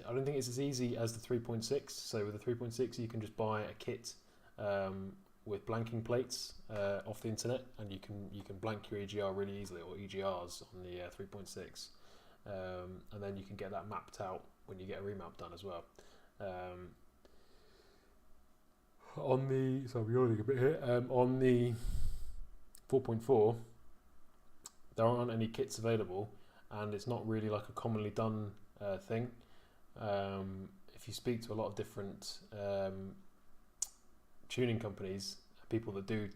I don't think it's as easy as the 3.6. So with the 3.6, you can just buy a kit with blanking plates off the internet, and you can blank your EGR really easily, or EGRs on the 3.6, and then you can get that mapped out when you get a remap done as well. On the, so I'm yawning a bit here, on the 4.4 there aren't any kits available, and it's not really like a commonly done thing. If you speak to a lot of different tuning companies, people that do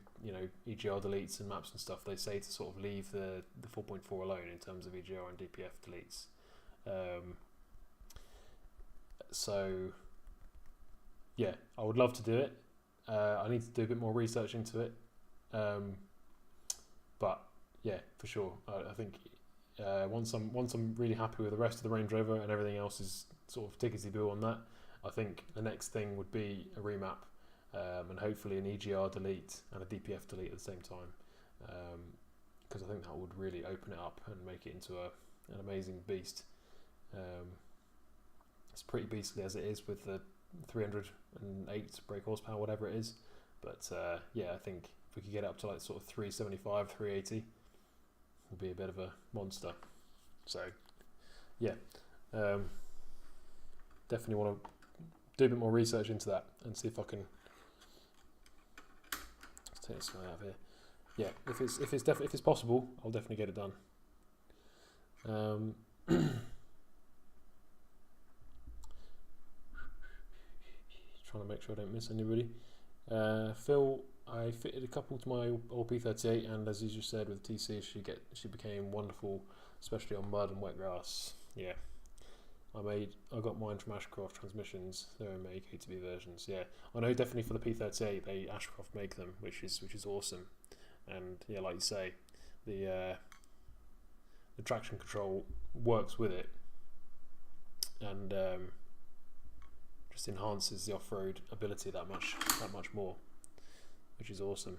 EGR deletes and maps and stuff, they say to sort of leave the 4.4 alone in terms of EGR and DPF deletes. So yeah, I would love to do it. I need to do a bit more research into it, but yeah, for sure. I think once I'm really happy with the rest of the Range Rover and everything else is sort of tickety-boo on that, I think the next thing would be a remap, and hopefully an EGR delete and a DPF delete at the same time, because I think that would really open it up and make it into an amazing beast. It's pretty beastly as it is with the 308 brake horsepower, whatever it is, but yeah, I think if we could get it up to like sort of 375, 380, it would be a bit of a monster. So yeah, definitely want to do a bit more research into that and see if I can. Let's take this guy out of here. Yeah, if it's possible, I'll definitely get it done. Trying to make sure I don't miss anybody. Phil, I fitted a couple to my old P38, and as you just said with TC, she became wonderful, especially on mud and wet grass. Yeah, I got mine from Ashcroft Transmissions. They're made KTB versions. Yeah, I know definitely for the P38, Ashcroft make them, which is awesome. And yeah, like you say, the traction control works with it, and just enhances the off-road ability that much more, which is awesome.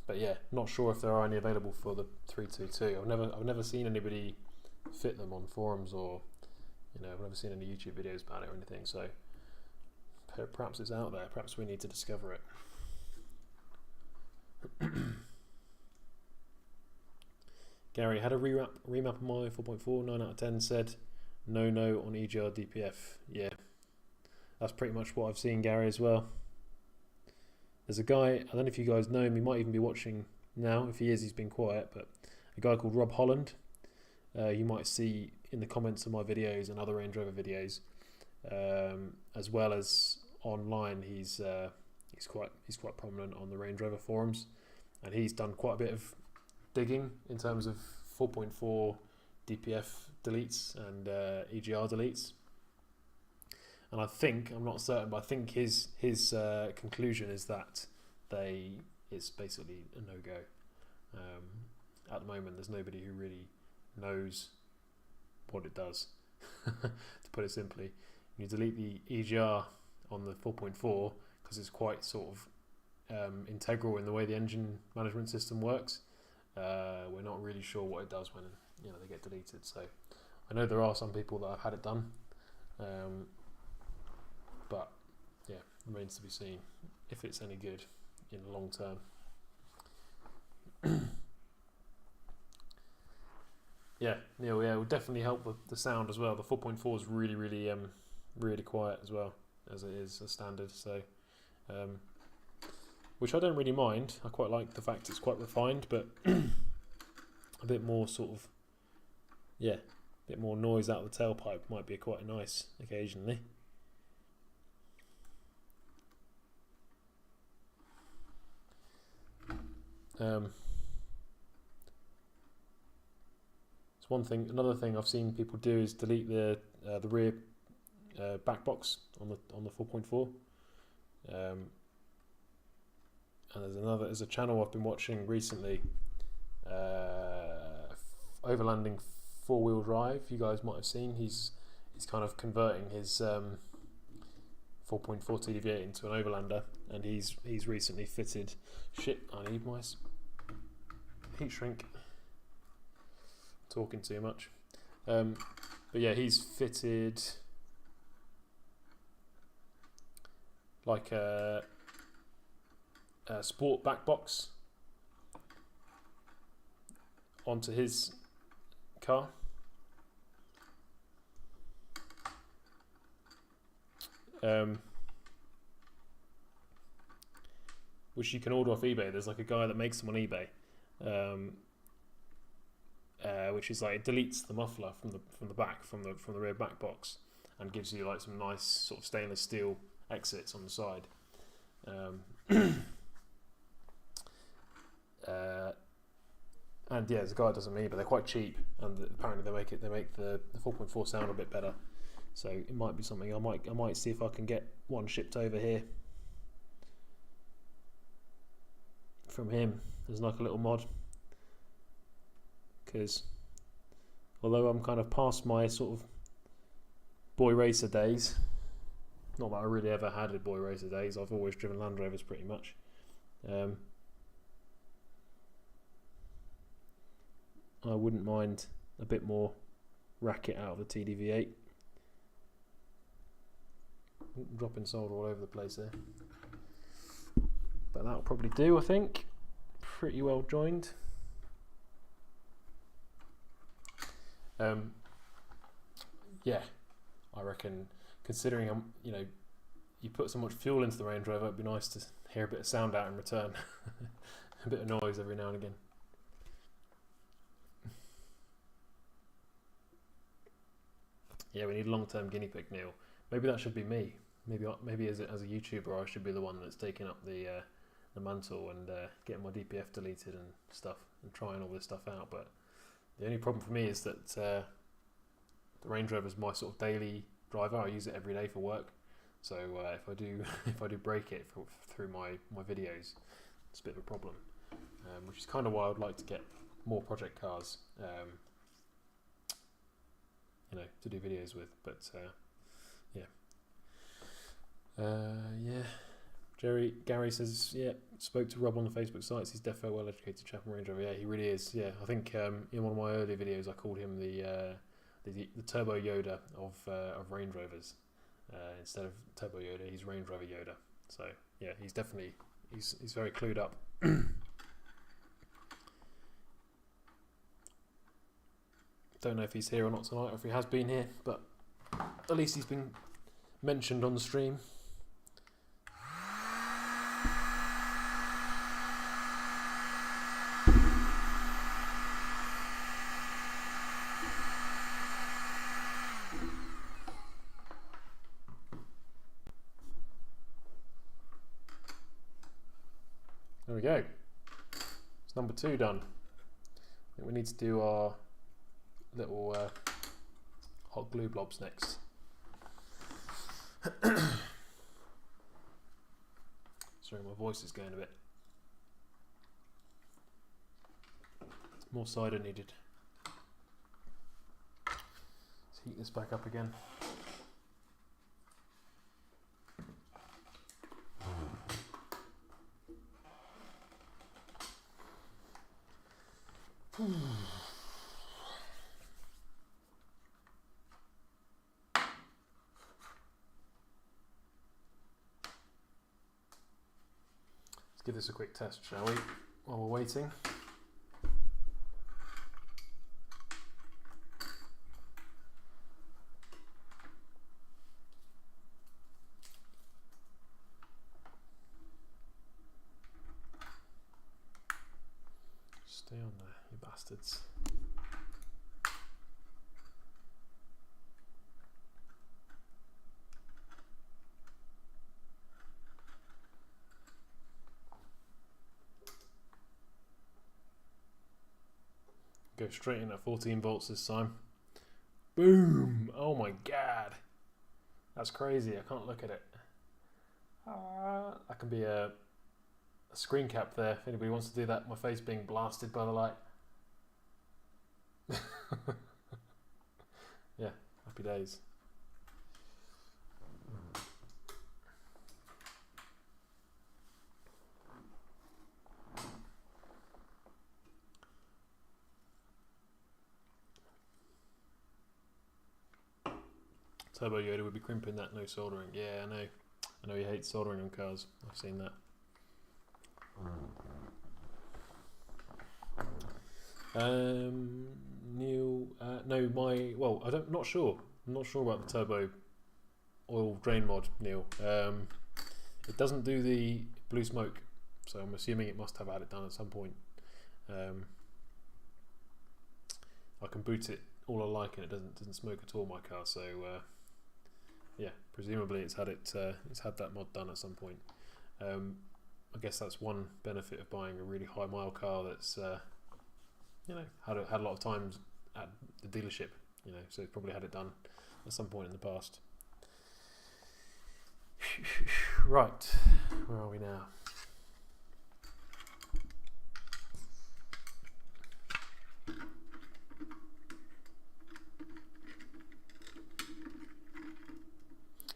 But yeah, not sure if there are any available for the 322. I've never seen anybody fit them on forums, or I've never seen any YouTube videos about it or anything. So perhaps it's out there. Perhaps we need to discover it. Gary had a remap of my 4.4. 9 out of 10 said no on EGR DPF. Yeah, that's pretty much what I've seen, Gary, as well. There's a guy, I don't know if you guys know him, he might even be watching now. If he is, he's been quiet, but a guy called Rob Holland. You might see in the comments of my videos and other Range Rover videos, as well as online. He's quite prominent on the Range Rover forums, and he's done quite a bit of digging in terms of 4.4 DPF deletes and EGR deletes. And I think, I'm not certain, but I think his conclusion is that it's basically a no-go. At the moment, there's nobody who really knows what it does, to put it simply. You delete the EGR on the 4.4 because it's quite sort of integral in the way the engine management system works. We're not really sure what it does when they get deleted. So I know there are some people that have had it done. But yeah, remains to be seen if it's any good in the long term. Yeah, Neil, it will definitely help with the sound as well. The 4.4 is really quiet as well, as it is a standard. So, which I don't really mind. I quite like the fact it's quite refined, but a bit more sort of, a bit more noise out of the tailpipe might be quite nice occasionally. It's one thing. Another thing I've seen people do is delete the rear back box on the 4.4. And there's a channel I've been watching recently, Overlanding 4-wheel drive. You guys might have seen. He's kind of converting his 4.4 TDV8 into an Overlander, and he's recently fitted. Shit, I need my heat shrink. Talking too much. But yeah, he's fitted like a sport back box onto his car. Which you can order off eBay. There's like a guy that makes them on eBay, which is like it deletes the muffler from the back from the rear back box and gives you like some nice sort of stainless steel exits on the side. And yeah, there's a guy that does them on eBay. They're quite cheap, and apparently they make the 4.4 sound a bit better. So it might be something I might see if I can get one shipped over here from him as like a little mod, because although I'm kind of past my sort of boy racer days, not that I really ever had a boy racer days, I've always driven Land Rovers pretty much. I wouldn't mind a bit more racket out of the TDV8. Dropping solder all over the place there, but that'll probably do, I think. Pretty well joined. Yeah, I reckon, considering you put so much fuel into the Range Rover, it'd be nice to hear a bit of sound out in return. A bit of noise every now and again. Yeah, we need a long-term guinea pig, Neil. Maybe that should be me. Maybe as a YouTuber, I should be the one that's taking up the mantle and getting my DPF deleted and stuff and trying all this stuff out. But the only problem for me is that the Range Rover is my sort of daily driver. I use it every day for work. So if I do break it through my videos, it's a bit of a problem. Which is kind of why I would like to get more project cars, to do videos with. But Yeah. Gary says, yeah, spoke to Rob on the Facebook sites. He's defo well educated chap and Range Rover. Yeah, he really is. Yeah, I think in one of my earlier videos I called him the Turbo Yoda of Range Rovers. Instead of Turbo Yoda, he's Range Rover Yoda. So yeah, he's definitely he's very clued up. Don't know if he's here or not tonight, or if he has been here, but at least he's been mentioned on the stream. There we go. It's number 2 done. I think we need to do our little hot glue blobs next. Sorry, my voice is going a bit. More cider needed. Let's heat this back up again. Let's give this a quick test, shall we, while we're waiting. Stay on there, you bastards. Go straight in at 14 volts this time. Boom! Oh my god. That's crazy, I can't look at it. That can be a screen cap there if anybody wants to do that. My face being blasted by the light. Yeah, happy days. Turbo Yoda would be crimping that, no soldering. Yeah, I know he hates soldering on cars. I've seen that. Neil, no, not sure. I'm not sure about the turbo oil drain mod, Neil. It doesn't do the blue smoke, so I'm assuming it must have had it done at some point. I can boot it all I like and it doesn't smoke at all, my car. So yeah, presumably it's had that mod done at some point. I guess that's one benefit of buying a really high mile car that's had a lot of times at the dealership, so it's probably had it done at some point in the past. Right, where are we now?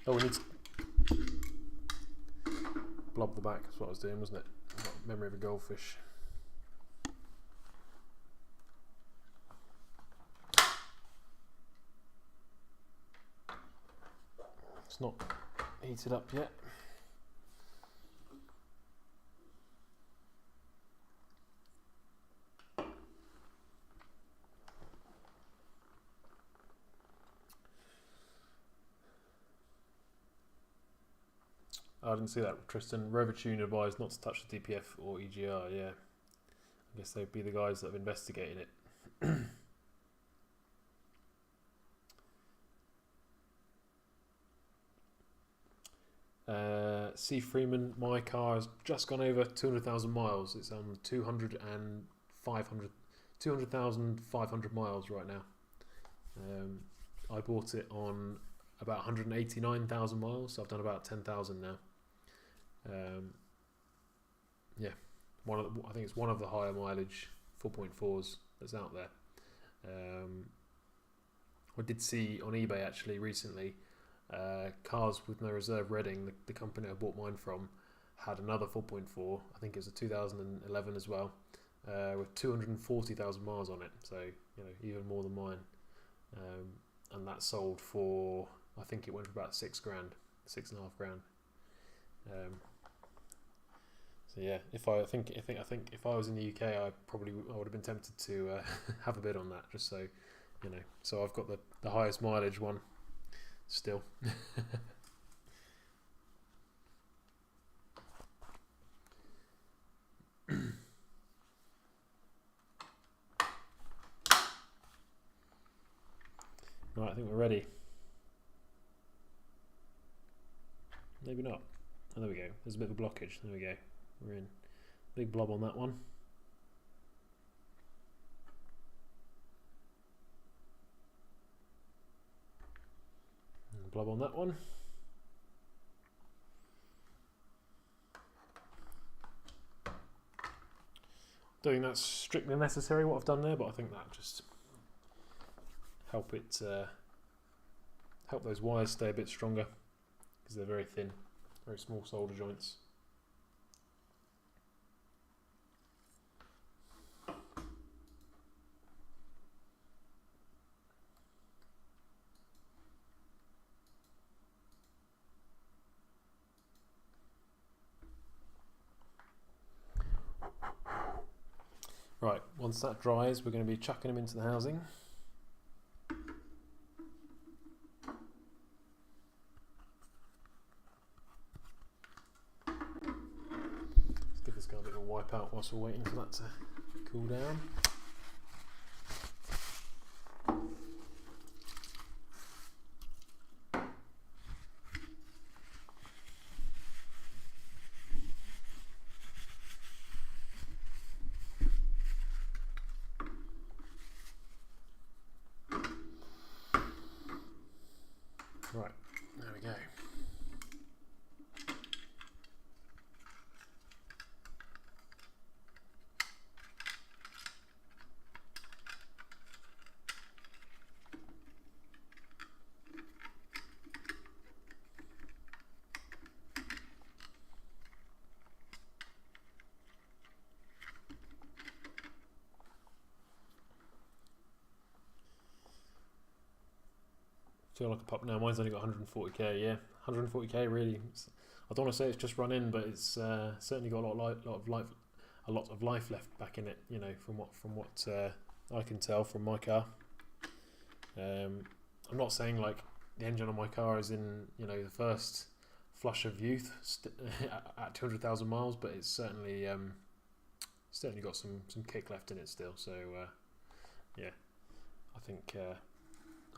Oh, we need to blob the back. That's what I was doing, wasn't it? Memory of a goldfish. It's not heated up yet. I didn't see that, Tristan. Rover Tuner advised not to touch the DPF or EGR. Yeah, I guess they'd be the guys that have investigated it. C. Freeman, my car has just gone over 200,000 miles. It's on 200,500 miles right now. I bought it on about 189,000 miles, so I've done about 10,000 now. Yeah, I think it's one of the higher mileage 4.4s that's out there. I did see on eBay actually recently Cars with No Reserve Reading, the company I bought mine from, had another 4.4. I think it was a 2011 as well, with 240,000 miles on it. So even more than mine. And that sold for, I think it went for about $6,000, $6,500. So yeah, if I think if I was in the UK, I would have been tempted to have a bid on that, just so So I've got the highest mileage one still. Right, I think we're ready. Maybe not. Oh, there we go. There's a bit of a blockage. There we go. We're in. Big blob on that one. And blob on that one. Don't think that's strictly necessary what I've done there, but I think that just help those wires stay a bit stronger, because they're very thin, very small solder joints. Right, once that dries, we're going to be chucking them into the housing. Let's give this guy a bit of a wipe out whilst we're waiting for that to cool down. Right, there we go. Feel like a pop now. Mine's only got 140k. Yeah, 140k. Really, I don't want to say it's just run in, but it's certainly got a lot of life left back in it. From what I can tell from my car. I'm not saying like the engine on my car is in the first flush of youth at 200,000 miles, but it's certainly got some kick left in it still. So yeah, I think.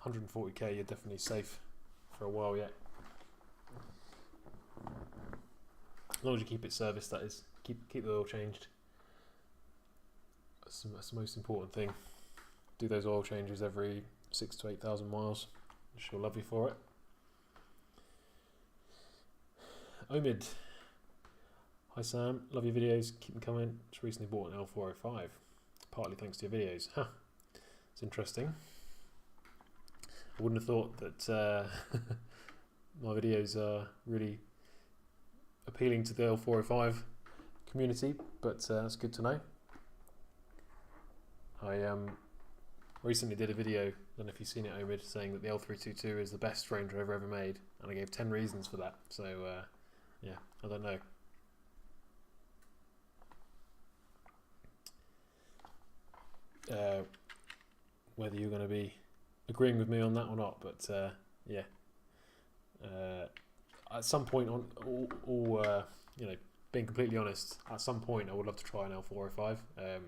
140k, you're definitely safe for a while yet. As long as you keep it serviced, that is. Keep the oil changed. That's the most important thing. Do those oil changes every 6,000 to 8,000 miles. She'll love you for it. Omid. Hi Sam, love your videos. Keep them coming. Just recently bought an L405. Partly thanks to your videos. Huh. It's interesting. I wouldn't have thought that my videos are really appealing to the L405 community, but that's good to know. I recently did a video, I don't know if you've seen it, Omid, saying that the L322 is the best Range Rover ever made, and I gave 10 reasons for that. So yeah, I don't know. Whether you're going to be agreeing with me on that or not, but yeah, at some point being completely honest, at some point I would love to try an L405. I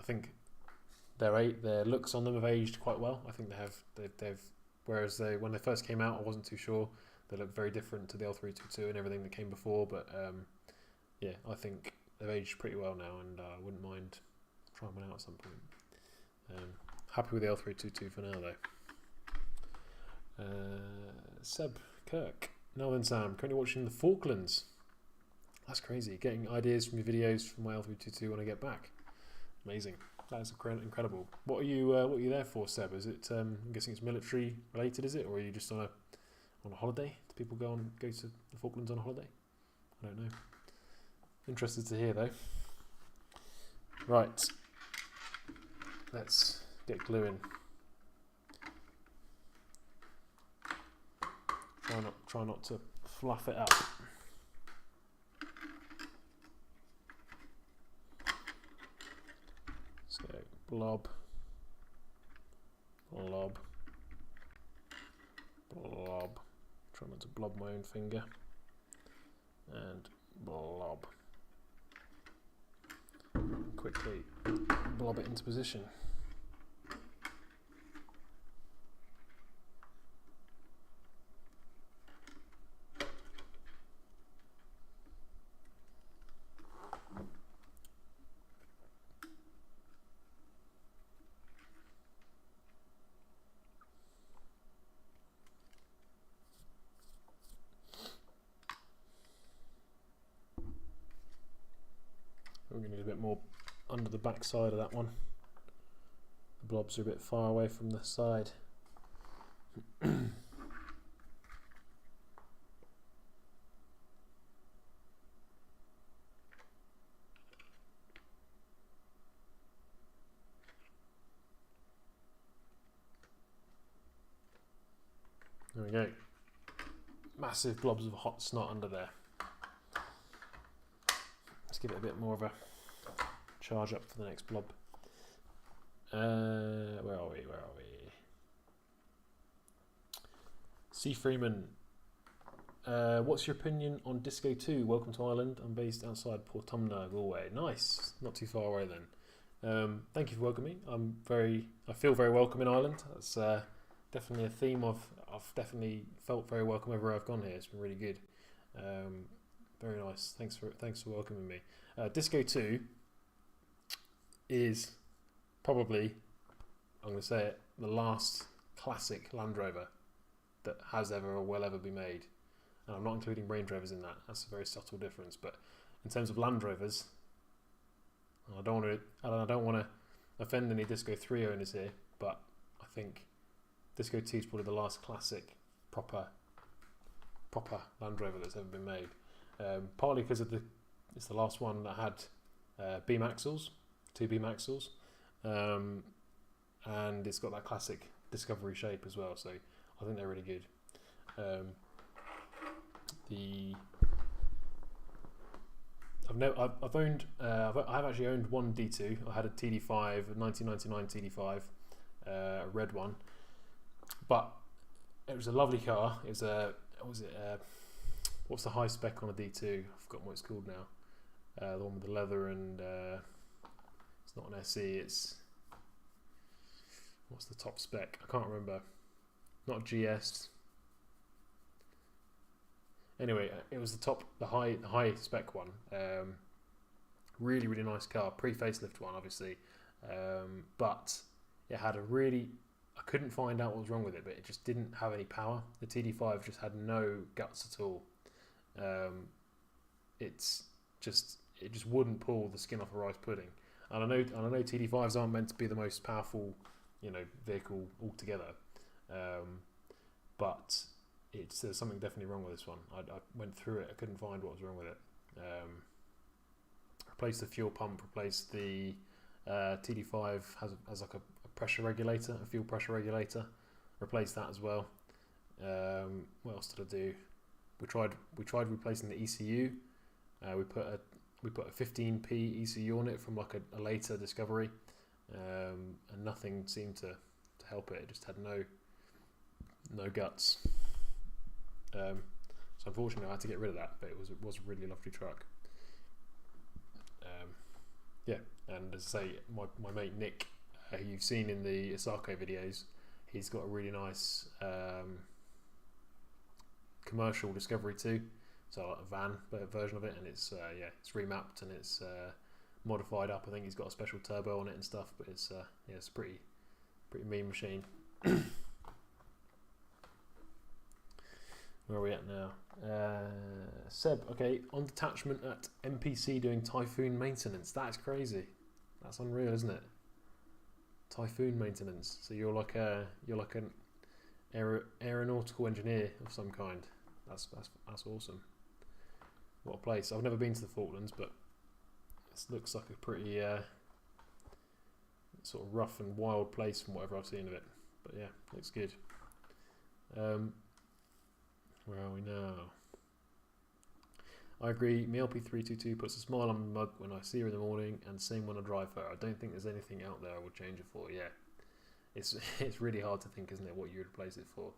think their looks on them have aged quite well. I think they've whereas when they first came out, I wasn't too sure. They look very different to the L322 and everything that came before, but yeah, I think they've aged pretty well now, and I wouldn't mind trying one out at some point. Happy with the L322 for now though. Seb Kirk. Now then Sam, currently watching the Falklands. That's crazy. Getting ideas from your videos from my L322 when I get back. Amazing. That is incredible. What are you there for, Seb? Is it I'm guessing it's military related, is it? Or are you just on on a holiday? Do people go to the Falklands on a holiday? I don't know. Interested to hear though. Right, let's get gluing. Try not to fluff it up. So blob, blob, blob. Try not to blob my own finger. And blob. Quickly blob it into position. We're going to need a bit more under the back side of that one. The blobs are a bit far away from the side. There we go. Massive blobs of hot snot under there. Let's give it a bit more of a charge up for the next blob. Where are we? C. Freeman. What's your opinion on Disco 2? Welcome to Ireland. I'm based outside Portumna, Galway. Nice. Not too far away then. Thank you for welcoming me. I feel very welcome in Ireland. That's definitely a theme I've definitely felt very welcome everywhere I've gone here. It's been really good. Very nice. Thanks for welcoming me. Disco 2 is probably, I'm going to say it, the last classic Land Rover that has ever or will ever be made. And I'm not including Range Rovers in that. That's a very subtle difference. But in terms of Land Rovers, I don't want to offend any Disco 3 owners here, but I think Disco 2 is probably the last classic proper Land Rover that's ever been made. Partly because it's the last one that had beam axles, 2 beam axles, and it's got that classic Discovery shape as well. So I think they're really good. I've actually owned one D2. I had a TD5, a 1999 TD5, a red one, but it was a lovely car. It was what's the high spec on a D2? I've forgotten what it's called now. The one with the leather and it's not an SE. It's what's the top spec? I can't remember. Not GS. Anyway, it was the high spec one. Really, really nice car. Pre-facelift one, obviously. But it had I couldn't find out what was wrong with it, but it just didn't have any power. The TD5 just had no guts at all. It just wouldn't pull the skin off a rice pudding. And I know TD5s aren't meant to be the most powerful, vehicle altogether. But there's something definitely wrong with this one. I went through it. I couldn't find what was wrong with it. Replaced the fuel pump. Replaced the TD5 has like a pressure regulator, a fuel pressure regulator. Replaced that as well. What else did I do? We tried replacing the ECU. We put a 15p ECU on it from like a later Discovery, and nothing seemed to help it. It just had no guts. So unfortunately, I had to get rid of that. But it was a really lovely truck. And as I say, my mate Nick, who you've seen in the Isako videos, he's got a really nice commercial Discovery 2, so like a van version of it, and it's remapped and it's modified up. I think he's got a special turbo on it and stuff, but it's it's a pretty mean machine. Where are we at now? Seb, okay, on detachment at MPC doing Typhoon maintenance. That's crazy. That's unreal, isn't it? Typhoon maintenance. So you're like an aeronautical engineer of some kind. That's awesome. What a place. I've never been to the Falklands, but it looks like a pretty sort of rough and wild place from whatever I've seen of it. But yeah, looks good. Where are we now? I agree. My L322 puts a smile on my mug when I see her in the morning, and same when I drive her. I don't think there's anything out there I would change it for. Yeah, it's really hard to think, isn't it, what you would replace it for?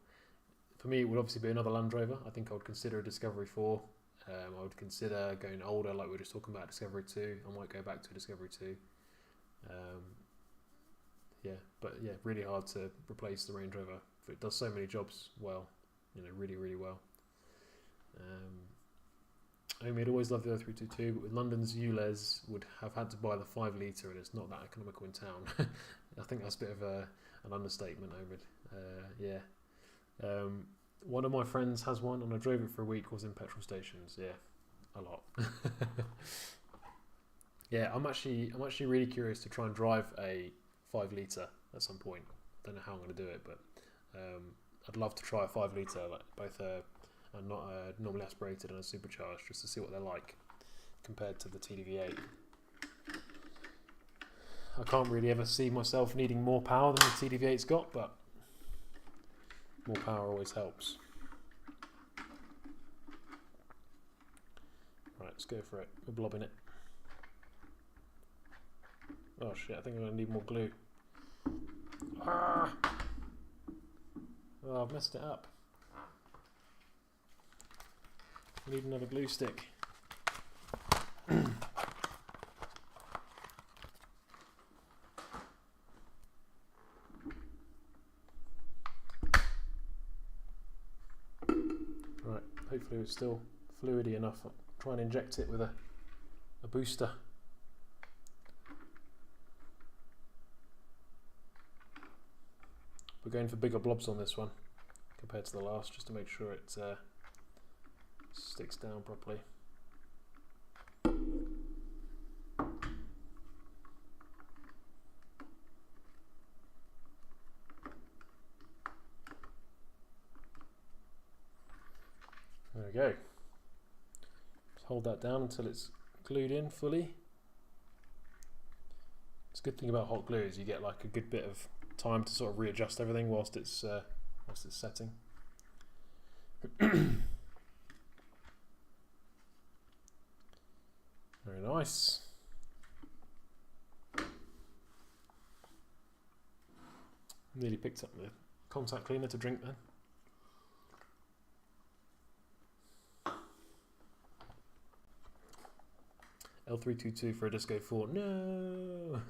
For me, it would obviously be another Land Rover. I think I would consider a Discovery 4. I would consider going older, like we were just talking about Discovery 2. I might go back to a Discovery 2. Yeah, but yeah, really hard to replace the Range Rover. It does so many jobs well, really, really well. I'd always loved the L322, but with London's ULEZ, would have had to buy the 5 litre, and it's not that economical in town. I think that's a bit of an understatement, Omid. One of my friends has one, and I drove it for a week. Was in petrol stations. Yeah, a lot. Yeah, I'm actually really curious to try and drive a 5 litre at some point. Don't know how I'm going to do it, but I'd love to try a 5 litre, like both not normally aspirated and a supercharged, just to see what they're like compared to the TDV8. I can't really ever see myself needing more power than the TDV8's got, but more power always helps. Right, let's go for it. We're blobbing it. Oh shit, I think I'm going to need more glue. Ah! Oh, I've messed it up. I need another glue stick. Right, hopefully it's still fluidy enough. I'll try and inject it with a booster. We're going for bigger blobs on this one compared to the last, just to make sure it sticks down properly. There we go. Just hold that down until it's glued in fully. It's a good thing about hot glue is you get like a good bit of time to sort of readjust everything whilst it's setting. Very nice. Nearly picked up the contact cleaner to drink then. L322 for a Disco 4. No!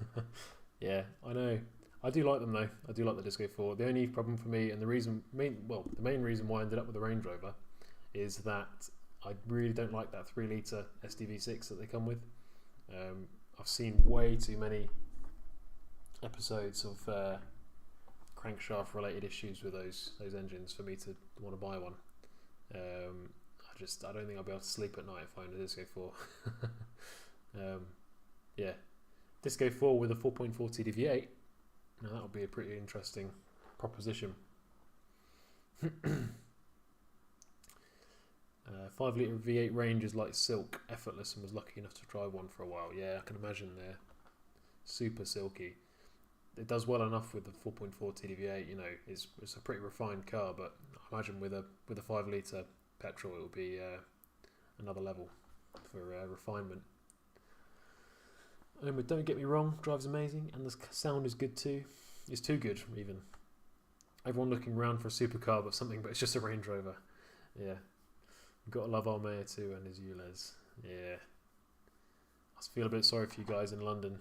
Yeah, I know. I do like them though. I do like the Disco 4. The only problem for me, and the main reason why I ended up with the Range Rover, is that I really don't like that 3 litre SDV6 that they come with. I've seen way too many episodes of crankshaft related issues with those engines for me to want to buy one. I don't think I'll be able to sleep at night if I own a Disco 4. Yeah, Disco 4 with a 4.4 TDV8. Now that would be a pretty interesting proposition. 5 litre V8 range is like silk, effortless, and was lucky enough to drive one for a while. Yeah, I can imagine they're super silky. It does well enough with the 4.4 TDV8. It's a pretty refined car, but I imagine with a 5 litre petrol, it will be another level for refinement. But don't get me wrong, drives amazing, and the sound is good too. It's too good, even. Everyone looking around for a supercar, but it's just a Range Rover. Yeah. Gotta love Armea too and his ULEZ. Yeah. I feel a bit sorry for you guys in London.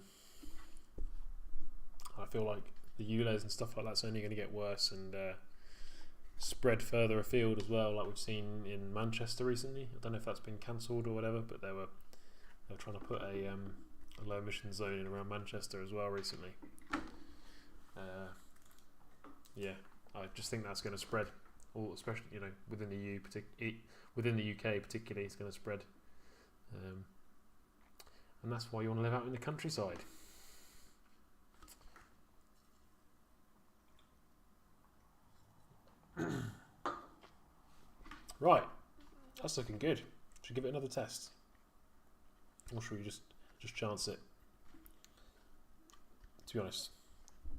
I feel like the ULEZ and stuff like that's only going to get worse and spread further afield as well, like we've seen in Manchester recently. I don't know if that's been cancelled or whatever, but they were trying to put a low emission zone in around Manchester as well recently. Yeah, I just think that's going to spread, especially within the UK particularly, it's going to spread, and that's why you want to live out in the countryside. Right, that's looking good. Should we give it another test? Or should we just chance it? To be honest,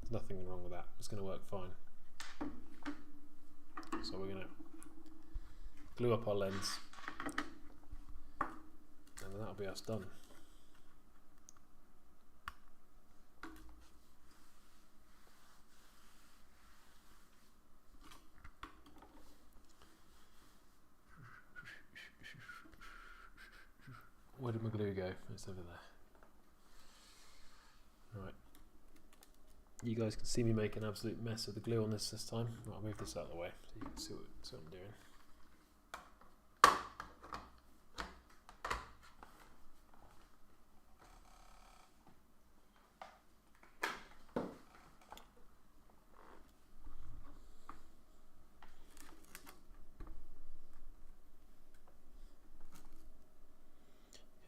there's nothing wrong with that. It's going to work fine. So we're going to glue up our lens, and then that'll be us done. Where did my glue go? It's over there. Right. You guys can see me make an absolute mess of the glue on this time. Right, I'll move this out of the way so you can see what I'm doing.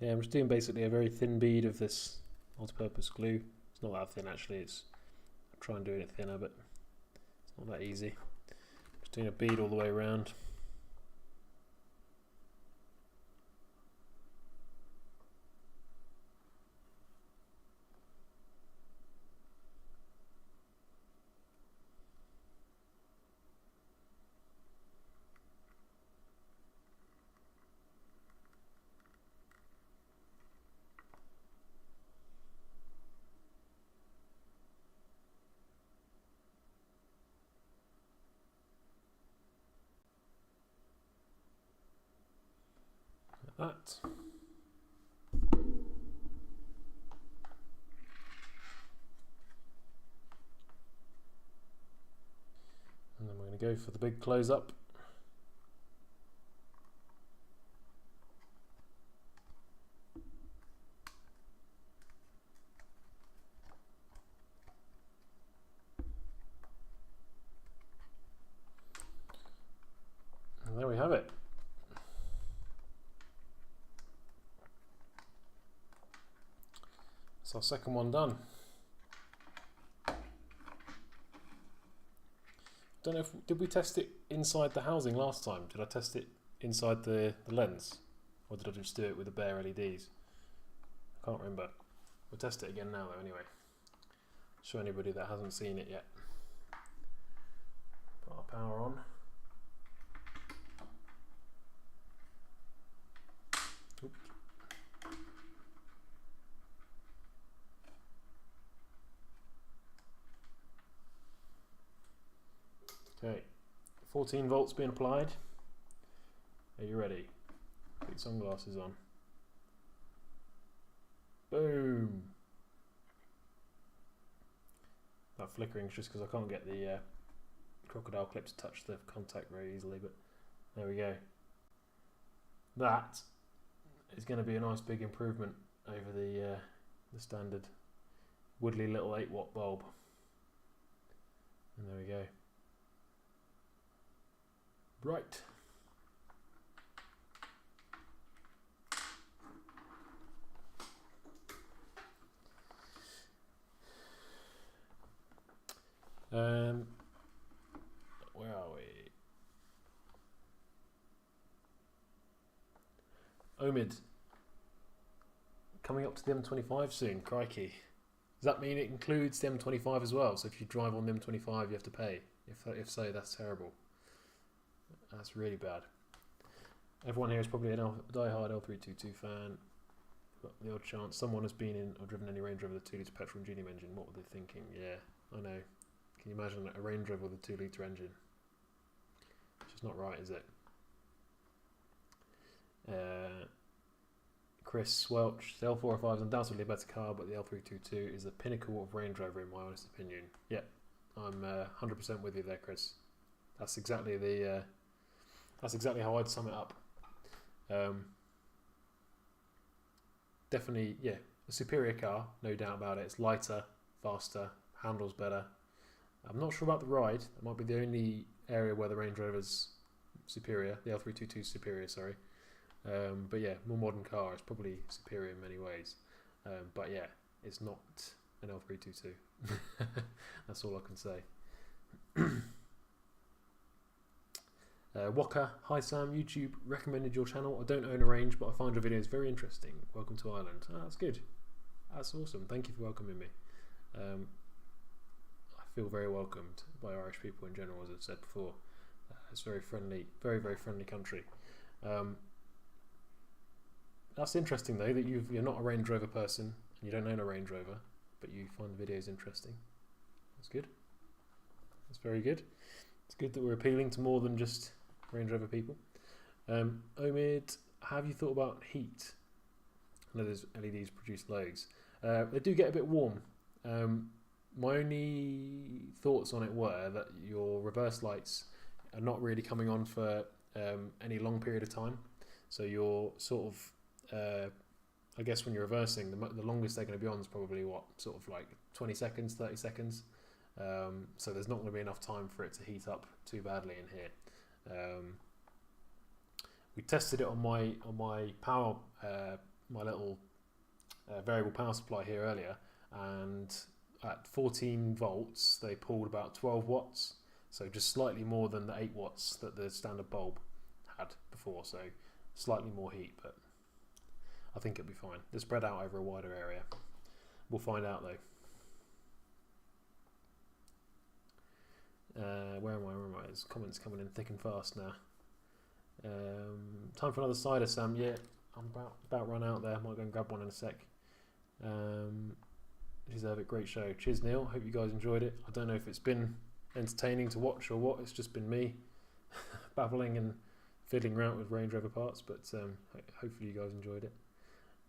Yeah, I'm just doing basically a very thin bead of this multi-purpose glue. It's not that thin actually, I'll try and do it thinner, but it's not that easy. Just doing a bead all the way around. That. And then we're going to go for the big close up. And there we have it. That's our second one done. Don't know if did we test it inside the housing last time? Did I test it inside the lens, or did I just do it with the bare LEDs? I can't remember. We'll test it again now though. Anyway, show anybody that hasn't seen it yet. Put our power on. Oop. Okay, 14 volts being applied. Are you ready? Put your sunglasses on. Boom! That flickering is just because I can't get the crocodile clip to touch the contact very easily, but there we go. That is going to be a nice big improvement over the standard Woodley little 8-watt bulb. And there we go. Right. Where are we? Omid. Coming up to the M25 soon, crikey. Does that mean it includes the M25 as well? So if you drive on the M25 you have to pay? If so, that's terrible. That's really bad. Everyone here is probably a die-hard L322 fan. Got the odd chance someone has been in or driven any Range Rover with a 2 litre petrol and Genium engine. What were they thinking? Yeah, I know. Can you imagine a Range Rover with a 2 litre engine? It's just not right, is it? Chris Welch, the L405 is undoubtedly a better car, but the L322 is the pinnacle of Range Rover in my honest opinion. Yep, I'm 100% with you there, Chris. That's exactly the. That's exactly how I'd sum it up. Definitely, yeah, a superior car, no doubt about it. It's lighter, faster, handles better. I'm not sure about the ride. That might be the only area where the Range Rover's superior, the L322 is superior, sorry. But yeah, more modern car. It's probably superior in many ways. But yeah, it's not an L322. That's all I can say. Waka, hi Sam, YouTube recommended your channel. I don't own a range, but I find your videos very interesting. Welcome to Ireland. Oh, that's good. That's awesome. Thank you for welcoming me. I feel very welcomed by Irish people in general, as I've said before. It's very friendly, very, very friendly country. That's interesting though, that you're not a Range Rover person and you don't own a Range Rover, but you find the videos interesting. That's good. That's very good. It's good that we're appealing to more than just Range Rover people. Omid, have you thought about heat? I know there's LEDs produce loads. They do get a bit warm. My only thoughts on it were that your reverse lights are not really coming on for any long period of time. So you're sort of, I guess when you're reversing, the longest they're going to be on is probably what, sort of like 20 seconds, 30 seconds. So there's not going to be enough time for it to heat up too badly in here. We tested it on my power, my little variable power supply here earlier, and at 14 volts they pulled about 12 watts, so just slightly more than the 8 watts that the standard bulb had before, so slightly more heat, but I think it'll be fine. They're spread out over a wider area. We'll find out though. Where am I? There's comments coming in thick and fast now. Time for another cider, Sam. Yeah, I'm about run out there. Might go and grab one in a sec. Deserve it. Great show. Cheers, Neil. Hope you guys enjoyed it. I don't know if it's been entertaining to watch or what. It's just been me babbling and fiddling around with Range Rover parts, but hopefully you guys enjoyed it.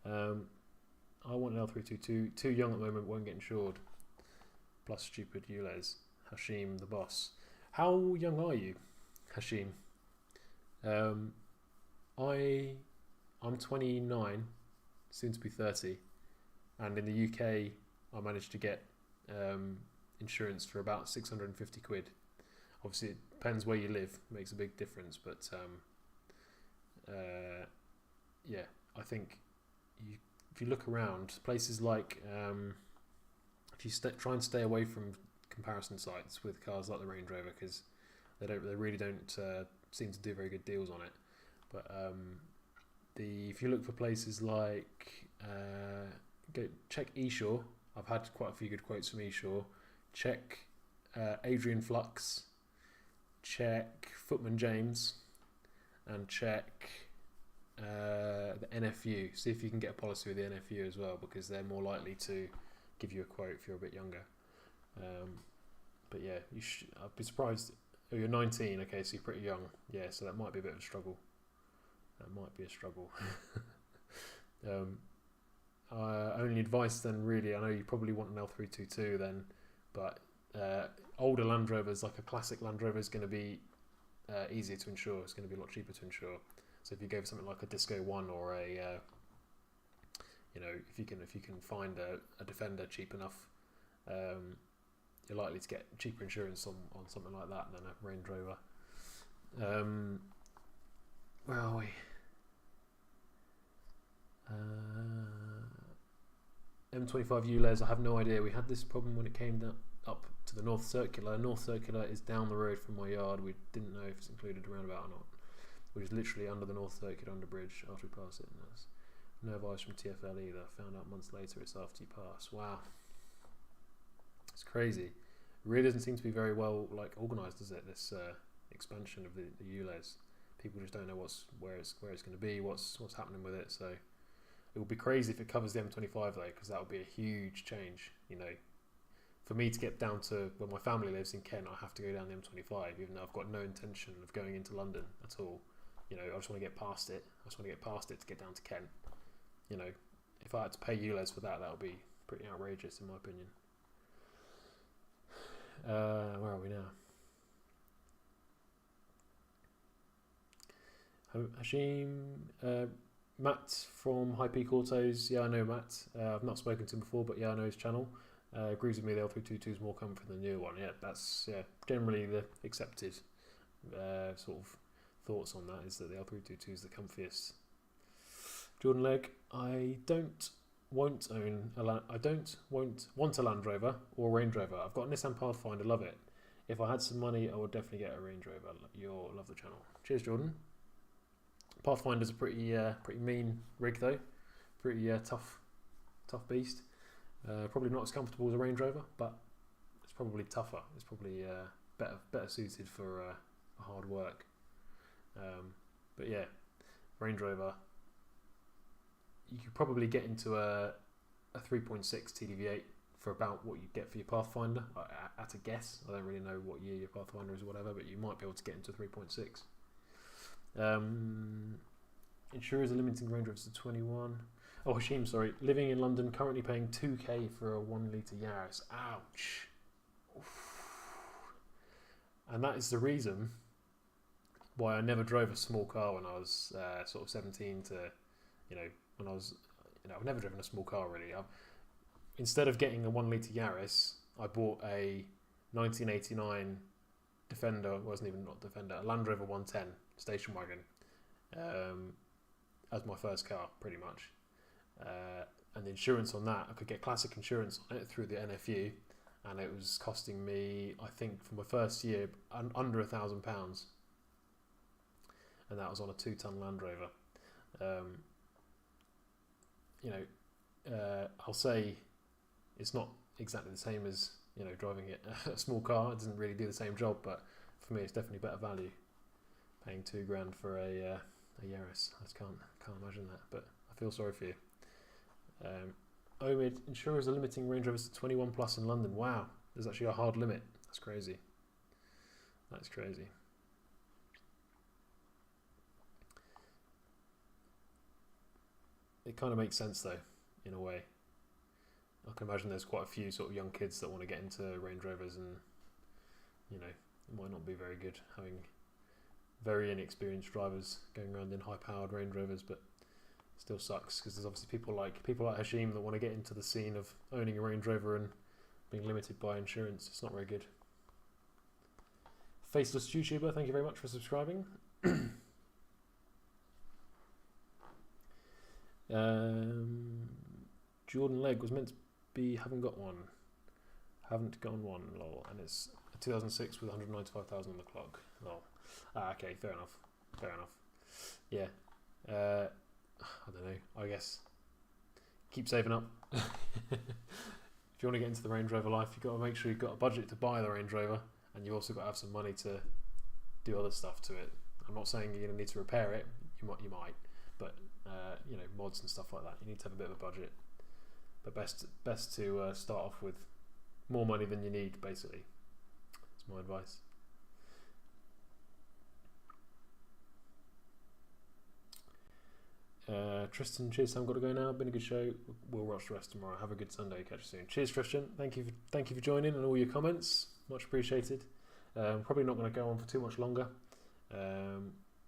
I want an L322. Too young at the moment, won't get insured. Plus stupid ULEZ. Hashim, the boss. How young are you, Hashim? I'm 29, soon to be 30, and in the UK I managed to get insurance for about 650 quid. Obviously it depends where you live, makes a big difference, but yeah, I think if you look around places like if you try and stay away from comparison sites with cars like the Range Rover, because they really don't seem to do very good deals on it. But if you look for places like check eShore. I've had quite a few good quotes from eShore. Check Adrian Flux, check Footman James, and check the NFU. See if you can get a policy with the NFU as well, because they're more likely to give you a quote if you're a bit younger. But yeah, I'd be surprised. Oh, you're 19, okay, so you're pretty young. Yeah, so that might be a bit of a struggle. Only advice then, really, I know you probably want an L322 then, but older Land Rovers, like a classic Land Rover, is going to be easier to insure. It's going to be a lot cheaper to insure. So if you go for something like a Disco 1 or a, if you can find a Defender cheap enough, you're likely to get cheaper insurance on something like that than a Range Rover. Where are we? M25 ULEZ, I have no idea. We had this problem when it came up to the North Circular. North Circular is down the road from my yard. We didn't know if it's included a roundabout or not. Which is literally under the North Circular under bridge after we pass it. And there's no advice from TfL either. Found out months later it's after you pass. Wow. It's crazy. It really doesn't seem to be very well organised, does it? This expansion of the ULEZ. People just don't know where it's going to be, what's happening with it. So it would be crazy if it covers the M25 though, because that would be a huge change. For me to get down to where my family lives in Kent, I have to go down the M25, even though I've got no intention of going into London at all. I just want to get past it. To get down to Kent. If I had to pay ULEZ for that would be pretty outrageous in my opinion. Where are we now? Hashim, Matt from High Peak Autos. Yeah, I know Matt. I've not spoken to him before, but yeah, I know his channel. Agrees with me. The L322 is more comfort than the newer one. Yeah, that's generally the accepted sort of thoughts on that, is that the L322 is the comfiest. Jordan Legg, I don't want a Land Rover or Range Rover. I've got a Nissan Pathfinder, love it. If I had some money, I would definitely get a Range Rover. You'll love the channel. Cheers, Jordan. Pathfinder's a pretty mean rig though. Pretty tough beast. Probably not as comfortable as a Range Rover, but it's probably tougher. It's probably better suited for hard work. But yeah, Range Rover. You could probably get into a 3.6 TDV8 for about what you get for your Pathfinder. At a guess, I don't really know what year your Pathfinder is or whatever, but you might be able to get into 3.6. Insurers are limiting Range Rovers to 21. Oh, Hashim, sorry. Living in London, currently paying 2k for a 1 litre Yaris. Ouch. Oof. And that is the reason why I never drove a small car when I was sort of 17 to, when I was, I've never driven a small car really. Instead of getting a 1 litre Yaris, I bought a 1989 Defender, a Land Rover 110 station wagon as my first car, pretty much. And the insurance on that, I could get classic insurance on it through the NFU, and it was costing me, I think, for my first year, under £1,000, and that was on a 2-ton Land Rover. I'll say it's not exactly the same as driving a small car. It doesn't really do the same job, but for me, it's definitely better value. Paying £2,000 for a Yaris, I just can't imagine that. But I feel sorry for you. Omid, insurers are limiting Range Rovers to 21 plus in London. Wow, there's actually a hard limit. That's crazy. That's crazy. It kind of makes sense though, in a way. I can imagine there's quite a few sort of young kids that want to get into Range Rovers, and it might not be very good having very inexperienced drivers going around in high-powered Range Rovers, but still sucks because there's obviously people like Hashim that want to get into the scene of owning a Range Rover and being limited by insurance. It's not very good. Faceless YouTuber, thank you very much for subscribing. Jordan Leg was meant to be, haven't got one, lol, and it's a 2006 with 195,000 on the clock, lol. Okay, fair enough. Yeah, I don't know, I guess keep saving up. If you want to get into the Range Rover life, you've got to make sure you've got a budget to buy the Range Rover, and you've also got to have some money to do other stuff to it. I'm not saying you're going to need to repair it, you might, but mods and stuff like that, you need to have a bit of a budget. But best to start off with more money than you need, basically. That's my advice. Tristan, cheers. I've got to go now. Been a good show. We'll watch the rest tomorrow. Have a good Sunday. Catch you soon. Cheers, Tristan. Thank you for joining and all your comments. Much appreciated. Probably not going to go on for too much longer.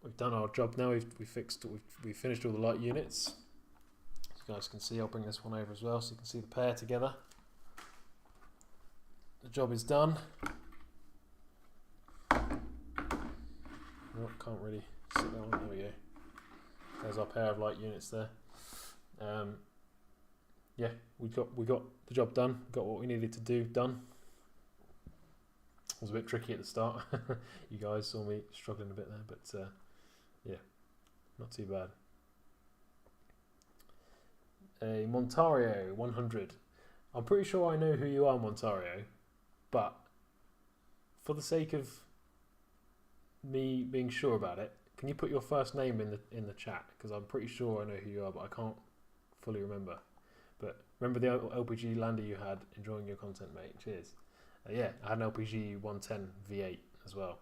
We've done our job now. We've finished all the light units. As you guys can see, I'll bring this one over as well so you can see the pair together. The job is done. Oh, can't really see that one. There we go. There's our pair of light units there. Yeah, we got the job done. Got what we needed to do done. It was a bit tricky at the start. You guys saw me struggling a bit there, but yeah, not too bad. A Montario 100. I'm pretty sure I know who you are, Montario, but for the sake of me being sure about it, can you put your first name in the chat? Because I'm pretty sure I know who you are, but I can't fully remember. But remember the LPG Lander you had, enjoying your content, mate. Cheers. Yeah, I had an LPG 110 V8 as well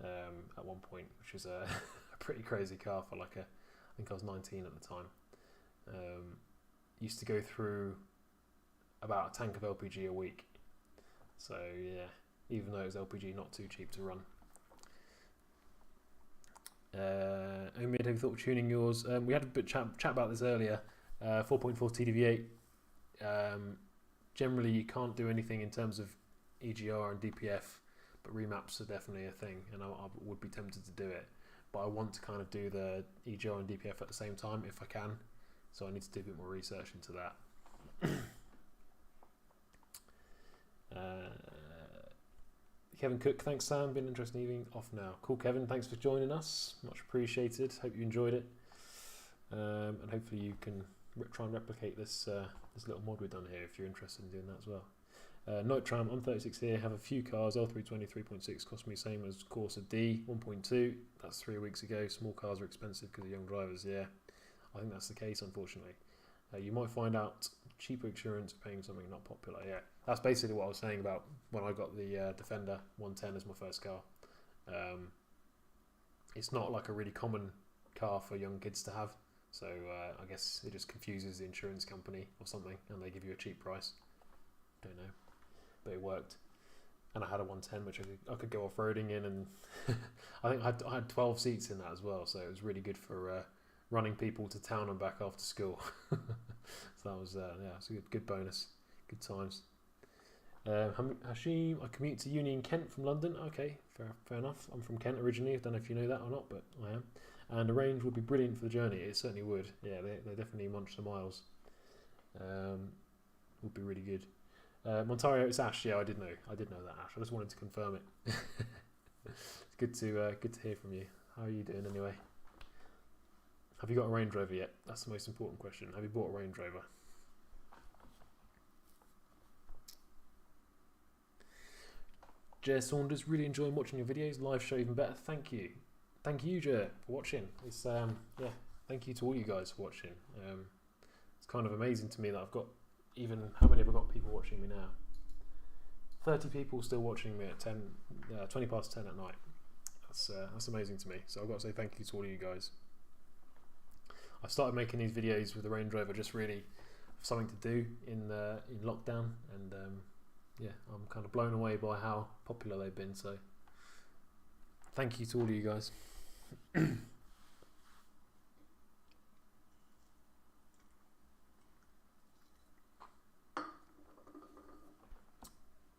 at one point, which was a pretty crazy car for I think I was 19 at the time. Used to go through about a tank of LPG a week. So yeah, even though it was LPG, not too cheap to run. Omid, have you thought of tuning yours? We had a bit chat about this earlier. 4.4 TDV8. Generally, you can't do anything in terms of EGR and DPF, but remaps are definitely a thing, and I would be tempted to do it. But I want to kind of do the EGR and DPF at the same time if I can, so I need to do a bit more research into that. Kevin Cook, thanks Sam, been an interesting evening, off now. Cool Kevin, thanks for joining us, much appreciated, hope you enjoyed it. And hopefully you can try and replicate this this little mod we've done here if you're interested in doing that as well. Night Tram, I'm 36 here, have a few cars, L322 3.6 cost me the same as Corsa D 1.2, that's 3 weeks ago. Small cars are expensive because of young drivers, yeah, I think that's the case unfortunately. You might find out cheaper insurance paying something not popular, yeah. That's basically what I was saying about when I got the Defender 110 as my first car. It's not like a really common car for young kids to have, so I guess it just confuses the insurance company or something and they give you a cheap price. Don't know, but it worked. And I had a 110 which I could go off-roading in, and I think I had 12 seats in that as well, so it was really good for running people to town and back after school. So that was yeah, it's a good bonus, good times. Hashim, I commute to uni in Kent from London. Okay, fair enough. I'm from Kent originally. I don't know if you know that or not, but I am. And the range would be brilliant for the journey. It certainly would. Yeah, they definitely munch the miles. Would be really good. Montario, it's Ash. Yeah, I did know that, Ash. I just wanted to confirm it. It's good to hear from you. How are you doing anyway? Have you got a Range Rover yet? That's the most important question. Have you bought a Range Rover? Jer Saunders, really enjoying watching your videos. Live show even better. Thank you. Thank you, Jer, for watching. It's yeah, thank you to all you guys for watching. It's kind of amazing to me that I've got even, how many have I got people watching me now? 30 people still watching me at 20 past 10 at night. That's amazing to me. So I've got to say thank you to all of you guys. I started making these videos with the Range Rover just really something to do in lockdown, and yeah, I'm kind of blown away by how popular they've been, so thank you to all of you guys.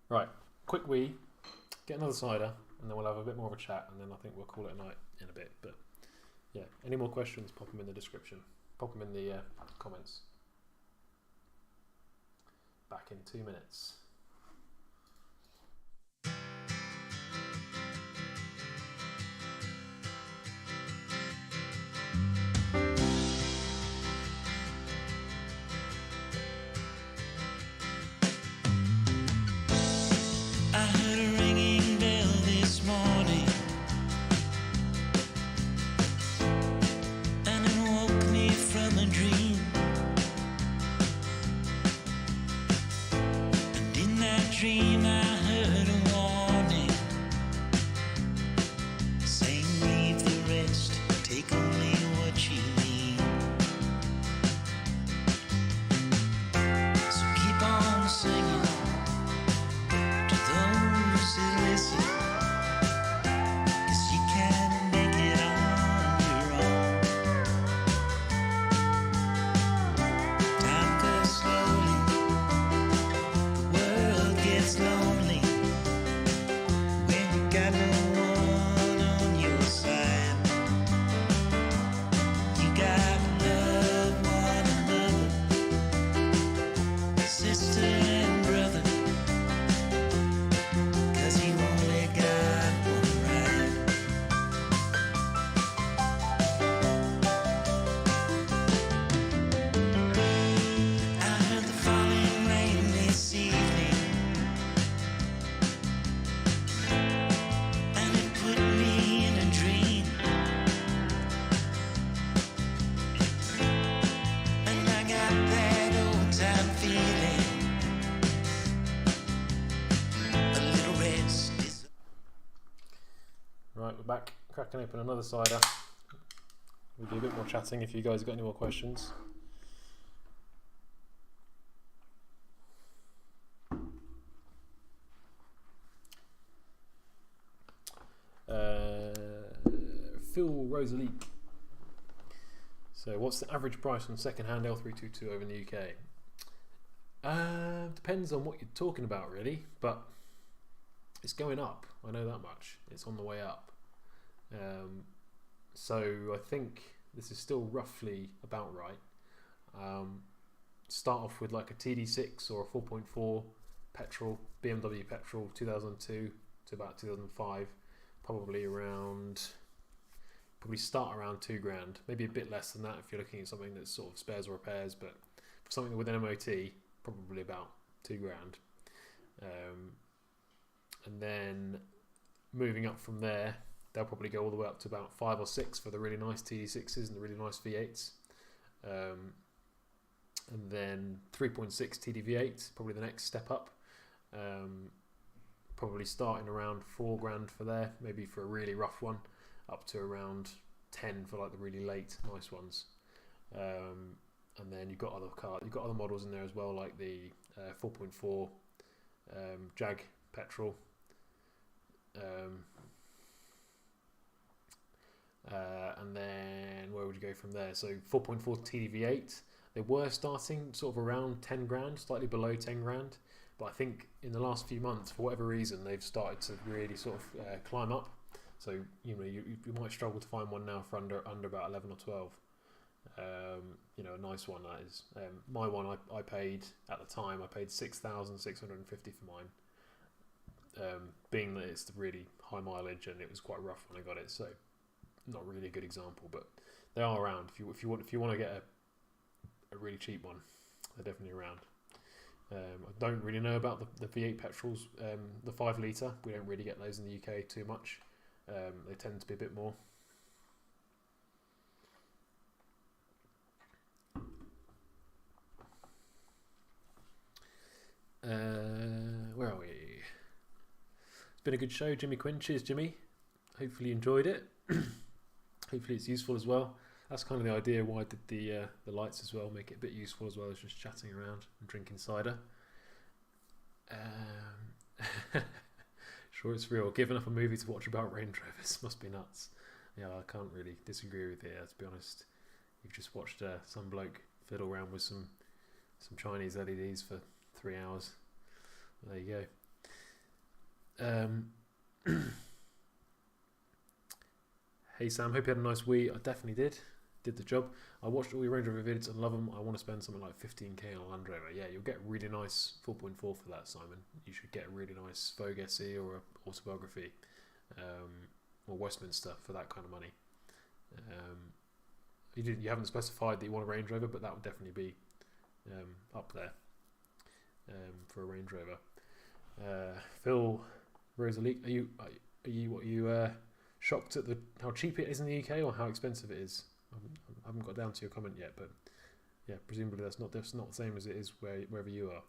Right, quick wee, get another cider, and then we'll have a bit more of a chat, and then I think we'll call it a night in a bit. But yeah, any more questions, pop them in the description, pop them in the comments. Back in 2 minutes. I heard a ringing bell this morning, and it woke me from a dream. And in that dream I heard a warning, saying leave the rest, take only what you need. So keep on singing to those who listen, 'cause you can make it on your own. Time goes slowly, the world gets lonely, when you got no one on your side. You gotta love one another, sister and brother, 'cause you only got one ride. I heard the falling rain this evening, and it put me in a dream. And I got that old time feeling, a little rest is. Right, we're back, cracking open another cider. We'll do a bit more chatting if you guys have got any more questions. Phil Rosaleek. So what's the average price on second-hand L322 over in the UK? Depends on what you're talking about really, but it's going up, I know that much. It's on the way up. So I think this is still roughly about right. Start off with like a TD6 or a 4.4 petrol, BMW petrol 2002 to about 2005, probably start around £2,000, maybe a bit less than that if you're looking at something that's sort of spares or repairs, but for something with an MOT, probably about £2,000. And then moving up from there, they'll probably go all the way up to about 5 or 6 for the really nice TD6s and the really nice V8s. And then 3.6 TD-V8, probably the next step up. Probably starting around £4,000 for there, maybe for a really rough one, up to around 10 for like the really late nice ones. And then you've got other models in there as well, like the 4.4 Jag petrol. And then where would you go from there? So 4.4 TD-V8, they were starting sort of around 10 grand, slightly below 10 grand, but I think in the last few months, for whatever reason, they've started to really sort of climb up. So you might struggle to find one now for under about 11 or 12. A nice one that is. My one I paid at the time, I paid 6,650 for mine. Being that it's the really high mileage and it was quite rough when I got it, so not really a good example, but they are around. If you want to get a really cheap one, they're definitely around. I don't really know about the V8 petrols, the 5 litre. We don't really get those in the UK too much. They tend to be a bit more. Where are we? It's been a good show, Jimmy Quinn. Cheers, Jimmy. Hopefully you enjoyed it. Hopefully it's useful as well. That's kind of the idea why I did the lights as well, make it a bit useful as well as just chatting around and drinking cider. Sure, it's real. Giving up a movie to watch about Range Rovers must be nuts. Yeah, I can't really disagree with you, to be honest. You've just watched some bloke fiddle around with some Chinese LEDs for 3 hours. There you go. Hey Sam, hope you had a nice week. I definitely did the job. I watched all your Range Rover vids and love them. I want to spend something like 15k on a Land Rover. Yeah, you'll get really nice 4.4 for that, Simon. You should get a really nice Vogue SE or a autobiography, or Westminster for that kind of money. You haven't specified that you want a Range Rover, but that would definitely be up there for a Range Rover. Phil Rosalie, are you shocked at how cheap it is in the UK or how expensive it is? I haven't got down to your comment yet, but yeah, presumably that's not the same as it is wherever you are.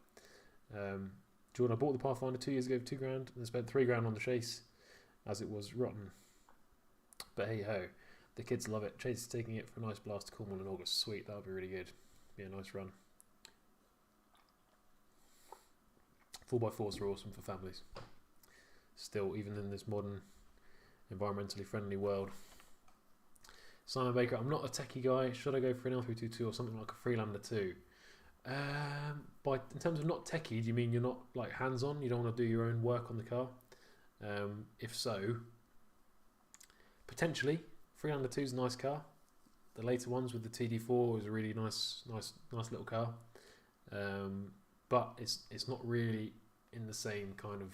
Jordan, I bought the Pathfinder 2 years ago for £2,000 and spent £3,000 on the Chase as it was rotten. But hey ho, the kids love it. Chase is taking it for a nice blast to Cornwall in August. Sweet, that would be really good. Be a nice run. 4x4s are awesome for families. Still, even in this modern, environmentally friendly world. Simon Baker, I'm not a techie guy. Should I go for an L322 or something like a Freelander 2? In terms of not techie, do you mean you're not like hands-on? You don't want to do your own work on the car? If so, potentially Freelander 2 is a nice car. The later ones with the TD4 is a really nice little car. But it's not really in the same kind of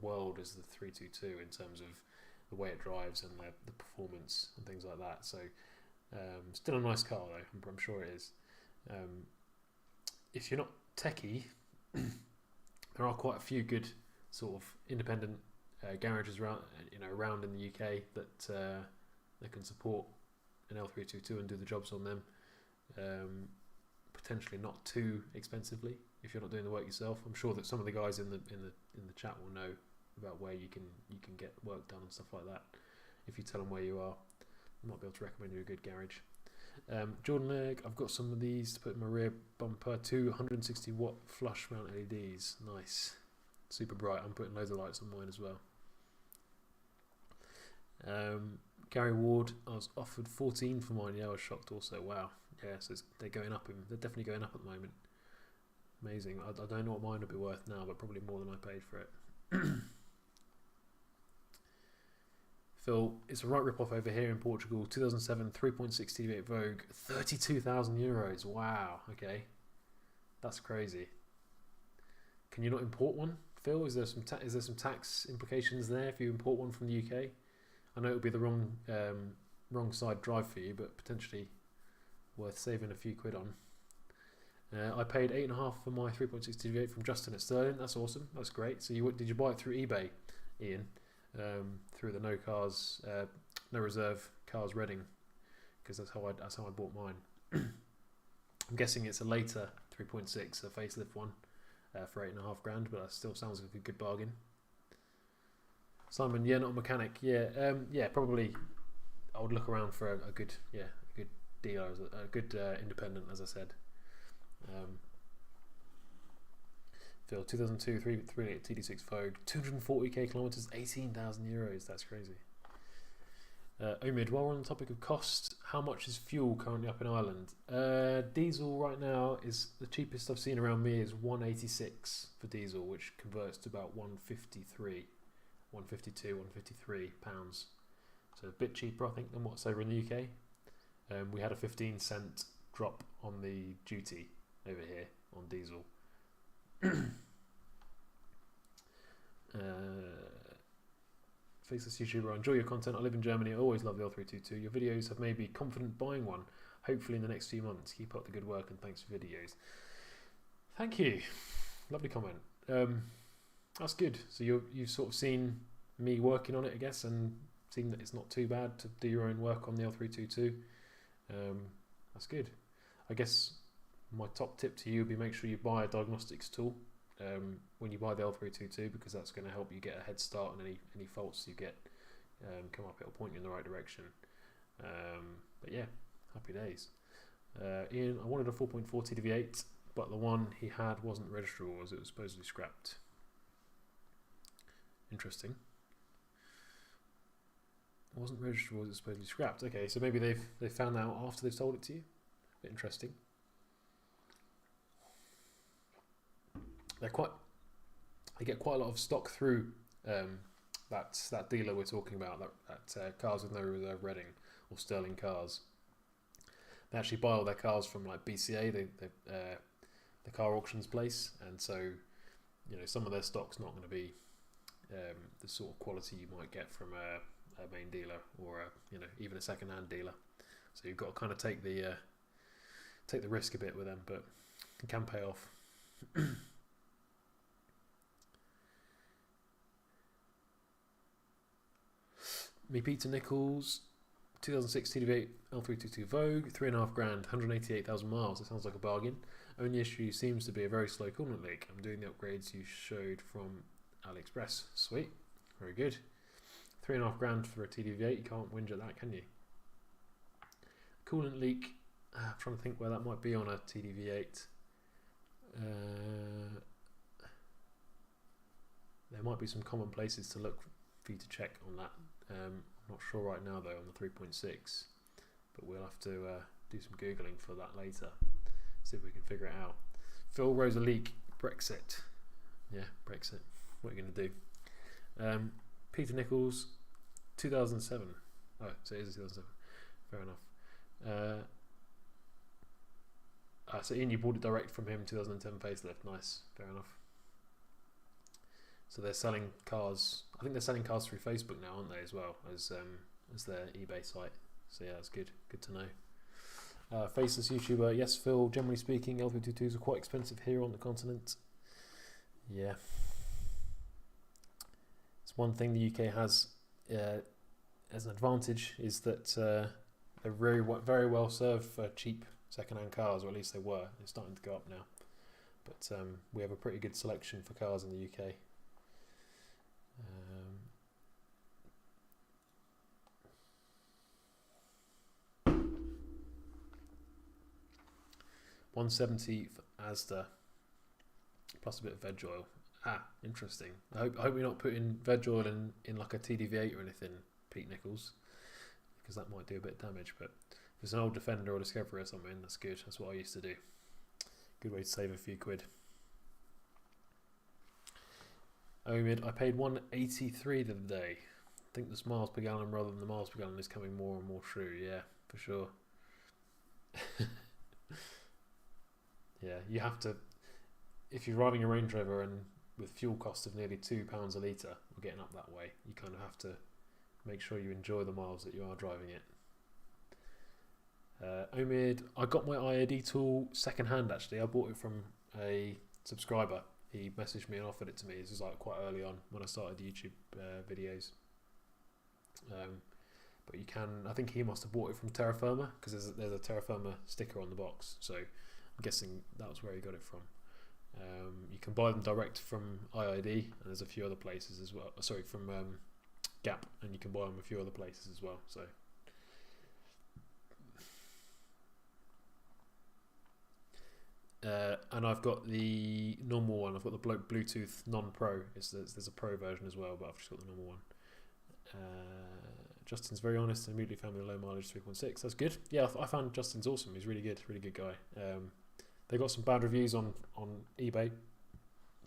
world as the 322 in terms of the way it drives and the performance and things like that. So still a nice car though, I'm sure it is. If you're not techie, there are quite a few good sort of independent garages around in the UK that can support an L322 and do the jobs on them. Potentially not too expensively if you're not doing the work yourself. I'm sure that some of the guys in the chat will know about where you can get work done and stuff like that. If you tell them where you are, I might be able to recommend you a good garage. Jordan Legg, I've got some of these to put in my rear bumper. 2 160 watt flush mount LEDs. Nice, super bright. I'm putting loads of lights on mine as well. Gary Ward, I was offered 14 for mine. Yeah, I was shocked also. Wow. Yeah, so they're going up. They're definitely going up at the moment. Amazing. I don't know what mine would be worth now, but probably more than I paid for it. Phil, it's a right rip-off over here in Portugal. 2007 3.6 TD8 Vogue, €32,000. Wow. Okay, that's crazy. Can you not import one Phil, is there some tax implications there if you import one from the UK? I know it would be the wrong side drive for you, but potentially worth saving a few quid on. I paid 8.5 for my 3.6 TV8 from Justin at Sterling. That's awesome. That's great. So did you buy it through eBay, Ian? Through the no reserve cars Reading, because that's how I bought mine. I'm guessing it's a later 3.6, a facelift one, for 8.5 grand, but that still sounds like a good bargain. Simon, yeah, not a mechanic. Yeah, probably. I would look around for a good dealer, a good independent, as I said. Phil, 2002 3.8 TD6 Vogue, 240k kilometers, 18,000 euros. That's crazy. Omid, while we're on the topic of cost, how much is fuel currently up in Ireland? Diesel right now is the cheapest I've seen around me is 186 for diesel, which converts to about 153, 152, 153 pounds. So a bit cheaper, I think, than what's over in the UK. We had a 15-cent drop on the duty over here on diesel. Faceless YouTuber, I enjoy your content. I live in Germany. I always love the L322. Your videos have made me confident buying one. Hopefully in the next few months. Keep up the good work and thanks for videos. Thank you. Lovely comment. That's good. So you've sort of seen me working on it, I guess, and seen that it's not too bad to do your own work on the L322. That's good. I guess my top tip to you would be make sure you buy a diagnostics tool when you buy the L322, because that's going to help you get a head start on any faults you get come up. It'll point you in the right direction. But yeah, happy days. Ian, I wanted a 4.4 TDV8, but the one he had wasn't registerable as it was supposedly scrapped. Interesting. It wasn't registerable as it was supposedly scrapped. Okay, so maybe they've found out after they've sold it to you. Bit interesting. They get quite a lot of stock through that dealer we're talking about, that Cars with No Reserve Reading or Sterling Cars. They actually buy all their cars from like BCA, the car auctions place, and so some of their stock's not going to be the sort of quality you might get from a main dealer or even a second-hand dealer. So you've got to kind of take the risk a bit with them, but it can pay off. Me Peter Nichols, 2006 TDV8 L322 Vogue, 3.5 grand, 188,000 miles. It sounds like a bargain. Only issue seems to be a very slow coolant leak. I'm doing the upgrades you showed from AliExpress. Sweet, very good. 3.5 grand for a TDV8. You can't whinge at that, can you? Coolant leak. I'm trying to think where that might be on a TDV8. There might be some common places to look for you to check on that. I'm not sure right now though on the 3.6, but we'll have to do some googling for that later. See if we can figure it out. Phil Rose a leak. Brexit. Yeah, Brexit. What are you going to do? Peter Nichols, 2007. Oh, so it is 2007. Fair enough. So Ian, you bought it direct from him, 2010 facelift. Nice, fair enough. So they're selling cars. I think they're selling cars through Facebook now, aren't they, as well as their eBay site. So yeah, that's good. Good to know. Faceless YouTuber, yes, Phil. Generally speaking, L322s are quite expensive here on the continent. Yeah, it's one thing the UK has as an advantage is that they're very well served for cheap second-hand cars, or at least they were. They're starting to go up now, but we have a pretty good selection for cars in the UK. 170 for Asda, plus a bit of veg oil. Interesting. I hope you're not putting veg oil in like a TDV8 or anything, Pete Nichols, because that might do a bit of damage. But if it's an old Defender or Discovery or something, that's good. That's what I used to do. Good way to save a few quid. Omid, I paid 183 the other day. I think the miles per gallon rather than the miles per gallon is coming more and more true. Yeah, for sure. Yeah, you have to. If you're driving a Range Rover and with fuel costs of nearly £2 a litre, or getting up that way, you kind of have to make sure you enjoy the miles that you are driving it. Omid, I got my IAD tool second hand actually. I bought it from a subscriber. He messaged me and offered it to me. This was like quite early on when I started YouTube videos. But you can, I think he must have bought it from Terra Firma, because there's a Terra Firma sticker on the box, so I'm guessing that was where he got it from. You can buy them direct from IID, and there's a few other places as well. Sorry, from Gap, and you can buy them a few other places as well. So and I've got the normal one. I've got the Bluetooth non-pro. There's a pro version as well, but I've just got the normal one. Justin's very honest and immediately found me a low mileage 3.6. That's good. Yeah, I found Justin's awesome. He's really good guy. They got some bad reviews on eBay,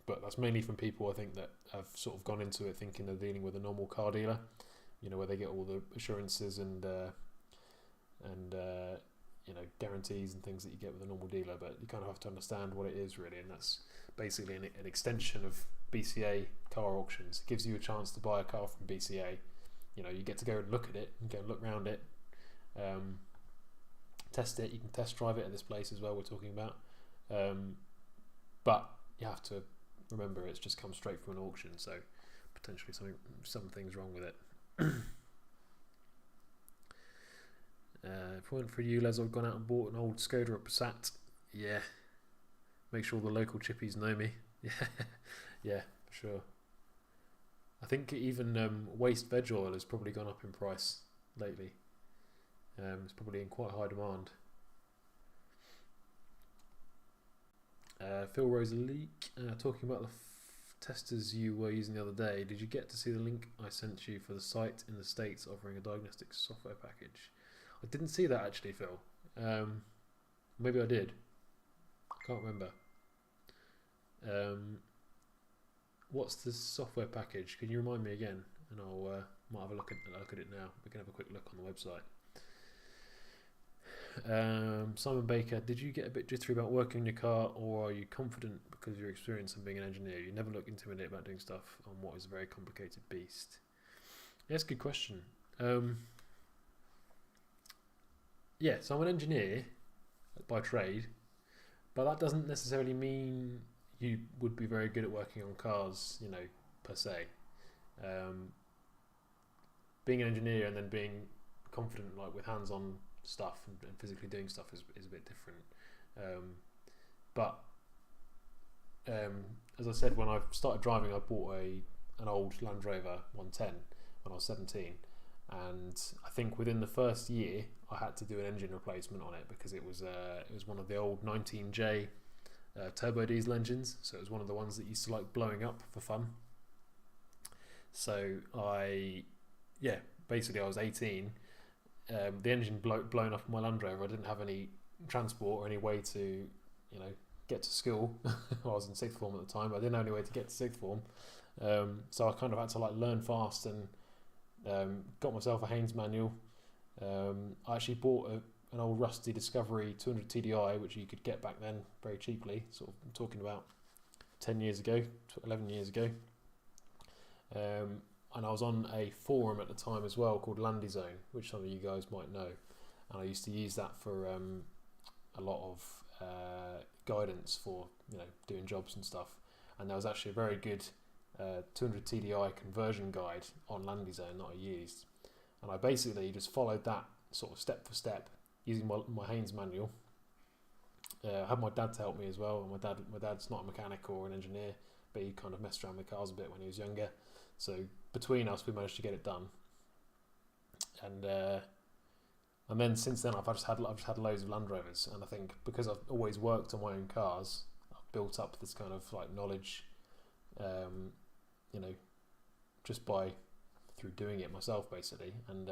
but that's mainly from people I think that have sort of gone into it thinking they're dealing with a normal car dealer, you know, where they get all the assurances and you know, guarantees and things that you get with a normal dealer. But you kind of have to understand what it is really, and that's basically an extension of BCA car auctions. It gives you a chance to buy a car from BCA. You know, you get to go and look at it and go and look around it, test it. You can test drive it at this place as well we're talking about, but you have to remember it's just come straight from an auction, so potentially some things wrong with it. Point for you, Les. I've gone out and bought an old Skoda or Passat. Yeah, make sure the local chippies know me. Yeah, for sure. I think even waste veg oil has probably gone up in price lately. It's probably in quite high demand. Phil Rose leak. Talking about the testers you were using the other day, did you get to see the link I sent you for the site in the States offering a diagnostic software package? I didn't see that actually, Phil. Maybe I did. I can't remember. What's the software package? Can you remind me again? And I'll might have a look at it now. We can have a quick look on the website. Simon Baker, did you get a bit jittery about working in your car, or are you confident because of your experience in being an engineer? You never look intimidated about doing stuff on what is a very complicated beast. Yeah, that's a good question. Yeah, so I'm an engineer by trade, but that doesn't necessarily mean you would be very good at working on cars, you know, per se. Being an engineer and then being confident, like with hands-on stuff and physically doing stuff is a bit different. But as I said, when I started driving, I bought an old Land Rover 110 when I was 17, and I think within the first year I had to do an engine replacement on it because it was one of the old 19J turbo diesel engines, so it was one of the ones that used to like blowing up for fun. So basically I was 18. The engine blown off my Land Rover. I didn't have any transport or any way to, you know, get to school. I was in sixth form at the time, but I didn't have any way to get to sixth form. So I kind of had to like learn fast and got myself a Haynes manual. I actually bought an old rusty Discovery 200 TDI, which you could get back then very cheaply. Sort of I'm talking about 10 years ago, 11 years ago. And I was on a forum at the time as well called Landy Zone, which some of you guys might know. And I used to use that for a lot of guidance for, you know, doing jobs and stuff. And there was actually a very good 200 TDI conversion guide on Landy Zone that I used. And I basically just followed that sort of step for step using my Haynes manual. I had my dad to help me as well. And my dad's not a mechanic or an engineer, but he kind of messed around with cars a bit when he was younger. So between us, we managed to get it done. And then since then, I've just had loads of Land Rovers, and I think because I've always worked on my own cars, I've built up this kind of like knowledge, you know, just through doing it myself basically. And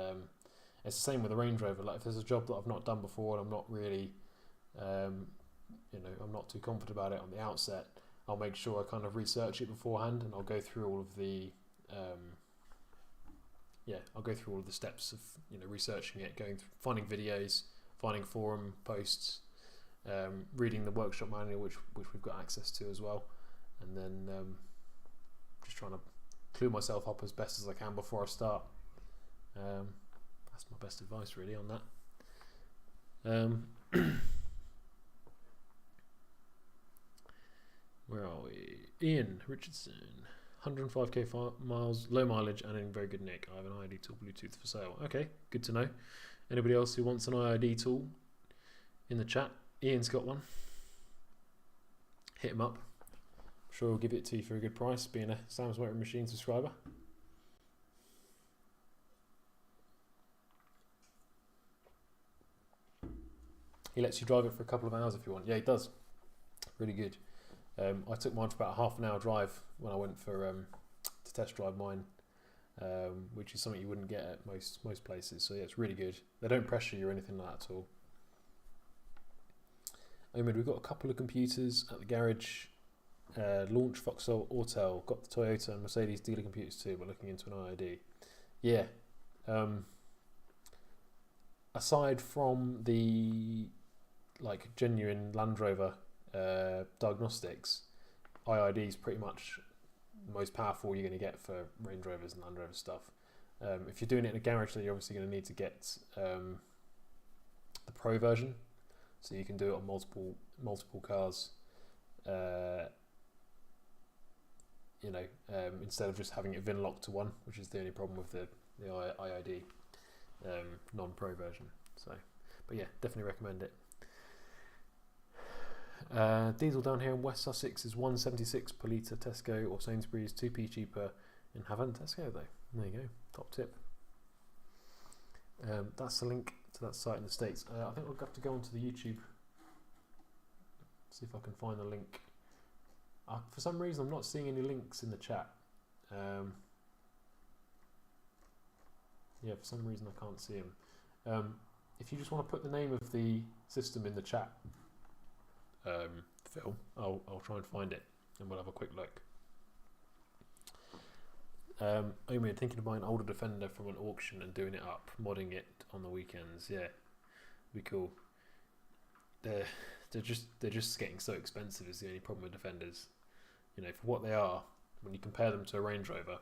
it's the same with the Range Rover. Like if there's a job that I've not done before and I'm not really, you know, I'm not too confident about it on the outset, I'll make sure I kind of research it beforehand, and I'll go through all of the steps of, you know, researching it, finding videos, finding forum posts, reading the workshop manual, which we've got access to as well, and then just trying to clue myself up as best as I can before I start. That's my best advice really on that. Where are we? Ian Richardson, 105k miles, low mileage and in very good nick. I have an IID tool Bluetooth for sale. Okay, good to know. Anybody else who wants an IID tool in the chat? Ian's got one. Hit him up. I'm sure he'll give it to you for a good price, being a Sam's Motoring Machine subscriber. He lets you drive it for a couple of hours if you want. Yeah, he does. Really good. I took mine for about a half an hour drive when I went for to test drive mine, which is something you wouldn't get at most places. So yeah, it's really good. They don't pressure you or anything like that at all. We've got a couple of computers at the garage. Launch Vauxhall Autel. Got the Toyota and Mercedes dealer computers too. We're looking into an IID. Yeah. Aside from the like genuine Land Rover diagnostics, IID is pretty much the most powerful you're going to get for Range Rovers and Land Rover stuff. If you're doing it in a garage, then you're obviously going to need to get the Pro version, so you can do it on multiple cars. Instead of just having it VIN locked to one, which is the only problem with the IID non-Pro version. So, but yeah, definitely recommend it. Diesel down here in West Sussex is 176 per litre Tesco or Sainsbury's, 2p cheaper in Havant Tesco though. There you go, top tip. That's the link to that site in the States. I think we'll have to go onto the YouTube, see if I can find the link. For some reason I'm not seeing any links in the chat. Yeah, for some reason I can't see them. If you just want to put the name of the system in the chat, Phil, I'll try and find it and we'll have a quick look. We're thinking of buying an older Defender from an auction and doing it up, modding it on the weekends. Yeah, be cool. They're just getting so expensive is the only problem with Defenders. For what they are, when you compare them to a Range Rover,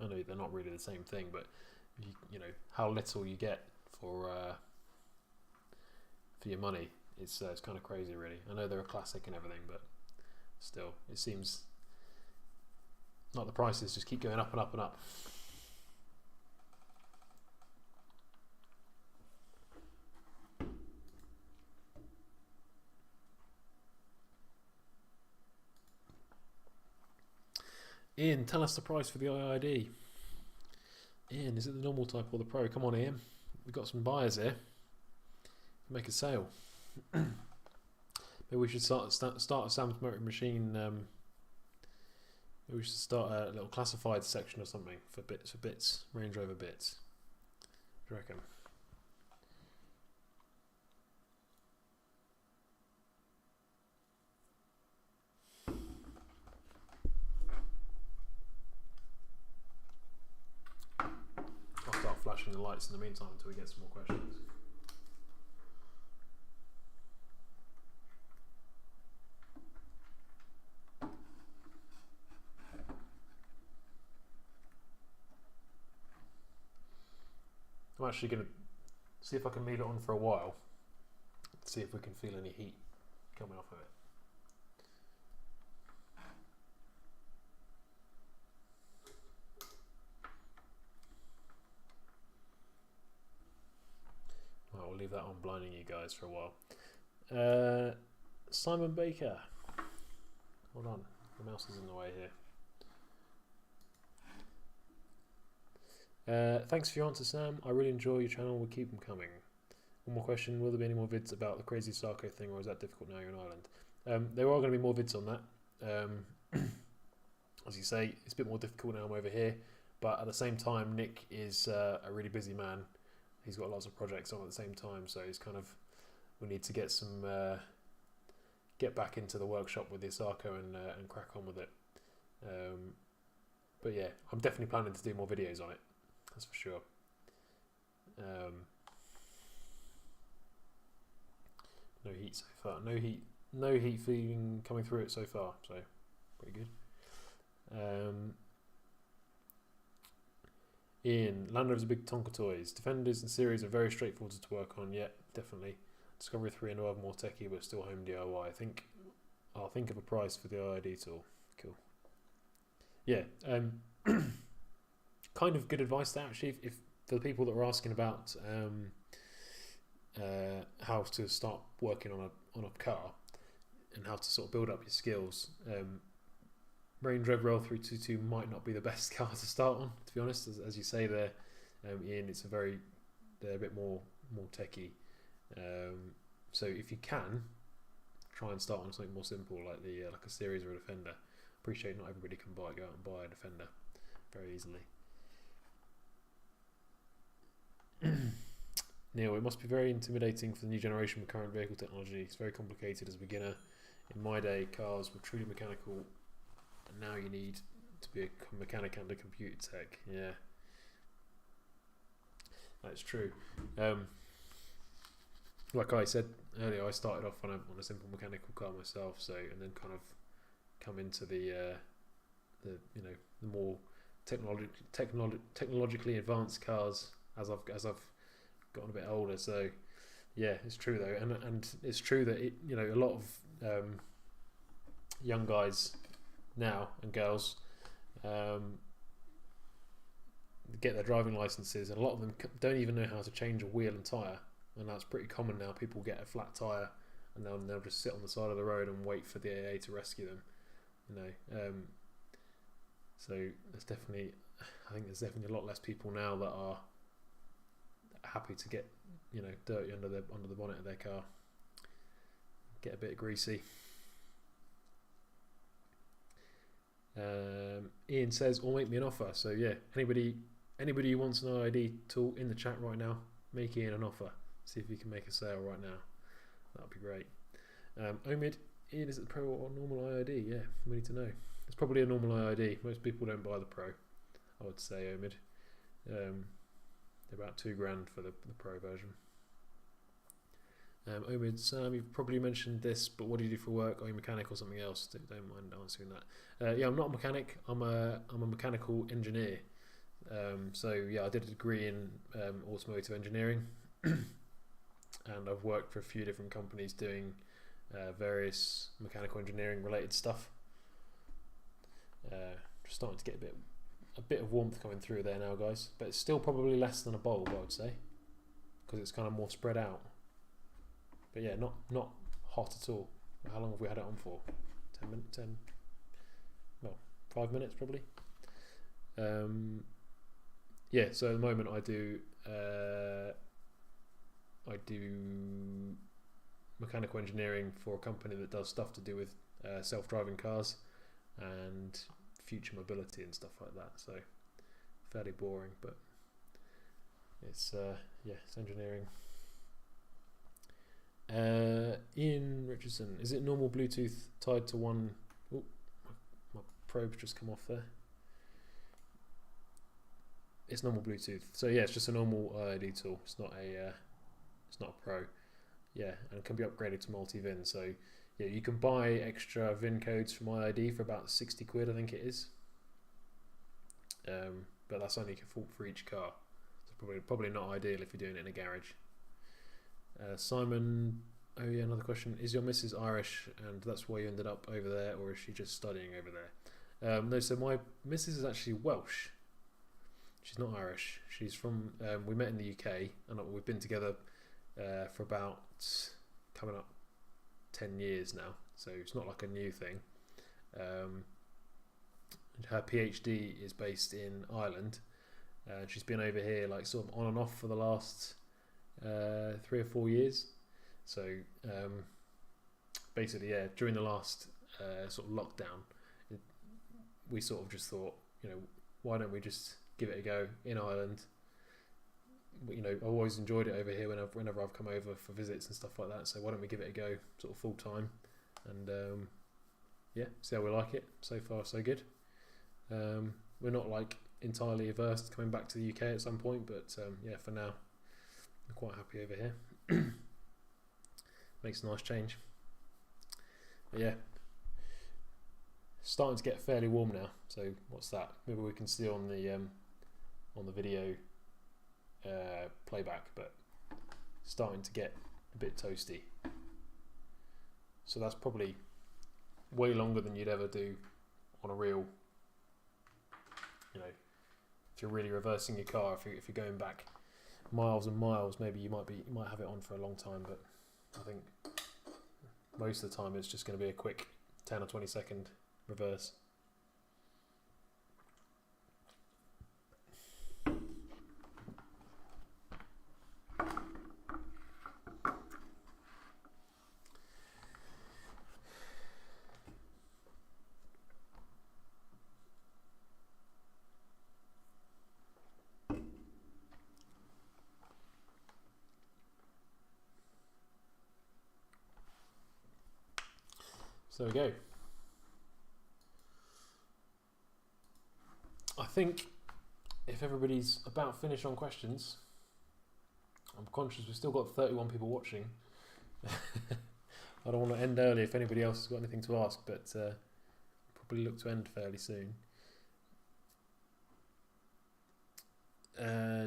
I know they're not really the same thing, but you know how little you get for your money. It's kind of crazy, really. I know they're a classic and everything, but still, it seems like the prices just keep going up and up and up. Ian, tell us the price for the IID. Ian, is it the normal type or the Pro? Come on, Ian. We've got some buyers here. Make a sale. Maybe we should start a Sam's Motoring Machine. Maybe we should start a little classified section or something for bits, Range Rover bits. What do you reckon? I'll start flashing the lights in the meantime until we get some more questions. I'm actually going to see if I can leave it on for a while, see if we can feel any heat coming off of it. Right, we'll leave that on blinding you guys for a while. Simon Baker. Hold on, the mouse is in the way here. Thanks for your answer, Sam. I really enjoy your channel. We'll keep them coming. One more question. Will there be any more vids about the crazy Sarko thing, or is that difficult now you're in Ireland? There are going to be more vids on that. As you say, it's a bit more difficult now I'm over here. But at the same time, Nick is a really busy man. He's got lots of projects on at the same time. So it's kind of, we need to get back into the workshop with the Sarko and crack on with it. But yeah, I'm definitely planning to do more videos on it. That's for sure. No heat so far. No heat feeling coming through it so far. So pretty good. Ian, Land Rover's a big Tonka toys. Defenders and series are very straightforward to work on. Yeah, definitely. Discovery 3 and 5 more techie, but still home DIY. I think I'll think of a price for the IID tool. Cool. Yeah. Kind of good advice there actually. If for the people that are asking about how to start working on a car and how to sort of build up your skills, Range Rover L322 might not be the best car to start on, to be honest. As you say there, Ian, they're a bit more techie. So if you can, try and start on something more simple like like a series or a Defender. Appreciate not everybody can go out and buy a Defender very easily. Neil, it must be very intimidating for the new generation with current vehicle technology. It's very complicated as a beginner. In my day, cars were truly mechanical, and now you need to be a mechanic and a computer tech. Yeah, that's true. Like I said earlier, I started off on a simple mechanical car myself, and then kind of come into the more technologically advanced cars as I've gotten a bit older. So yeah, it's true though, and it's true that a lot of young guys now and girls get their driving licenses, and a lot of them don't even know how to change a wheel and tyre, and that's pretty common now. People get a flat tyre and they'll just sit on the side of the road and wait for the AA to rescue them. So I think there's definitely a lot less people now that are happy to get dirty under the bonnet of their car, get a bit greasy. Ian says, or make me an offer. So yeah, anybody who wants an IID tool in the chat right now, make Ian an offer. See if you can make a sale right now. That would be great. Omid, Ian, is it the Pro or normal IID? Yeah, we need to know. It's probably a normal IID. Most people don't buy the Pro, I would say, Omid. They're about $2,000 for the Pro version. Omid, Sam, you've probably mentioned this, but what do you do for work? Are you a mechanic or something else? Don't mind answering that. Yeah, I'm not a mechanic. I'm a mechanical engineer. So yeah, I did a degree in automotive engineering, and I've worked for a few different companies doing various mechanical engineering related stuff. Just starting to get a bit of warmth coming through there now, guys, but it's still probably less than a bulb, I would say, because it's kind of more spread out. But yeah, not hot at all. How long have we had it on for? 10 minutes? 5 minutes probably. Yeah, so at the moment I do mechanical engineering for a company that does stuff to do with self-driving cars and future mobility and stuff like that. So fairly boring, but it's engineering. Ian Richardson, is it normal Bluetooth tied to one? Oh, my probe's just come off there. It's normal Bluetooth, so yeah, it's just a normal IID tool. It's not a Pro. Yeah, and it can be upgraded to multi-VIN. So yeah, you can buy extra VIN codes from IID for about 60 quid, I think it is. But that's only for each car. So probably not ideal if you're doing it in a garage. Simon, oh yeah, another question. Is your missus Irish and that's why you ended up over there, or is she just studying over there? No, so my missus is actually Welsh. She's not Irish. She's from, we met in the UK and we've been together for about coming up 10 years now. So it's not like a new thing. Her PhD is based in Ireland. She's been over here like sort of on and off for the last 3 or 4 years. So basically, yeah, during the last sort of lockdown, we sort of just thought, why don't we just give it a go in Ireland? I've always enjoyed it over here whenever I've come over for visits and stuff like that. So why don't we give it a go, sort of full time, and yeah, see how we like it. So far, so good. We're not like entirely averse to coming back to the UK at some point, but yeah, for now, I'm quite happy over here. Makes a nice change. But yeah. starting to get fairly warm now. So what's that? Maybe we can see on the video playback, but starting to get a bit toasty. So that's probably way longer than you'd ever do on a real, you know, if you're really reversing your car, if you're going back miles and miles, maybe you might have it on for a long time, but I think most of the time it's just going to be a quick 10 or 20 second reverse. So there we go. I think if everybody's about finished on questions, I'm conscious we've still got 31 people watching. I don't want to end early if anybody else has got anything to ask, but probably look to end fairly soon.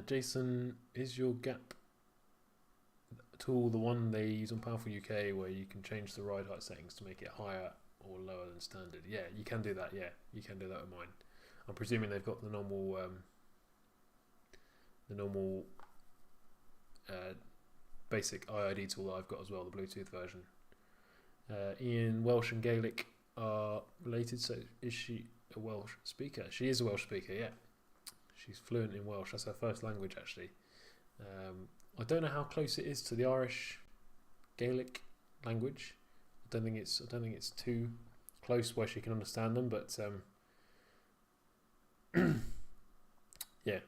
Jason, is your gap tool the one they use on Powerful UK where you can change the ride height settings to make it higher or lower than standard? Yeah, you can do that. Yeah, you can do that with mine. I'm presuming they've got the normal basic IID tool that I've got as well, the Bluetooth version. Ian, Welsh and Gaelic are related, so is she a Welsh speaker? She is a Welsh speaker, yeah. She's fluent in Welsh. That's her first language, actually. I don't know how close it is to the Irish Gaelic language. I don't think it's too close where she can understand them, but yeah.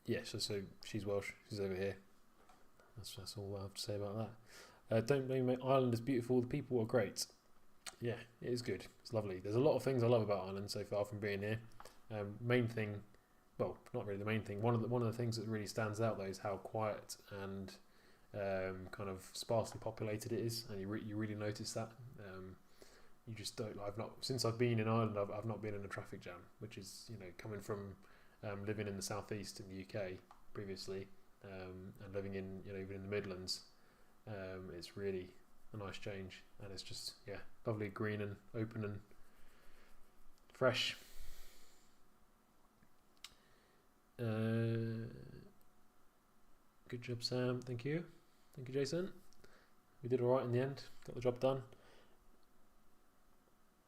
Yeah, so she's Welsh. She's over here. That's all I have to say about that. Don't blame me. Ireland is beautiful. The people are great. Yeah, it is good. It's lovely. There's a lot of things I love about Ireland so far from being here. Main thing, well, not really the main thing. One of the things that really stands out though is how quiet and kind of sparsely populated it is, and you really notice that. You just don't. Since I've been in Ireland, I've not been in a traffic jam, which is, you know, coming from living in the southeast in the UK previously, and living in, you know, even in the Midlands. It's really a nice change, and it's just, yeah, lovely, green and open and fresh. Good job, Sam. Thank you, Jason. We did all right in the end. Got the job done.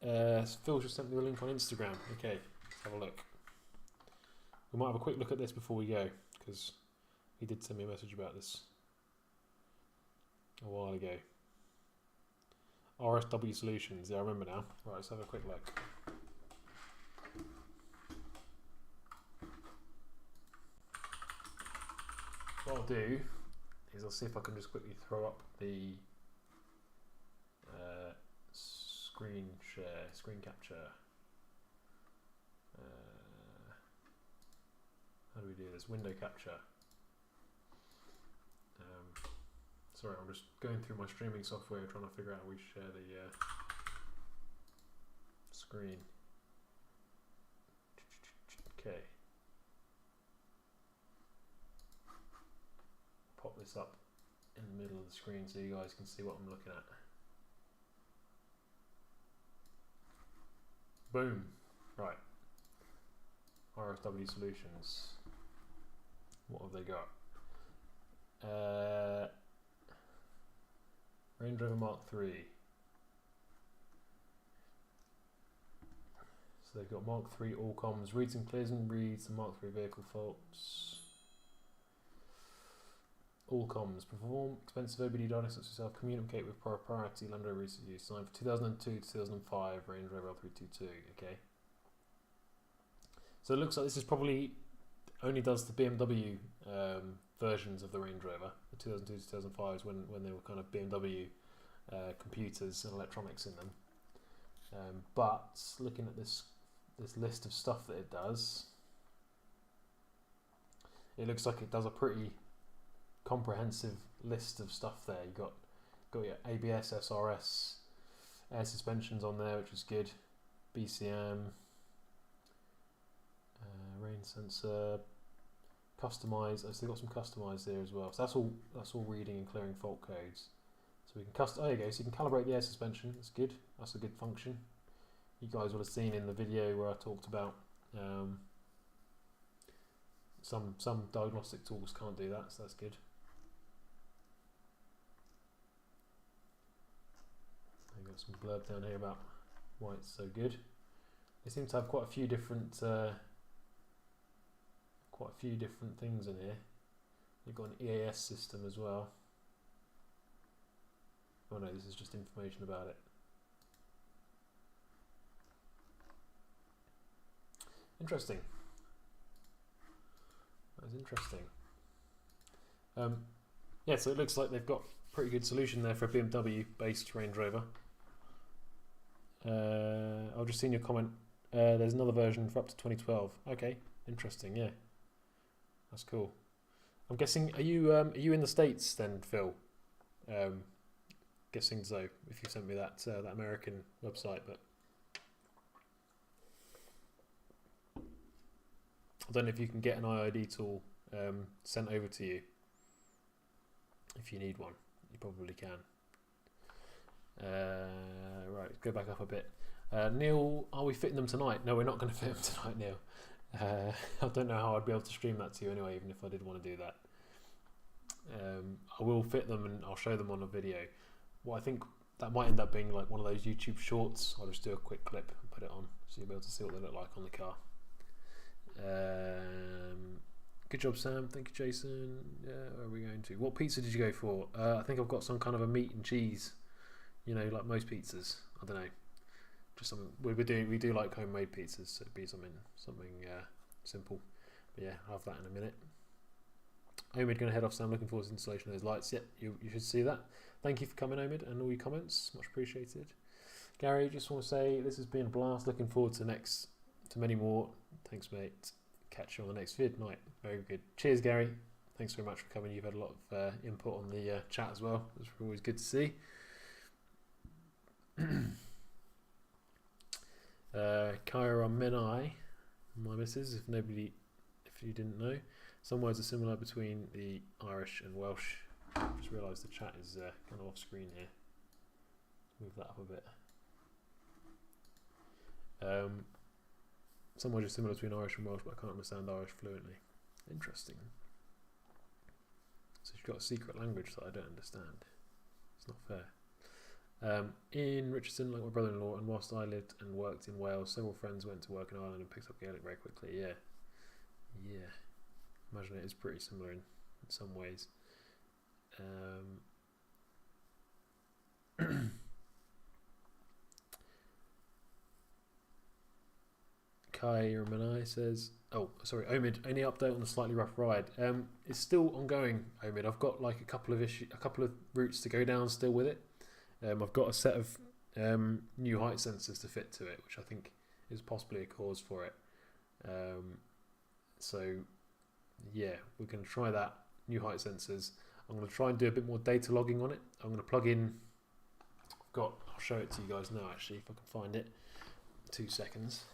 Phil just sent me the link on Instagram. Okay, let's have a look. We might have a quick look at this before we go, because he did send me a message about this a while ago. RSW Solutions, yeah, I remember now. Right, let's have a quick look. What I'll do is I'll see if I can just quickly throw up the screen capture. How do we do this? Window capture. Sorry, I'm just going through my streaming software trying to figure out how we share the screen. Okay. Pop this up in the middle of the screen so you guys can see what I'm looking at. Boom. Right. RSW Solutions. What have they got? Range Rover Mark III. So they've got Mark III all comms, reads and clears and reads the Mark III vehicle faults. All comms, perform expensive OBD diagnostics yourself, communicate with priority Land Rover recent use, signed for 2002 to 2005, Range Rover L322, okay. So it looks like this is probably only does the BMW versions of the Range Rover, the 2002 to 2005s when they were kind of BMW computers and electronics in them. But looking at this list of stuff that it does, it looks like it does a pretty comprehensive list of stuff there. You've got got your ABS, SRS, air suspensions on there, which is good. BCM, rain sensor, customize. Oh, so they've got some customized there as well. So that's all reading and clearing fault codes. So we can there you go. So you can calibrate the air suspension. That's good. That's a good function. You guys will have seen in the video where I talked about some diagnostic tools can't do that, so that's good. I've got some blurb down here about why it's so good. They seem to have quite a few different things in here. You've got an EAS system as well. Oh no, this is just information about it. Interesting. That is interesting. Yeah, so it looks like they've got a pretty good solution there for a BMW-based Range Rover. I've just seen your comment. There's another version for up to 2012. Okay, interesting. Yeah, that's cool. I'm guessing. Are you in the States then, Phil? Guessing so. If you sent me that that American website, but I don't know if you can get an IID tool sent over to you. If you need one, you probably can. Right, go back up a bit. Neil, are we fitting them tonight? No, we're not going to fit them tonight, Neil. I don't know how I'd be able to stream that to you anyway, even if I did want to do that. I will fit them and I'll show them on a video. Well, I think that might end up being like one of those YouTube shorts. I'll just do a quick clip and put it on so you'll be able to see what they look like on the car. Good job, Sam. Thank you, Jason. Yeah, where are we going to? What pizza did you go for? I think I've got some kind of a meat and cheese. You know, like most pizzas. I don't know. Just something we do like homemade pizzas, so it'd be something simple. But yeah, I'll have that in a minute. Omid going to head off, Sam. Looking forward to the installation of those lights. Yep, you should see that. Thank you for coming, Omid, and all your comments. Much appreciated. Gary, just want to say this has been a blast. Looking forward to many more. Thanks, mate. Catch you on the next vid. Night. Very good. Cheers, Gary. Thanks very much for coming. You've had a lot of input on the chat as well. It's always good to see. Kyra Menai, my missus, if you didn't know. Some words are similar between the Irish and Welsh. Just realised the chat is kind of off screen here. Move that up a bit. Some words are similar between Irish and Welsh, but I can't understand Irish fluently. Interesting. So she's got a secret language that I don't understand. It's not fair. In Richardson, like my brother-in-law, and whilst I lived and worked in Wales, several friends went to work in Ireland and picked up Gaelic very quickly. Yeah. Imagine it is pretty similar in some ways. Kai Ramanai says, oh, sorry, Omid, any update on the slightly rough ride? It's still ongoing, Omid. I've got like a couple of routes to go down still with it. I've got a set of new height sensors to fit to it, which I think is possibly a cause for it. So yeah, we're going to try that, new height sensors. I'm going to try and do a bit more data logging on it. I'm going to plug in, I'll show it to you guys now actually, if I can find it. 2 seconds.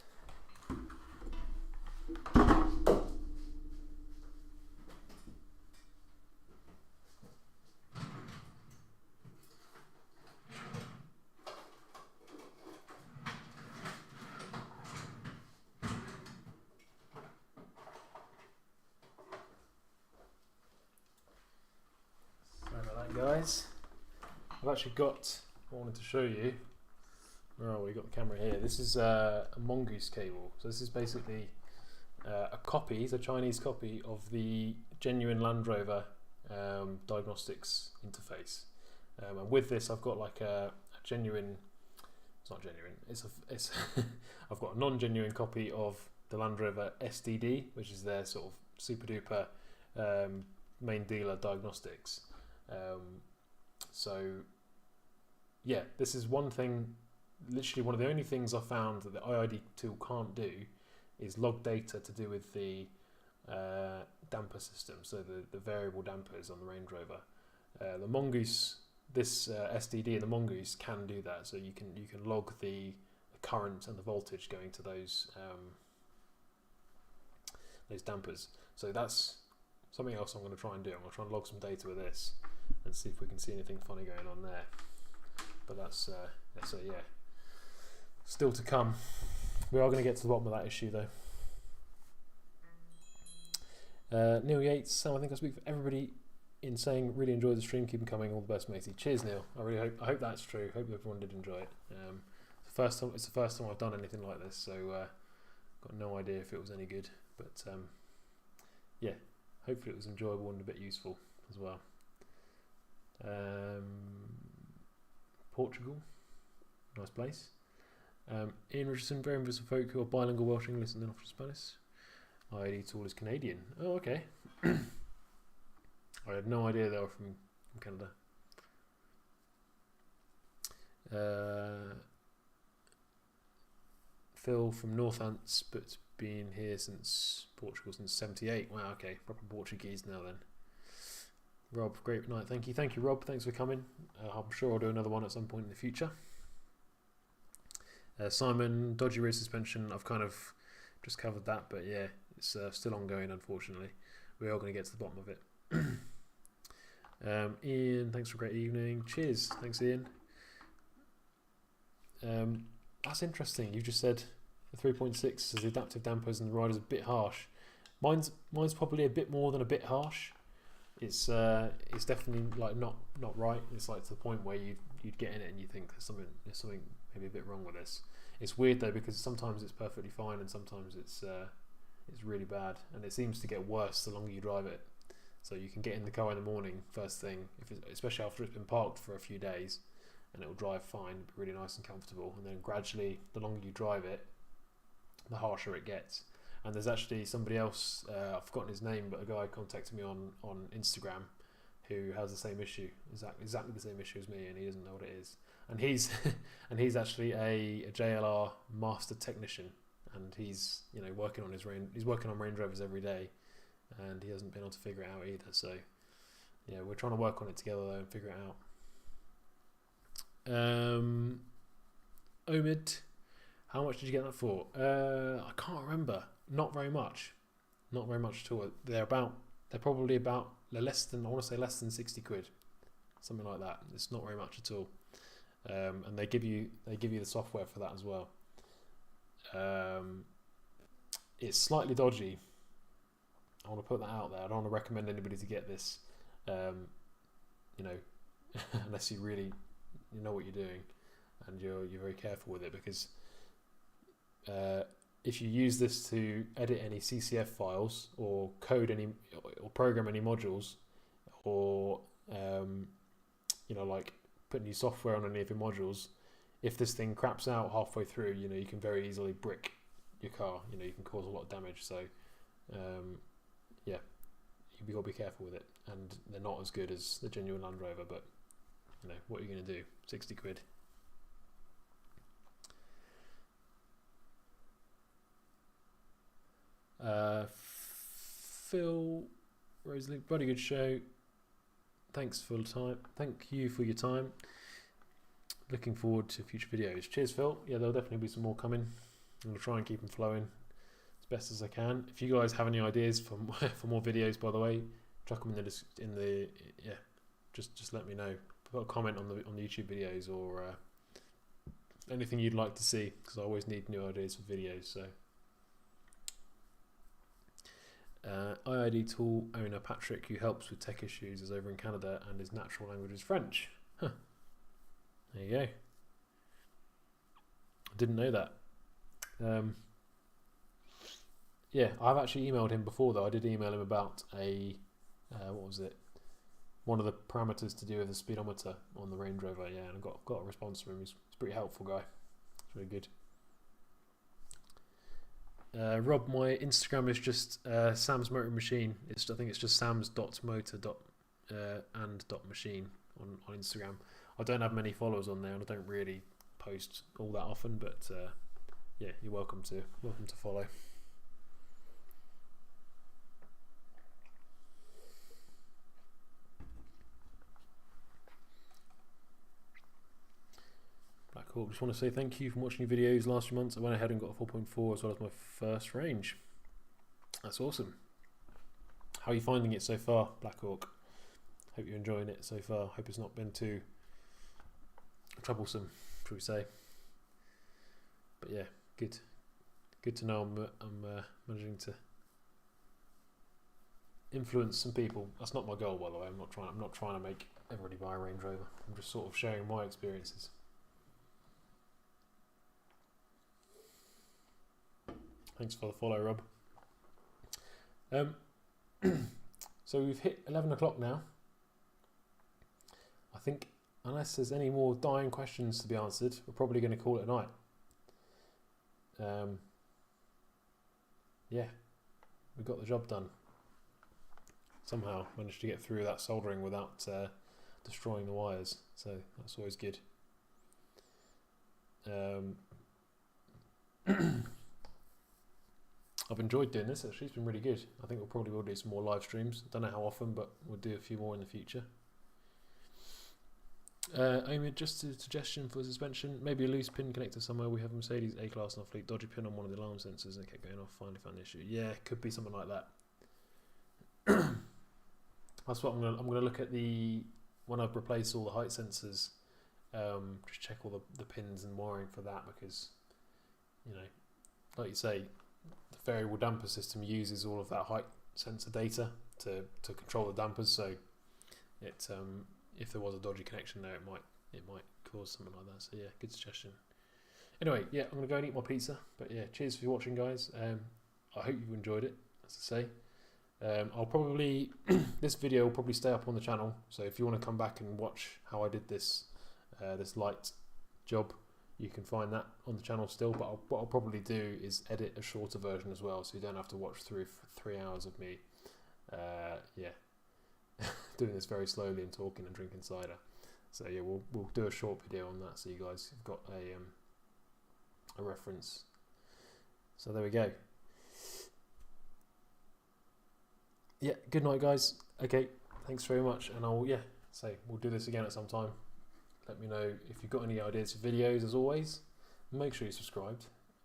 Guys, I've actually got, I wanted to show you, where are we? Got the camera here. This is a mongoose cable. So this is basically a copy, it's a Chinese copy of the genuine Land Rover diagnostics interface. And with this I've got like a genuine, it's not genuine, it's I've got a non-genuine copy of the Land Rover SDD, which is their sort of super duper main dealer diagnostics. So yeah, this is one thing, literally one of the only things I found that the IID tool can't do is log data to do with the damper system, so the variable dampers on the Range Rover. The Mongoose this SDD and the Mongoose can do that. So you can log the current and the voltage going to those dampers. So that's something else I'm going to try and do. I'm going to try and log some data with this and see if we can see anything funny going on there. But that's yeah, still to come. We are going to get to the bottom of that issue though. Neil Yates, I think I speak for everybody in saying really enjoyed the stream. Keep them coming. All the best, matey. Cheers, Neil. I hope that's true. Hope everyone did enjoy it. It's the first time I've done anything like this, so got no idea if it was any good. But yeah, hopefully it was enjoyable and a bit useful as well. Portugal, nice place. Ian Richardson, very invisible folk who are bilingual Welsh, English, and then off to Spanish. ID Tool is Canadian. Oh, okay. I had no idea they were from Canada. Phil from Northants, but been here since Portugal since '78. Wow, okay, proper Portuguese now then. Rob, great night. Thank you, Rob. Thanks for coming. I'm sure I'll do another one at some point in the future. Simon, dodgy rear suspension. I've kind of just covered that, but yeah, it's still ongoing, unfortunately. We are going to get to the bottom of it. Ian, thanks for a great evening. Cheers. Thanks, Ian. That's interesting. You just said the 3.6 is the adaptive dampers and the rider's a bit harsh. Mine's probably a bit more than a bit harsh. It's definitely like not right. It's like to the point where you'd get in it and you think there's something maybe a bit wrong with this. It's weird though, because sometimes it's perfectly fine and sometimes it's really bad, and it seems to get worse the longer you drive it. So you can get in the car in the morning first thing, especially after it's been parked for a few days, and it'll drive fine, be really nice and comfortable, and then gradually the longer you drive it, the harsher it gets. And there's actually somebody else, I've forgotten his name, but a guy contacted me on Instagram who has the same issue, exactly the same issue as me, and he doesn't know what it is. And he's actually a JLR master technician, and he's working on Range Rovers every day, and he hasn't been able to figure it out either. So yeah, we're trying to work on it together though and figure it out. Omid, how much did you get that for? I can't remember. Not very much at all. They're probably about less than, I want to say less than 60 quid, something like that. It's not very much at all. And they give you the software for that as well. It's slightly dodgy. I want to put that out there. I don't want to recommend anybody to get this, unless you really know what you're doing and you're very careful with it, because if you use this to edit any CCF files or code any or program any modules, or like put new software on any of your modules, if this thing craps out halfway through, you can very easily brick your car. You can cause a lot of damage. So yeah, you've got to be careful with it, and they're not as good as the genuine Land Rover, but what are you going to do? 60 quid. Phil, Rosalie, bloody good show. Thanks for the time. Thank you for your time. Looking forward to future videos. Cheers, Phil. Yeah, there'll definitely be some more coming. I'm gonna try and keep them flowing as best as I can. If you guys have any ideas for more videos, by the way, chuck them in the just let me know. Put a comment on the YouTube videos, or anything you'd like to see, because I always need new ideas for videos. So. IID Tool owner Patrick, who helps with tech issues, is over in Canada and his natural language is French. Huh. There you go. I didn't know that. Yeah, I've actually emailed him before though. I did email him about what was it? One of the parameters to do with the speedometer on the Range Rover. Yeah, and I got a response from him. He's a pretty helpful guy. It's really good. Rob, my Instagram is just Sam's Motor Machine. I think it's just Sam's.motor and .machine on Instagram. I don't have many followers on there, and I don't really post all that often. But yeah, you're welcome to follow. Cool. Just want to say thank you for watching your videos last few months. I went ahead and got a 4.4 as well as my first range. That's awesome. How are you finding it so far, Black Hawk? Hope you're enjoying it so far. Hope it's not been too troublesome, shall we say. But yeah, good to know I'm managing to influence some people. That's not my goal, by the way. I'm not trying to make everybody buy a Range Rover. I'm just sort of sharing my experiences. Thanks for the follow, Rob. So we've hit 11 o'clock now. I think unless there's any more dying questions to be answered, we're probably going to call it a night. Yeah, we got the job done. Somehow managed to get through that soldering without destroying the wires, so that's always good. I've enjoyed doing this, actually. It's been really good. I think we'll probably will do some more live streams. Don't know how often, but we'll do a few more in the future. Amy, just a suggestion for suspension. Maybe a loose pin connector somewhere. We have a Mercedes A-Class in our fleet. Dodgy pin on one of the alarm sensors and it kept going off. Finally found the issue. Yeah, it could be something like that. That's what I'm gonna look at when I've replaced all the height sensors. Just check all the pins and wiring for that, because, you know, like you say, the variable damper system uses all of that height sensor data to control the dampers. So it if there was a dodgy connection there, it might cause something like that. So yeah, good suggestion. Anyway, yeah, I'm gonna go and eat my pizza. But yeah, cheers for watching, guys. I hope you enjoyed it, as I say. I'll probably this video will probably stay up on the channel. So if you want to come back and watch how I did this this light job, you can find that on the channel still. But what I'll probably do is edit a shorter version as well, so you don't have to watch through for 3 hours of me. Yeah. Doing this very slowly and talking and drinking cider. So yeah, we'll do a short video on that, so you guys have got a reference. So there we go. Yeah, good night, guys. Okay, thanks very much, and we'll do this again at some time. Let me know if you've got any ideas for videos. As always, make sure you're subscribed.